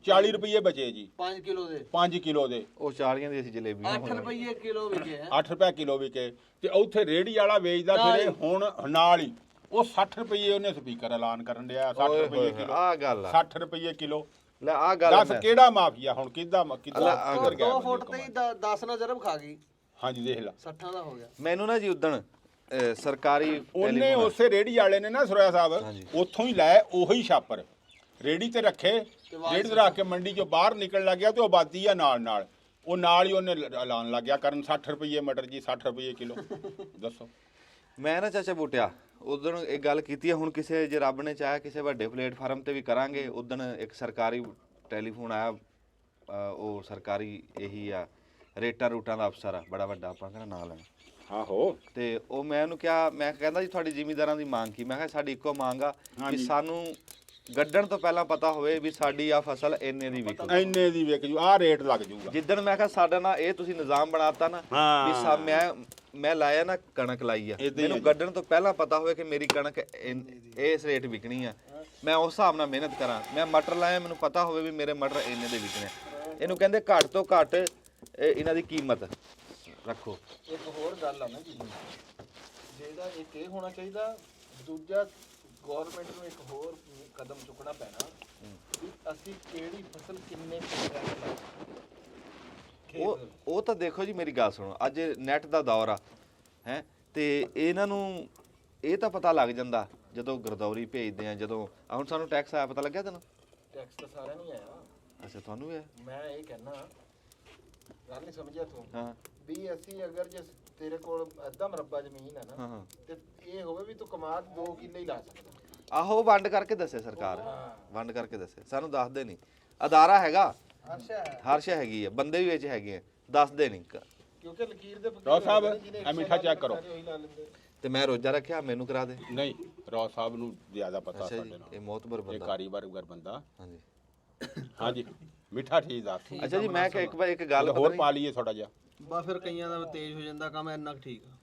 40 ਰੁਪਏ ਬਚੇ ਜੀ 5 ਕਿਲੋ ਦੇ। 5 ਕਿਲੋ ਦੇ। ਉਹ 40 ਦੀ ਅਸੀਂ ਜਲੇਬੀਆਂ 8 ਰੁਪਏ ਕਿਲੋ ਵਿਕੇ ਹੈ। 8 ਰੁਪਏ ਕਿਲੋ ਵਿਕੇ। ਤੇ ਉੱਥੇ ਰੇਹੜੀ ਵਾਲਾ ਵੇਚਦਾ ਫਿਰ ਹੁਣ ਨਾਲ ਹੀ ਉਹ 60 ਰੁਪਏ ਉਹਨੇ ਸਪੀਕਰ ਐਲਾਨ ਕਰਨ ਡਿਆ। 60 ਰੁਪਏ ਕਿਲੋ। ਆ ਗੱਲ ਆ 60 ਰੁਪਏ ਕਿਲੋ। ਲੈ ਆ ਗੱਲ ਦੱਸ ਕਿਹੜਾ ਮਾਫੀਆ ਹੁਣ ਕਿੱਦਾਂ ਕਿੱਦਾਂ 2 ਫੁੱਟ ਤੇ 10 ਨਾਲ ਜ਼ਰਬ ਖਾ ਗਈ। ਹਾਂਜੀ ਦੇਖ ਲਾ 60 ਦਾ ਹੋ ਗਿਆ। ਮੈਨੂੰ ਨਾ ਜੀ ਉਦਣ ਸਰਕਾਰੀ ਉਹਨੇ ਉਸੇ ਰੇਹੜੀ ਵਾਲੇ ਨੇ ਨਾ ਸੁਰਿਆ ਸਾਹਿਬ ਉੱਥੋਂ ਹੀ ਲੈ ਉਹੀ ਛਾਪਰ ਰੇੜੀ ਤੇ ਰੱਖੇ, ਰੇੜੀ ਤੇ ਰੱਖ ਕੇ ਮੰਡੀ ਚੋਂ ਬਾਹਰ ਨਿਕਲਣ ਲੱਗਿਆ ਤੇ ਉਹ ਆਬਾਦੀ ਆ ਨਾਲ ਉਹ ਨਾਲ ਹੀ ਉਹਨੇ ਐਲਾਨ ਲੱਗ ਗਿਆ ਕਰਨ 60 ਰੁਪਏ ਮਟਰ ਜੀ 60 ਰੁਪਏ ਕਿਲੋ। ਦੱਸੋ ਮੈਂ ਨਾ ਚਾਚਾ ਬੂਟਿਆ ਉਦੋਂ ਇੱਕ ਗੱਲ ਕੀਤੀ ਆ, ਹੁਣ ਕਿਸੇ ਜੇ ਰੱਬ ਨੇ ਚਾਹਿਆ ਕਿਸੇ ਵੱਡੇ ਪਲੇਟਫਾਰਮ ਤੇ ਵੀ ਕਰਾਂਗੇ। ਉਦੋਂ ਇੱਕ ਸਰਕਾਰੀ ਟੈਲੀਫੋਨ ਆਇਆ, ਉਹ ਸਰਕਾਰੀ ਇਹੀ ਆ ਰੂਟਾਂ ਦਾ ਅਫਸਰ ਆ ਬੜਾ ਵੱਡਾ, ਆਪਾਂ ਕਹਿੰਦਾ ਨਾਂ ਲੈਣਾ। ਆਹੋ ਤੇ ਉਹ ਮੈਂ ਉਹਨੂੰ ਕਿਹਾ, ਮੈਂ ਕਹਿੰਦਾ ਜੀ ਤੁਹਾਡੀ ਜ਼ਿਮੀਂਦਾਰਾਂ ਦੀ ਮੰਗ ਕੀ? ਮੈਂ ਕਿਹਾ ਸਾਡੀ ਇੱਕੋ ਮੰਗ ਆ ਵੀ ਸਾਨੂੰ ਗੱਡਣ ਤੋਂ ਪਹਿਲਾਂ ਪਤਾ ਹੋਵੇ ਵੀ ਸਾਡੀ ਆ ਫਸਲ ਇੰਨੇ ਦੀ ਵਿਕੂ, ਇੰਨੇ ਦੀ ਵਿਕ ਜੂ, ਆਹ ਰੇਟ ਲੱਗ ਜੂਗਾ। ਜਿੱਦਣ ਮੈਂ ਕਿਹਾ ਸਾਡਾ ਨਾ ਇਹ ਤੁਸੀਂ ਨਿਜ਼ਾਮ ਬਣਾਤਾ ਨਾ ਵੀ ਮੈਂ ਲਾਇਆ ਨਾ ਕਣਕ ਲਾਈ ਆ, ਮੈਨੂੰ ਗੱਡਣ ਤੋਂ ਪਹਿਲਾਂ ਪਤਾ ਹੋਵੇ ਕਿ ਮੇਰੀ ਕਣਕ ਇਸ ਰੇਟ ਵਿਕਣੀ ਆ, ਮੈਂ ਉਸ ਹਿਸਾਬ ਨਾਲ ਮਿਹਨਤ ਕਰਾਂ। ਮੈਂ ਮਟਰ ਲਾਇਆ, ਮੈਨੂੰ ਪਤਾ ਹੋਵੇ ਵੀ ਮੇਰੇ ਮਟਰ ਇੰਨੇ ਦੇ ਵਿਕਣੇ। ਇਹਨੂੰ ਕਹਿੰਦੇ ਘੱਟ ਤੋਂ ਘੱਟ ਇਹਨਾਂ ਦੀ ਕੀਮਤ ਰੱਖੋ। ਇੱਕ ਹੋਰ ਗੱਲ ਆ ਨਾ ਜੀ, ਜਿਹਦਾ ਇੱਕ ਇਹ ਹੋਣਾ ਚਾਹੀਦਾ, ਦੂਜਾ ਗਵਰਨਮੈਂਟ ਨੂੰ ਇੱਕ ਹੋਰ ਕਦਮ ਚੁੱਕਣਾ ਪੈਣਾ ਵੀ ਅਸੀਂ ਕਿਹੜੀ ਫਸਲ ਕਿੰਨੇ ਉਹ ਤਾਂ ਦੇਖੋ ਜੀ, ਮੇਰੀ ਗੱਲ ਸੁਣੋ, ਅੱਜ ਨੈਟ ਦਾ ਦੌਰ ਆ ਹੈ, ਤੇ ਇਹਨਾਂ ਨੂੰ ਇਹ ਤਾਂ ਪਤਾ ਲੱਗ ਜਾਂਦਾ ਜਦੋਂ ਗਰਦੌਰੀ ਭੇਜਦੇ ਆ, ਜਦੋਂ ਹੁਣ ਸਾਨੂੰ ਟੈਕਸ ਆਇਆ ਪਤਾ ਲੱਗਿਆ ਤੈਨੂੰ? ਟੈਕਸ ਤਾਂ ਸਾਰਿਆਂ ਨੂੰ ਆਇਆ। ਅੱਛਾ ਤੁਹਾਨੂੰ ਵੀ ਆਇਆ? ਮੈਂ ਇਹ ਕਹਿਣਾ, ਗੱਲ ਨਹੀਂ ਸਮਝਿਆ ਤੂੰ? ਹਾਂ ਵੀ ਅਸੀਂ ਅਗਰ ਜੇ ਤੇਰੇ ਕੋਲ ਅੱਧਾ ਮਰਬਾ ਜ਼ਮੀਨ ਹੈ ਨਾ, ਹਾਂ ਤੇ ਇਹ ਹੋਵੇ ਵੀ ਤੂੰ ਕਮਾਦ 2 ਕਿੱਲੇ ਹੀ ਲਾ ਸਕਦਾ। ਆਹੋ ਵੰਡ ਕਰਕੇ ਦੱਸੇ ਸਰਕਾਰ, ਵੰਡ ਕਰਕੇ ਦੱਸੇ, ਸਾਨੂੰ ਦੱਸਦੇ ਨਹੀਂ। ਅਦਾਰਾ ਹੈਗਾ, ਹਰਸ਼ਾ ਹੈਗੀ ਆ, ਬੰਦੇ ਵੀ ਵਿੱਚ ਹੈਗੇ ਆ, ਦੱਸਦੇ ਨਹੀਂ। ਕਿਉਂਕਿ ਲਕੀਰ ਦੇ ਰੌ ਸਾਹਿਬ ਇਹ ਮਿੱਠਾ ਚੈੱਕ ਕਰੋ। ਤੇ ਮੈਂ ਰੋਜ਼ਾ ਰੱਖਿਆ, ਮੈਨੂੰ ਕਰਾ ਦੇ। ਨਹੀਂ, ਰੌ ਸਾਹਿਬ ਨੂੰ ਜ਼ਿਆਦਾ ਪਤਾ ਅੱਛਾ ਸਾਡੇ ਜੀ, ਨਾਲ, ਇਹ ਮੋਤਬਰ ਇਹ ਬੰਦਾ। ਕਾਰੀਗਰ ਬੰਦਾ। ਹਾਂਜੀ ਹਾਂਜੀ ਮਿੱਠਾ ਠੀਕ ਆ। ਅੱਛਾ ਜੀ, ਮੈਂ ਇੱਕ ਵਾਰ ਇੱਕ ਗੱਲ ਹੋਰ ਪਾ ਲਈਏ ਥੋੜਾ ਜਿਹਾ, ਬਾ ਫਿਰ ਕਈਆਂ ਦਾ ਤੇਜ਼ ਹੋ ਜਾਂਦਾ ਕੰਮ, ਇੰਨਾ ਕੁ ਠੀਕ ਆ।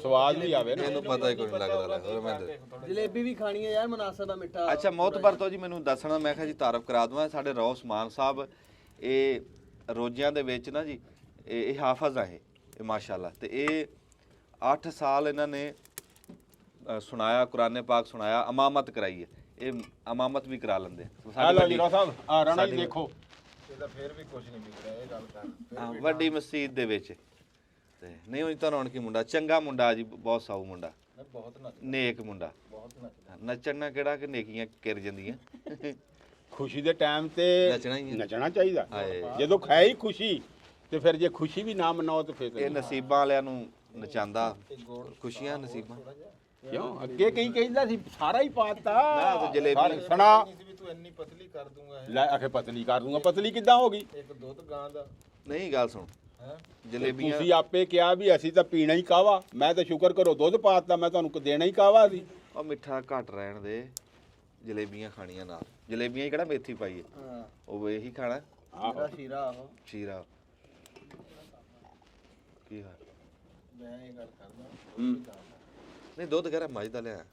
ਸਵਾਦ ਵੀ ਆਵੇ ਨਾ। ਇਹਨੂੰ ਪਤਾ ਹੀ ਕੋਈ ਨਹੀਂ ਲੱਗਦਾ। ਮੈਂ ਜਲੇਬੀ ਵੀ ਖਾਣੀ ਹੈ ਯਾਰ, ਮਨਾਸਬ ਆ ਮਿੱਠਾ। ਅੱਛਾ ਮੋਤਬਰ ਤੋਂ ਜੀ ਮੈਨੂੰ ਦੱਸਣਾ, ਮੈਂ ਕਿਹਾ ਜੀ ਤਾਰਫ ਕਰਾ ਦਵਾਂ ਸਾਡੇ ਰੌ ਉਸਮਾਨ ਸਾਹਿਬ, ਇਹ ਰੋਜ਼ਿਆਂ ਦੇ ਵਿੱਚ ਨਾ ਜੀ ਇਹ ਹਾਫਜ਼ ਆ, ਇਹ ਮਾਸ਼ਾਅੱਲਾ। ਤੇ ਇਹ 8 ਸਾਲ ਇਹਨਾਂ ਨੇ ਸੁਣਾਇਆ, ਕੁਰਾਨੇ ਪਾਕ ਸੁਣਾਇਆ, ਇਮਾਮਤ ਕਰਾਈ ਹੈ, ਇਹ ਇਮਾਮਤ ਵੀ ਕਰਾ ਲੈਂਦੇ। ਲਓ ਜੀ ਰੌ ਸਾਹਿਬ, ਆ ਰਾਣਾ ਜੀ ਦੇਖੋ, ਇਹਦਾ ਫਿਰ ਵੀ ਕੁਝ ਨਹੀਂ ਵਿਕ ਰਿਹਾ, ਇਹ ਗੱਲ ਕਰ। ਹਾਂ ਵੱਡੀ ਮਸਜਿਦ ਦੇ ਵਿੱਚ। ਤੇ ਨਹੀਂ ਉਹ ਤਾਂ ਰੌਣਕੀ ਮੁੰਡਾ, ਚੰਗਾ ਮੁੰਡਾ ਜੀ, ਬਹੁਤ ਸਾਊ ਮੁੰਡਾ, ਬਹੁਤ ਨੇਕ ਮੁੰਡਾ। ਨੱਚਣ ਨਾਲ ਕਿਹੜਾ ਕਿ ਨੇਕੀਆਂ ਕਿਰ ਜਾਂਦੀਆਂ। ਖੁਸ਼ੀ ਦੇ ਟਾਈਮ ਤੇ ਨੱਚਣਾ ਹੀ ਹੈ। ਨੱਚਣਾ ਚਾਹੀਦਾ। ਹਾਏ। ਜਦੋਂ ਹੈ ਹੀ ਖੁਸ਼ੀ, ਤੇ ਫਿਰ ਜੇ ਖੁਸ਼ੀ ਵੀ ਨਾ ਮਨਾਓ ਤੇ ਫਿਰ ਇਹ ਨਸੀਬਾਂ ਵਾਲਿਆਂ ਨੂੰ ਨਚਾਉਂਦਾ, ਖੁਸ਼ੀਆਂ ਨਸੀਬਾਂ। ਕਿਉਂ ਅੱਗੇ ਕਈ ਕਹਿੰਦਾ ਸੀ ਸਾਰਾ ਹੀ ਪਾਤਾ ਨਾ ਤੇ ਜਲੇਬੀ ਸੁਣਾ ਵੀ ਤੂੰ ਇੰਨੀ ਪਤਲੀ ਕਰ ਦੂੰਗਾ ਇਹ। ਲੈ ਆਖੇ ਪਤਲੀ ਕਰ ਦੂੰਗਾ, ਪਤਲੀ ਕਿੱਦਾਂ ਹੋ ਗਈ? ਇੱਕ ਦੁੱਧ ਗਾਂ ਦਾ ਨਹੀਂ। ਗੱਲ ਸੁਣ, ਹੈ। ਜਲੇਬੀਆਂ ਤੁਸੀਂ ਆਪੇ ਕਿਹਾ ਵੀ ਅਸੀਂ ਤਾਂ ਪੀਣਾ ਹੀ ਕਾਵਾ, ਮੈਂ ਤਾਂ ਸ਼ੁਕਰ ਕਰੋ ਦੁੱਧ ਪਾਤਾ, ਮੈਂ ਤੁਹਾਨੂੰ ਦੇਣਾ ਹੀ ਕਾਵਾ ਸੀ। ਉਹ ਮਿੱਠਾ ਘੱਟ ਰਹਿਣ ਦੇ, ਜਲੇਬੀਆਂ ਖਾਣੀਆਂ ਨਾਲ। ਜਲੇਬੀਆਂ 'ਚ ਕਿਹੜਾ ਮੇਥੀ ਪਾਈ ਹੈ, ਹਾਂ, ਉਹ ਇਹੀ ਖਾਣਾ। ਆਹੋ ਸ਼ੀਰਾ ਆਹੋ। ਸ਼ੀਰਾ ਕੀ ਹੈ? ਮੈਂ ਇਹ ਗੱਲ ਕਰਦਾ, ਨਹੀਂ ਦੁੱਧ ਕਹਿ ਰਿਹਾ ਮੱਝ ਦਾ ਲਿਆ।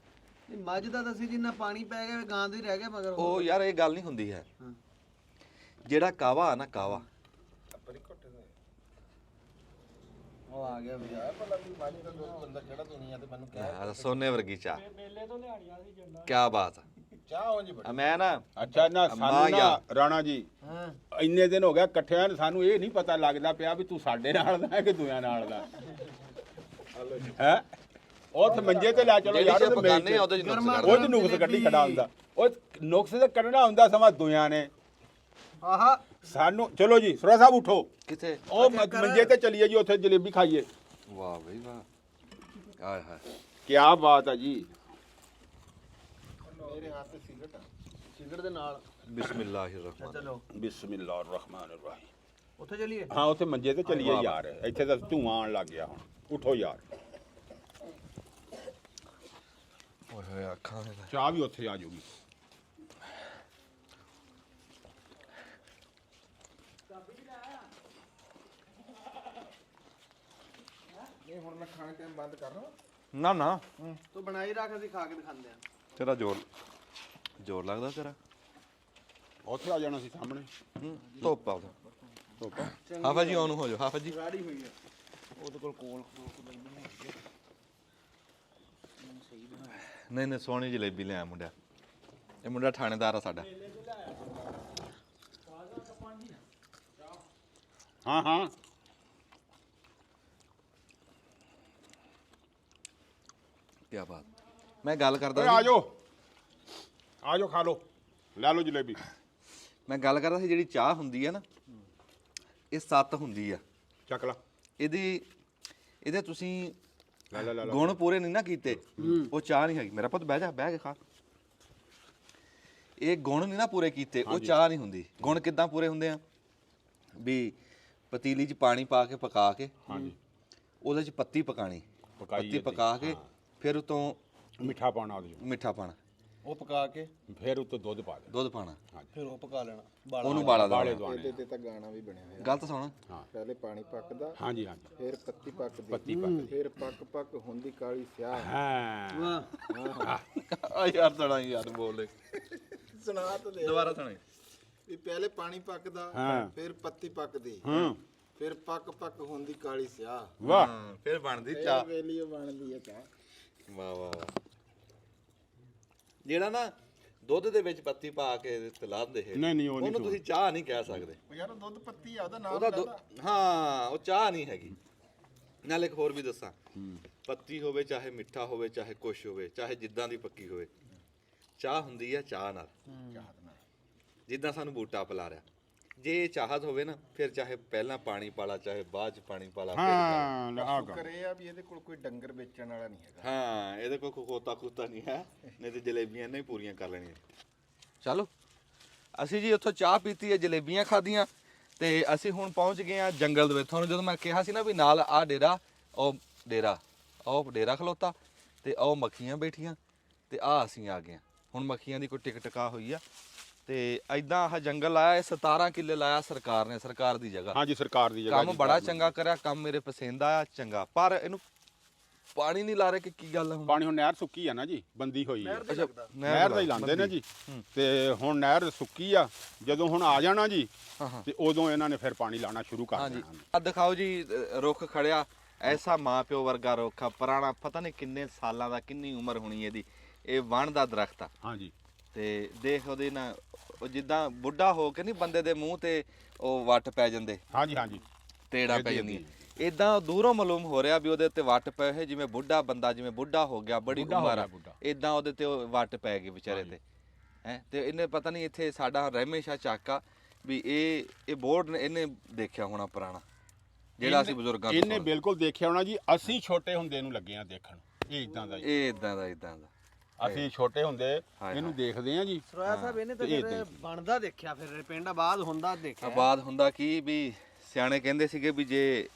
ਨਹੀਂ ਮੱਝ ਦਾ ਤਾਂ ਸੀ, ਜਿੰਨਾ ਪਾਣੀ ਪੈ ਗਿਆ ਗਾਂ ਦਾ ਹੀ ਰਹਿ ਗਿਆ ਮਗਰ। ਉਹ ਯਾਰ ਇਹ ਗੱਲ ਨਹੀਂ ਹੁੰਦੀ ਹੈ। ਹਾਂ। ਜਿਹੜਾ ਕਾਵਾ ਆ ਨਾ, ਕਾਵਾ ਆਪਣੀ ਘੁੱਟ ਦੇ ਉਹ ਆ ਗਿਆ ਵੀ। ਆ ਭਲਾ ਵੀ ਮਾਜੀ ਦਾ ਦੁੱਧ ਬੰਦਾ ਕਿਹੜਾ ਦੁਨੀਆ ਤੇ ਮੈਨੂੰ ਕਹਿ ਆਹ ਸੋਨੇ ਵਰਗੀ ਚਾਹ, ਮੇਲੇ ਤੋਂ ਲਿਆਣੀਆਂ ਸੀ ਜੰਡਾ। ਕੀ ਬਾਤ ਆ। ਚਾਹ ਉਂਝ ਬੜੀ। ਮੈਂ ਨਾ ਅੱਛਾ ਨਾ ਸਾਨੂੰ ਨਾ ਰਾਣਾ ਜੀ ਹਾਂ, ਇੰਨੇ ਦਿਨ ਹੋ ਗਿਆ ਇਕੱਠਿਆਂ ਨੂੰ, ਸਾਨੂੰ ਇਹ ਨਹੀਂ ਪਤਾ ਲੱਗਦਾ ਪਿਆ ਵੀ ਤੂੰ ਸਾਡੇ ਨਾਲ ਦਾ ਹੈ ਕਿ ਦੂਆਂ ਨਾਲ ਦਾ ਹੈ। ਉੱਥੇ ਮੰਜੇ ਤੇ ਲੈ ਚਲੋ ਯਾਰ, ਉਹਦੇ ਪਕਾਨੇ ਆ ਉਹਦੇ ਚ ਨੁਕਸ ਉਹ ਚ ਨੁਕਸ ਕੱਢੀ ਖੜਾ ਹੁੰਦਾ, ਉਹ ਨੁਕਸ ਤੇ ਕੱਢਣਾ ਹੁੰਦਾ ਸਮਾਂ ਦੂਆਂ ਨੇ। ਆਹਾ ਸਾਨੂੰ ਚਲੋ ਜੀ ਸੁਰਾ ਸਾਹਿਬ ਉਠੋ, ਕਿੱਥੇ? ਉਹ ਮੰਜੇ ਤੇ ਚਲੀਏ ਜੀ, ਉੱਥੇ ਜਲੇਬੀ ਖਾਈਏ। ਵਾਹ ਬਈ ਵਾਹ, ਆਏ ਹਾਏ ਕੀ ਬਾਤ ਆ ਜੀ। ਮੇਰੇ ਹੱਥ ਤੇ ਸਿਗਰਟ ਆ। ਸਿਗਰਟ ਦੇ ਨਾਲ। ਬਿਸਮਿਲ੍ਲਾਹਿਰ ਰਹਿਮਾਨ। ਚਲੋ ਬਿਸਮਿਲ੍ਲਾਹਿਰ ਰਹਿਮਾਨਿਰ ਰਹੀਮ। ਉੱਥੇ ਚਲੀਏ। ਹਾਂ ਉੱਥੇ ਮੰਜੇ ਤੇ ਚਲੀਏ ਯਾਰ, ਇੱਥੇ ਤਾਂ ਧੂਆਂ ਆਉਣ ਲੱਗ ਗਿਆ ਹੁਣ। ਉਠੋ ਯਾਰ, ਓਏ ਹੋਏ ਅੱਖਾਂ ਦੇ ਚਾਹ ਵੀ ਉੱਥੇ ਆ ਜਾਊਗੀ। ਇਹ ਹੁਣ ਮੈਂ ਖਾਣੇ ਟਾਈਮ ਬੰਦ ਕਰ ਰਹਾ। ਨਾ ਨਾ ਤੂੰ ਬਣਾਈ ਰੱਖ, ਅਸੀਂ ਖਾ ਕੇ ਦਿਖਾਉਂਦੇ ਆ। ਤੇਰਾ ਜ਼ੋਰ ਲੱਗਦਾ ਤੇਰਾ। ਉੱਥੇ ਆ ਜਾਣਾ ਸੀ ਸਾਹਮਣੇ। ਧੁੱਪ ਆ ਧੁੱਪ। ਹਾਫਾ ਜੀ ਆਨ ਹੋ ਜਾਓ, ਹਾਫਾ ਜੀ। ਰਾੜੀ ਹੋਈ ਆ ਉਹਦੇ ਕੋਲ ਨਹੀਂ ਨਹੀਂ ਸੋਹਣੀ ਜਲੇਬੀ ਲਿਆ ਮੁੰਡਿਆ, ਇਹ ਮੁੰਡਾ ਥਾਣੇਦਾਰ ਆ ਸਾਡਾ। ਹਾਂ ਹਾਂ ਕੀ ਬਾਤ। ਮੈਂ ਗੱਲ ਕਰਦਾ ਓਏ ਆ ਜਾਓ, ਆ ਜਾਓ ਖਾ ਲਓ। ਲੈ ਲਓ ਜਲੇਬੀ। ਮੈਂ ਗੱਲ ਕਰਦਾ ਸੀ ਜਿਹੜੀ ਚਾਹ ਹੁੰਦੀ ਆ ਨਾ, ਇਹ 7 ਹੁੰਦੀ ਆ। ਚੱਕ ਲਾ। ਇਹਦੇ ਤੁਸੀਂ ਲੈ ਗੁਣ ਪੂਰੇ ਨਹੀਂ ਨਾ ਕੀਤੇ, ਉਹ ਚਾਹ ਨਹੀਂ ਹੈਗੀ। ਮੇਰਾ ਪੁੱਤ ਬਹਿ ਜਾ, ਬਹਿ ਕੇ ਖਾ। ਇਹ ਗੁਣ ਨਹੀਂ ਨਾ ਪੂਰੇ ਕੀਤੇ, ਉਹ ਚਾਹ ਨਹੀਂ ਹੁੰਦੀ। ਗੁਣ ਕਿੱਦਾਂ ਪੂਰੇ ਹੁੰਦੇ ਆ ਵੀ ਪਤੀਲੀ 'ਚ ਪਾਣੀ ਪਾ ਕੇ ਪਕਾ ਕੇ, ਹਾਂਜੀ, ਉਹਦੇ 'ਚ ਪੱਤੀ ਪਕਾਣੀ, ਪੱਤੀ ਪਕਾ ਕੇ ਫਿਰ ਉਤੋਂ ਮਿੱਠਾ ਪਾਉਣਾ ਉਹਦੇ 'ਚ, ਮਿੱਠਾ ਪਾਣਾ, ਉਹ ਪਕਾ ਕੇ ਫਿਰ ਉੱਤੋਂ ਦੁੱਧ ਪਾ ਦੇ। ਦੁੱਧ ਪਾਣਾ, ਫਿਰ ਉਹ ਪਕਾ ਲੈਣਾ ਉਹਨੂੰ ਬਾਲਾ ਬਾਲੇ ਦੇਣਾ। ਇਹਦੇ ਤੇ ਤਾਂ ਗਾਣਾ ਵੀ ਬਣਿਆ ਹੋਇਆ। ਗਲਤ ਸੁਣ। ਪਹਿਲੇ ਪਾਣੀ ਪੱਕਦਾ, ਹਾਂਜੀ ਹਾਂਜੀ, ਫਿਰ ਪੱਤੀ ਪੱਕਦੀ, ਪੱਤੀ ਪੱਕਦੀ, ਫਿਰ ਪੱਕ ਹੁੰਦੀ ਕਾਲੀ ਸਿਆਹ। ਹਾਂ ਆ ਯਾਰ ਸੁਣਾ ਯਾਰ, ਬੋਲੇ ਸੁਣਾ ਤਾਂ ਦੇ ਦੁਬਾਰਾ ਸੁਣਾ। ਵੀ ਪਹਿਲੇ ਪਾਣੀ ਪੱਕਦਾ, ਹਾਂ। ਫਿਰ ਪੱਤੀ ਪੱਕਦੀ, ਹਾਂ, ਫਿਰ ਪੱਕ ਹੁੰਦੀ ਕਾਲੀ ਸਿਆਹ। ਵਾਹ, ਫਿਰ ਬਣਦੀ ਚਾਹ ਚਾਹ। ਵੇਲੀ ਬਣਦੀ ਹੈ ਚਾਹ। ਵਾਹ ਵਾਹ ਵਾਹ। ਜਿਹੜਾ ਨਾ ਦੁੱਧ ਦੇ ਵਿੱਚ ਪੱਤੀ ਪਾ ਕੇ ਤੇ ਲਾਉਂਦੇ ਹੈ, ਨਹੀਂ ਉਹ ਉਹਨੂੰ ਨਹੀਂ ਤੁਸੀਂ ਚਾਹ ਨਹੀਂ ਕਹਿ ਸਕਦੇ। ਯਾਰ ਦੁੱਧ ਪੱਤੀ ਆ, ਉਹਦਾ ਨਾਮ ਉਹਦਾ ਹਾਂ, ਉਹ ਚਾਹ ਨਹੀਂ ਹੈਗੀ। ਨਾਲ ਇੱਕ ਹੋਰ ਵੀ ਦੱਸਾਂ, ਪੱਤੀ ਹੋਵੇ ਚਾਹੇ ਮਿੱਠਾ ਹੋਵੇ ਚਾਹੇ ਕੁਛ ਹੋਵੇ, ਚਾਹੇ ਜਿੱਦਾਂ ਦੀ ਪੱਕੀ ਹੋਵੇ, ਚਾਹ ਹੁੰਦੀ ਆ ਚਾਹ ਨਾਲ। ਜਿੱਦਾਂ ਸਾਨੂੰ ਬੂਟਾ ਪਿਲਾ ਰਿਹਾ, ਜੇ ਇਹ ਚਾਹਤ ਹੋਵੇ ਨਾ, ਫਿਰ ਚਾਹੇ ਪਹਿਲਾਂ ਪਾਣੀ ਪਾਲਾ ਚਾਹੇ ਬਾਅਦ ਚ ਪਾਣੀ ਪਾਲਾ। ਹਾਂ ਆ ਗਾ। ਕਰੇ ਆ ਵੀ ਇਹਦੇ ਕੋਲ ਕੋਈ ਡੰਗਰ ਵੇਚਣ ਵਾਲਾ ਨਹੀਂ ਹੈਗਾ। ਹਾਂ, ਇਹਦੇ ਕੋਲ ਖੋਤਾ ਖੂਤਾ ਨਹੀਂ ਹੈ, ਨਹੀਂ ਤੇ ਜਲੇਬੀਆਂ ਨਹੀਂ ਪੂਰੀਆਂ ਕਰ ਲੈਣੀਆਂ। ਚਲੋ ਅਸੀਂ ਜੀ ਉੱਥੋਂ ਚਾਹ ਪੀਤੀ ਹੈ, ਜਲੇਬੀਆਂ ਖਾਧੀਆਂ, ਤੇ ਅਸੀਂ ਹੁਣ ਪਹੁੰਚ ਗਏ ਆ ਜੰਗਲ ਦੇ ਵਿੱਚ। ਤੁਹਾਨੂੰ ਜਦੋਂ ਮੈਂ ਕਿਹਾ ਸੀ ਨਾ ਵੀ ਨਾਲ ਆ ਡੇਰਾ, ਉਹ ਡੇਰਾ ਖਲੋਤਾ, ਤੇ ਉਹ ਮੱਖੀਆਂ ਬੈਠੀਆਂ, ਤੇ ਆ ਅਸੀਂ ਆ ਗਏ। ਹੁਣ ਮੱਖੀਆਂ ਦੀ ਕੋਈ ਟਿਕ ਟਕਾ ਹੋਈ ਆ, ਤੇ ਐਦਾਂ ਆਹ ਜੰਗਲ ਲਾਇਆ। ਇਹ 17 ਕਿੱਲੇ ਲਾਇਆ ਸਰਕਾਰ ਨੇ, ਸਰਕਾਰ ਦੀ ਜਗ੍ਹਾ। ਹਾਂਜੀ, ਸਰਕਾਰ ਦੀ ਜਗ੍ਹਾ ਕੰਮ ਬੜਾ ਚੰਗਾ ਕਰਿਆ, ਕੰਮ ਮੇਰੇ ਪਸੰਦ ਆਇਆ ਚੰਗਾ। ਪਰ ਇਹਨੂੰ ਪਾਣੀ ਨਹੀਂ ਲਾ ਰਹੇ ਕਿ ਕੀ ਗੱਲ ਆ ਹੁਣ? ਪਾਣੀ ਹੁਣ ਨਹਿਰ ਸੁੱਕੀ ਆ ਨਾ ਜੀ, ਬੰਦੀ ਹੋਈ ਆ। ਅੱਛਾ, ਨਹਿਰ ਦਾ ਹੀ ਲਾਉਂਦੇ ਨੇ ਜੀ, ਤੇ ਹੁਣ ਨਹਿਰ ਸੁੱਕੀ ਆ। ਜਦੋਂ ਹੁਣ ਆ ਜਾਣਾ ਜੀ, ਤੇ ਉਦੋਂ ਇਹਨਾਂ ਨੇ ਫਿਰ ਪਾਣੀ ਲਾਣਾ ਸ਼ੁਰੂ ਕਰ ਹਾਂਜੀ, ਦੇਣਾ। ਆ ਦਿਖਾਓ ਜੀ, ਰੁੱਖ ਖੜਿਆ, ਐਸਾ ਮਾਂ ਪਿਓ ਵਰਗਾ ਰੁੱਖ ਆ, ਪੁਰਾਣਾ, ਪਤਾ ਨਹੀਂ ਕਿੰਨੇ ਸਾਲਾਂ ਦਾ, ਕਿੰਨੀ ਉਮਰ ਹੋਣੀ ਇਹਦੀ। ਇਹ ਵਣ ਦਾ ਦਰਖਤ ਆ। ਹਾਂਜੀ, ਤੇ ਦੇਖ ਉਹਦੇ ਨਾ, ਉਹ ਜਿੱਦਾਂ ਬੁੱਢਾ ਹੋ ਕੇ ਨਹੀਂ ਬੰਦੇ ਦੇ ਮੂੰਹ ਤੇ ਉਹ ਵੱਟ ਪੈ ਜਾਂਦੇ, ਹਾਂਜੀ ਹਾਂਜੀ, ਤੇੜਾ ਪੈ ਜਾਂਦੀਆਂ, ਇਦਾਂ ਦੂਰੋਂ ਮਾਲੂਮ ਹੋ ਰਿਹਾ ਵੀ ਉਹਦੇ ਤੇ ਵੱਟ ਪਏ ਹੋਏ, ਜਿਵੇਂ ਬੁੱਢਾ ਬੰਦਾ, ਜਿਵੇਂ ਬੁੱਢਾ ਹੋ ਗਿਆ, ਬੜੀ ਉਮਰ ਆ, ਇਦਾਂ ਉਹਦੇ ਤੇ ਉਹ ਵੱਟ ਪੈ ਗਈ ਵਿਚਾਰੇ ਤੇ। ਹੈ ਤੇ ਇਹਨੇ ਪਤਾ ਨਹੀਂ, ਇੱਥੇ ਸਾਡਾ ਰਹਿਮੇਸ਼ਾ ਚੱਕਾ ਵੀ ਇਹ ਬੋਰਡ ਨੇ, ਇਹਨੇ ਦੇਖਿਆ ਹੋਣਾ ਪੁਰਾਣਾ, ਜਿਹੜਾ ਅਸੀਂ ਬਜ਼ੁਰਗਾਂ ਤੋਂ ਇਹਨੇ ਬਿਲਕੁਲ ਦੇਖਿਆ ਹੋਣਾ ਜੀ। ਅਸੀਂ ਛੋਟੇ ਹੁੰਦੇ ਨੂੰ ਲੱਗੇ ਆ ਦੇਖਣ, ਇਹ ਇਦਾਂ ਦਾ ਜੀ। ਇਹ ਇਦਾਂ ਦਾ ਅਸੀਂ ਛੋਟੇ ਹੁੰਦੇ ਇਹਨੂੰ ਦੇਖਦੇ ਆ ਜੀ। ਸਰੋਇਆ ਸਾਹਿਬ ਇਹਨੇ ਤਾਂ ਫਿਰ ਬਣਦਾ ਦੇਖਿਆ, ਫਿਰ ਪਿੰਡ ਆਬਾਦ ਹੁੰਦਾ ਦੇਖਿਆ। ਆਬਾਦ ਹੁੰਦਾ ਕੀ ਵੀ ਸਿਆਣੇ ਕਹਿੰਦੇ ਸੀਗੇ ਵੀ ਜੇ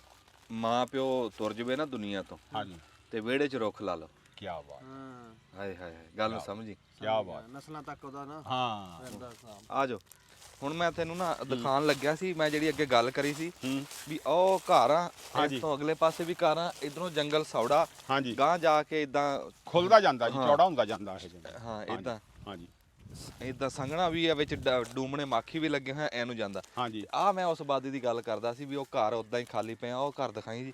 ਮਾਂ ਪਿਓ ਤੁਰ ਜਵੇ ਨਾ ਦੁਨੀਆ ਤੋਂ, ਹਾਂਜੀ, ਤੇ ਵਿਹੜੇ 'ਚ ਰੁੱਖ ਲਾ ਲਓ। ਕੀ ਬਾਤ, ਹਾਂ, ਹਾਏ ਹਾਏ ਹਾਏ, ਗੱਲ ਨੂੰ ਸਮਝੀ। ਕੀ ਬਾਤ। ਨਸਲਾਂ ਤੱਕ ਉਹਦਾ ਨਾ ਹਾਂ, ਰਹਿੰਦਾ ਹਿਸਾਬ। ਆ ਜਾਓ, ਹੁਣ ਮੈਂ ਤੈਨੂੰ ਨਾ ਦਿਖਾਉਣ ਲੱਗਿਆ ਸੀ, ਮੈਂ ਜਿਹੜੀ ਅੱਗੇ ਗੱਲ ਕਰੀ ਸੀ ਹੂੰ, ਵੀ ਉਹ ਘਰ ਆ, ਹਾਂਜੀ। ਇਸ ਤੋਂ ਅਗਲੇ ਪਾਸੇ ਵੀ ਘਰ ਆ, ਇਧਰੋਂ ਜੰਗਲ ਸੌੜਾ, ਹਾਂਜੀ, ਗਾਂ ਜਾ ਕੇ ਇਦਾਂ ਖੁੱਲਦਾ ਜਾਂਦਾ ਜੀ, ਚੌੜਾ ਹੁੰਦਾ ਜਾਂਦਾ ਇਹ ਜੰਗਲ। ਹਾਂ, ਇਦਾਂ ਹਾਂਜੀ ਇਦਾਂ ਸੰਘਣਾ ਵੀ ਆ, ਵਿੱਚ ਡੂਮਣੇ ਮਾਖੀ ਵੀ ਲੱਗੇ ਹੋਏ, ਐਨੂੰ ਜਾਂਦਾ। ਹਾਂਜੀ, ਆ ਮੈਂ ਉਸ ਆਬਾਦੀ ਦੀ ਗੱਲ ਕਰਦਾ ਸੀ ਵੀ ਉਹ ਘਰ ਉਦਾਂ ਹੀ ਖਾਲੀ ਪਿਆ। ਉਹ ਘਰ ਦਿਖਾਈ ਜੀ,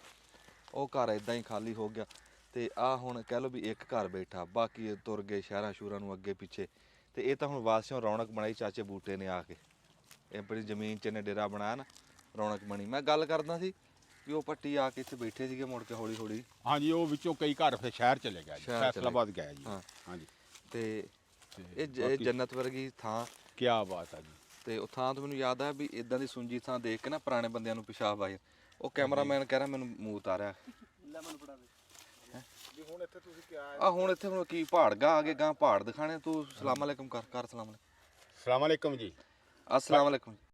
ਉਹ ਘਰ ਇਦਾਂ ਹੀ ਖਾਲੀ ਹੋ ਗਿਆ। ਤੇ ਆ ਹੁਣ ਕਹਿ ਲਓ ਵੀ ਇੱਕ ਘਰ ਬੈਠਾ, ਬਾਕੀ ਇਹ ਤੁਰ ਗਏ ਸ਼ਹਿਰਾਂ ਸ਼ੂਰਾਂ ਨੂੰ ਅੱਗੇ ਪਿੱਛੇ। ਤੇ ਇਹ ਤਾਂ ਹੁਣ ਵਾਸਿਓਂ ਰੌਣਕ ਬਣਾਈ ਚਾਚੇ ਬੂਟੇ ਨੇ ਆ ਕੇ, ਇਹ ਆਪਣੀ ਜ਼ਮੀਨ 'ਚ ਨੇ ਡੇਰਾ ਬਣਾਇਆ ਨਾ, ਰੌਣਕ ਬਣੀ। ਮੈਂ ਗੱਲ ਕਰਦਾ ਸੀ ਵੀ ਉਹ ਪੱਟੀ ਆ ਕੇ ਇੱਥੇ ਬੈਠੇ ਸੀਗੇ, ਮੁੜ ਕੇ ਹੌਲੀ ਹੌਲੀ ਹਾਂਜੀ, ਉਹ ਵਿੱਚੋਂ ਕਈ ਘਰ ਫਿਰ ਸ਼ਹਿਰ ਚਲੇ ਗਿਆ ਜੀ, ਸ਼ਹਿਰ ਚਲੇ ਫੈਸਲਾਬਾਦ ਗਿਆ ਜੀ। ਹਾਂ। ਹਾਂਜੀ, ਤੇ ਇਹ ਜੰਨਤ ਵਰਗੀ ਥਾਂ। ਕੀ ਬਾਤ ਆ ਜੀ। ਤੇ ਉਹ ਥਾਂ ਤੋਂ ਮੈਨੂੰ ਯਾਦ ਆ ਵੀ ਇਦਾਂ ਦੀ ਸੁੰਜੀ ਥਾਂ ਦੇਖ ਕੇ ਨਾ ਪੁਰਾਣੇ ਬੰਦਿਆਂ ਨੂੰ ਪਿਸ਼ਾਬ ਆਏ। ਉਹ ਕੈਮਰਾਮੈਨ ਕਹਿ ਰਿਹਾ ਮੈਨੂੰ ਮੂਤ ਆ ਰਿਹਾ। ਵੀ ਹੁਣ ਇੱਥੇ ਤੁਸੀਂ ਕਿਆ ਆ ਹੁਣ ਇੱਥੇ ਹੁਣ ਕੀ ਪਹਾੜ ਗਾ ਆ ਗਏ, ਗਾਂ ਪਹਾੜ ਦਿਖਾਣੇ। ਤੂੰ ਸਲਾਮ ਅਲੈਕਮ ਕਰ ਸਲਾਮ ਅਲੈਕਮ। ਅਸਲਾਮ ਅਲੈਕਮ ਜੀ। ਅਸਲਾਮ ਅਲੈਕਮ।